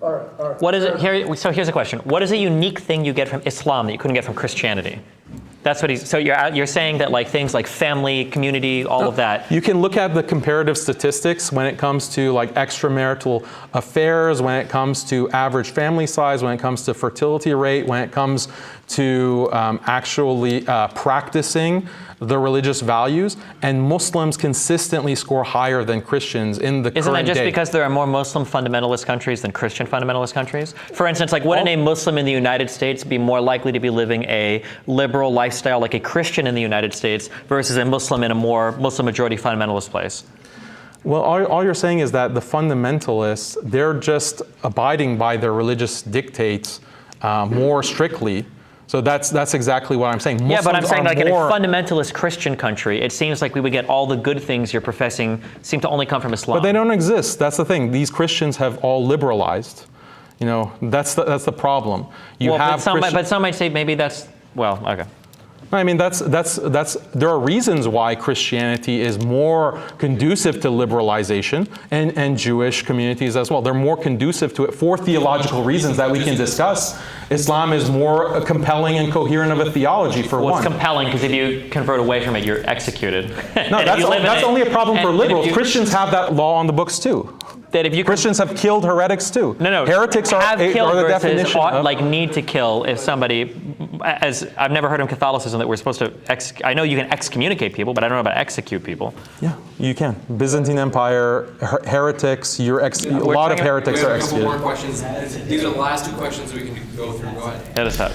All right. What is it? So here's a question. What is a unique thing you get from Islam that you couldn't get from Christianity? That's what so you're saying that like things like family, community, all of that. You can look at the comparative statistics when it comes to like extramarital affairs, when it comes to average family size, when it comes to fertility rate, when it comes to actually practicing the religious values, and Muslims consistently score higher than Christians in the Isn't current that just day. because there are more Muslim fundamentalist countries than Christian fundamentalist countries? For instance, like wouldn't a Muslim in the United States be more likely to be living a liberal lifestyle like a Christian in the United States versus a Muslim in a more Muslim majority fundamentalist place? Well, all you're saying is that the fundamentalists, they're just abiding by their religious dictates more strictly. So that's exactly what I'm saying. Muslims yeah, but I'm saying like in a more, fundamentalist Christian country, it seems like we would get all the good things you're professing seem to only come from Islam. But they don't exist. That's the thing. These Christians have all liberalized. You know, that's the problem. You have but some might say maybe that's, well, okay. I mean, there are reasons why Christianity is more conducive to liberalization, and Jewish communities as well. They're more conducive to it for theological reasons that we can discuss. Islam is more compelling and coherent of a theology, for one. Well, it's compelling because if you convert away from it, you're executed. No, that's only a problem for liberals. Christians have that law on the books too. That if you Christians have killed heretics too. No. Heretics are the versus definition of, like need to kill. If somebody, as I've never heard in Catholicism that we're supposed to. I know you can excommunicate people, but I don't know about execute people. Yeah, you can. Byzantine Empire, heretics. A lot of heretics are executed. We have a couple more questions. These are the last two questions we can go through. Go ahead. Hit us up.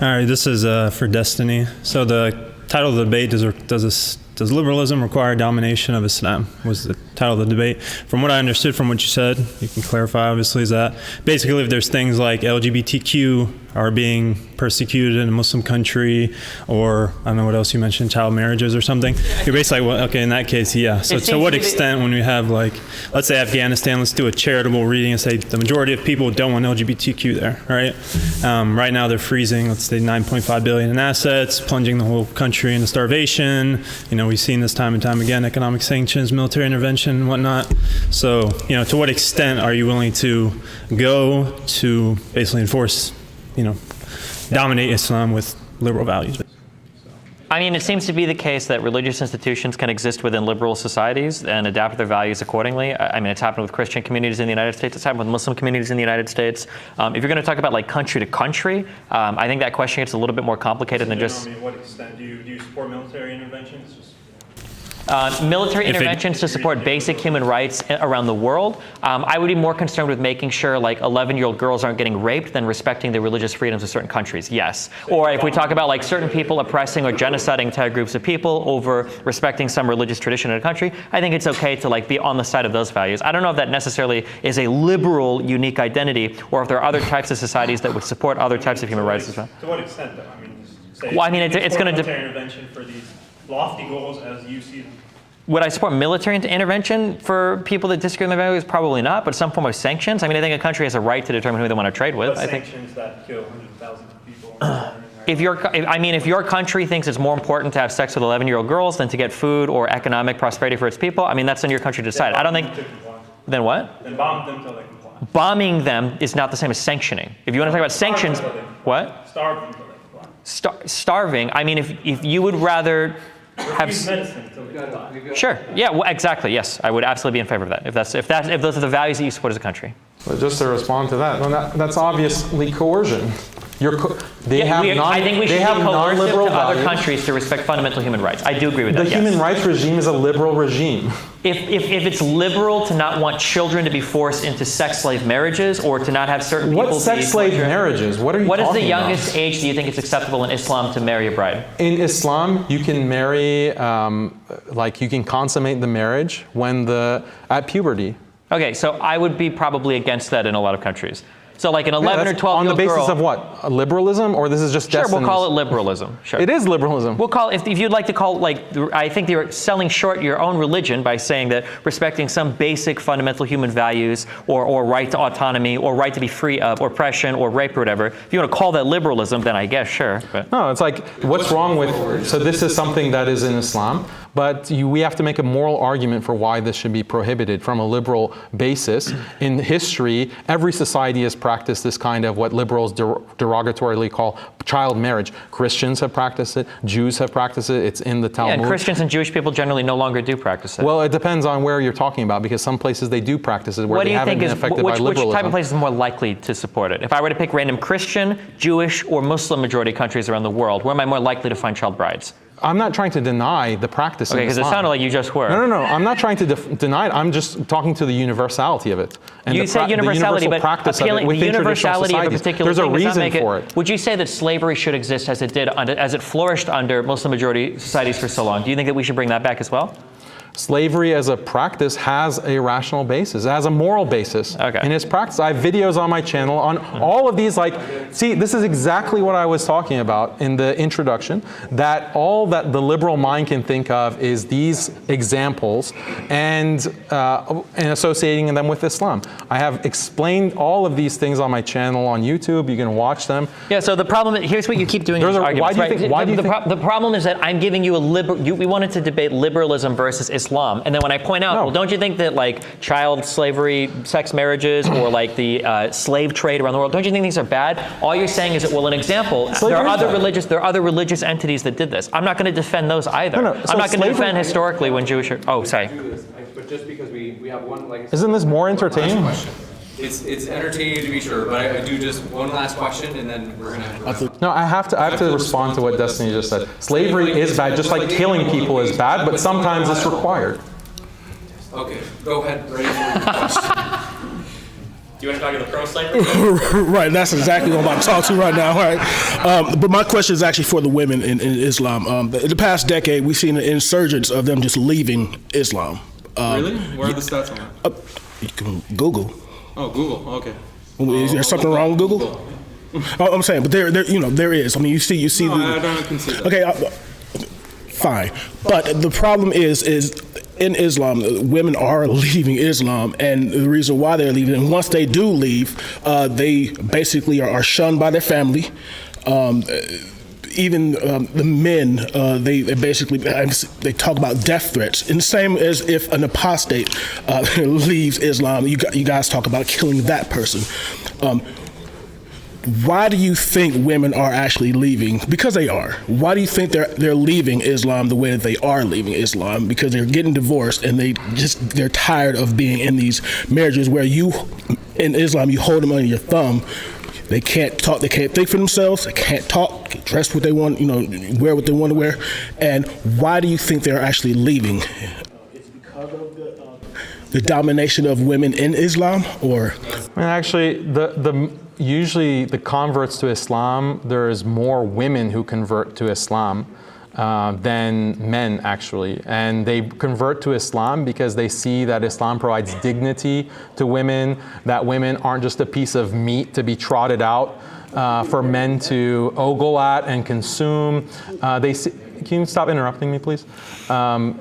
All right, this is for Destiny. So the title of the debate does liberalism require domination of Islam? Was the title of the debate. From what I understood from what you said, you can clarify obviously, is that basically if there's things like LGBTQ are being persecuted in a Muslim country, or I don't know what else you mentioned, child marriages or something, you're basically like, well, okay, in that case, yeah. So to what extent when we have like, let's say Afghanistan, let's do a charitable reading and say the majority of people don't want LGBTQ there, right? Right now they're freezing, let's say 9.5 billion in assets, plunging the whole country into starvation. You know, we've seen this time and time again, economic sanctions, military intervention and whatnot. So, you know, to what extent are you willing to go to basically enforce, you know, dominate Islam with liberal values? I mean, it seems to be the case that religious institutions can exist within liberal societies and adapt their values accordingly. I mean, it's happened with Christian communities in the United States. It's happened with Muslim communities in the United States. If you're going to talk about like country to country, I think that question gets a little bit more complicated than just. To what extent do you support military interventions? Military interventions to support basic human rights around the world. I would be more concerned with making sure like 11-year-old girls aren't getting raped than respecting the religious freedoms of certain countries, yes. Or if we talk about like certain people oppressing or genociding entire groups of people over respecting some religious tradition in a country, I think it's okay to like be on the side of those values. I don't know if that necessarily is a liberal unique identity, or if there are other types of societies that would support other types of human rights as well. To what extent though? I mean, say well, I mean, it's going to military intervention for these lofty goals as you see them. Would I support military intervention for people that disagree with my values? Probably not, but some form of sanctions. I mean, I think a country has a right to determine who they want to trade with. But I think sanctions that kill hundreds of thousands of people. if your country thinks it's more important to have sex with 11-year-old girls than to get food or economic prosperity for its people, I mean, that's on your country to decide. I don't think. Then what? Then bomb them till they comply. Bombing them is not the same as sanctioning. If you want to talk about sanctions, what? Starve them till they comply. Starving. I mean, if you would rather. Sure. Yeah. Well, exactly. Yes, I would absolutely be in favor of that. If those are the values that you support as a country. But just to respond to that, well, that's obviously coercion. I think we should be coercive to other countries to respect fundamental human rights. I do agree with that. The human rights regime is a liberal regime. If it's liberal to not want children to be forced into sex slave marriages or to not have certain people. What sex slave marriages? What are you talking about? What is the youngest age do you think it's acceptable in Islam to marry a bride? In Islam, you can marry, you can consummate the marriage at puberty. Okay, so I would be probably against that in a lot of countries. So like an 11 or 12-year-old girl. On the basis of what? Liberalism? Or this is just Sure, Destiny's? we'll call it liberalism. Sure. It is liberalism. We'll call if you'd like to call I think you're selling short your own religion by saying that respecting some basic fundamental human values or right to autonomy or right to be free of oppression or rape or whatever. If you want to call that liberalism, then I guess sure. But. No, it's like, what's wrong with, so this is something that is in Islam, But we have to make a moral argument for why this should be prohibited from a liberal basis. In history, every society has practiced this kind of what liberals derogatorily call child marriage. Christians have practiced it. Jews have practiced it. It's in the Talmud. Yeah, and Christians and Jewish people generally no longer do practice it. Well, it depends on where you're talking about, because some places they do practice it where they haven't been affected by liberalism. Which type of place is more likely to support it? If I were to pick random Christian, Jewish, or Muslim majority countries around the world, where am I more likely to find child brides? I'm not trying to deny the practice of Islam. Okay, because it sounded like you just were. No. I'm not trying to deny it. I'm just talking to the universality of it. And You say universality, but appealing the universality of a particular thing does not make it. Would you say that slavery should exist as it did, as it flourished under Muslim majority societies for so long? Do you think that we should bring that back as well? Slavery as a practice has a rational basis. It has a moral basis in its practice. I have videos on my channel on all of these. See, this is exactly what I was talking about in the introduction, that all that the liberal mind can think of is these examples and associating them with Islam. I have explained all of these things on my channel on YouTube. You can watch them. Yeah, so the problem, here's what you keep doing in these arguments. The problem is that I'm giving you we wanted to debate liberalism versus Islam. And then when I point out, well, don't you think that child slavery, sex marriages, or the slave trade around the world, don't you think these are bad? All you're saying is that, well, an example, there are other religious entities that did this. I'm not going to defend those either. I'm not going to defend historically when Jewish. Oh, sorry. But just because we have one, isn't this more entertaining? It's entertaining to be sure, but I do just one last question, and then we're gonna. No, I have to respond to what Destiny just said. Slavery is bad, just like killing people is bad, but sometimes it's required. Okay, go ahead. Ready for your question. Do you want to talk to the pro-slavery? Right, that's exactly what I'm about to talk to right now. Right, but my question is actually for the women in Islam. In the past decade, we've seen an insurgence of them just leaving Islam. Really? Where are the stats on that? You can Google. Oh, Google. Okay. Is there something wrong with Google? Oh, I'm saying, but there is. I mean, you see. No, I don't consider. Okay, fine. But the problem is in Islam, women are leaving Islam, and the reason why they're leaving, and once they do leave, they basically are shunned by their family. Even the men, they basically they talk about death threats, and the same as if an apostate leaves Islam, you guys talk about killing that person. Why do you think women are actually leaving? Because they are. Why do you think they're leaving Islam the way that they are leaving Islam? Because they're getting divorced and they're tired of being in these marriages where in Islam you hold them under your thumb. They can't talk, they can't think for themselves, they can't talk, dress what they want, wear what they want to wear. And why do you think they're actually leaving? It's because of the domination of women in Islam, or? Actually, usually the converts to Islam, there is more women who convert to Islam than men, actually. And they convert to Islam because they see that Islam provides dignity to women, that women aren't just a piece of meat to be trotted out for men to ogle at and consume. Can you stop interrupting me, please?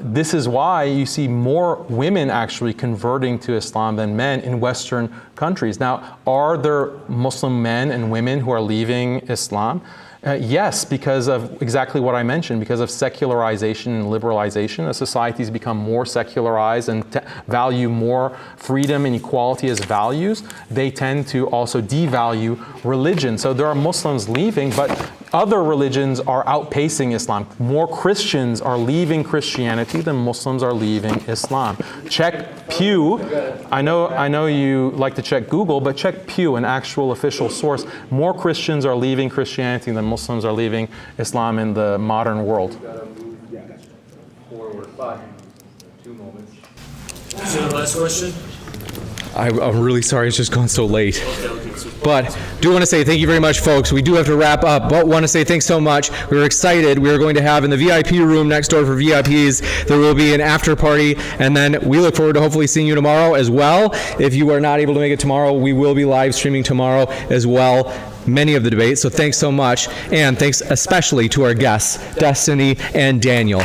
This is why you see more women actually converting to Islam than men in Western countries. Now, are there Muslim men and women who are leaving Islam? Yes, because of exactly what I mentioned, because of secularization and liberalization. As societies become more secularized and value more freedom and equality as values, they tend to also devalue religion. So there are Muslims leaving, but other religions are outpacing Islam. More Christians are leaving Christianity than Muslims are leaving Islam. Check Pew. I know you like to check Google, but check Pew, an actual official source. More Christians are leaving Christianity than Muslims are leaving Islam in the modern world. Forward 5, 2 moments. Is there a last question? I'm really sorry it's just gone so late. But do want to say thank you very much, folks. We do have to wrap up, but want to say thanks so much. We're excited. We are going to have in the VIP room next door for VIPs, there will be an after party, and then we look forward to hopefully seeing you tomorrow as well. If you are not able to make it tomorrow, we will be live streaming tomorrow as well, many of the debates. So thanks so much, and thanks especially to our guests, Destiny and Daniel.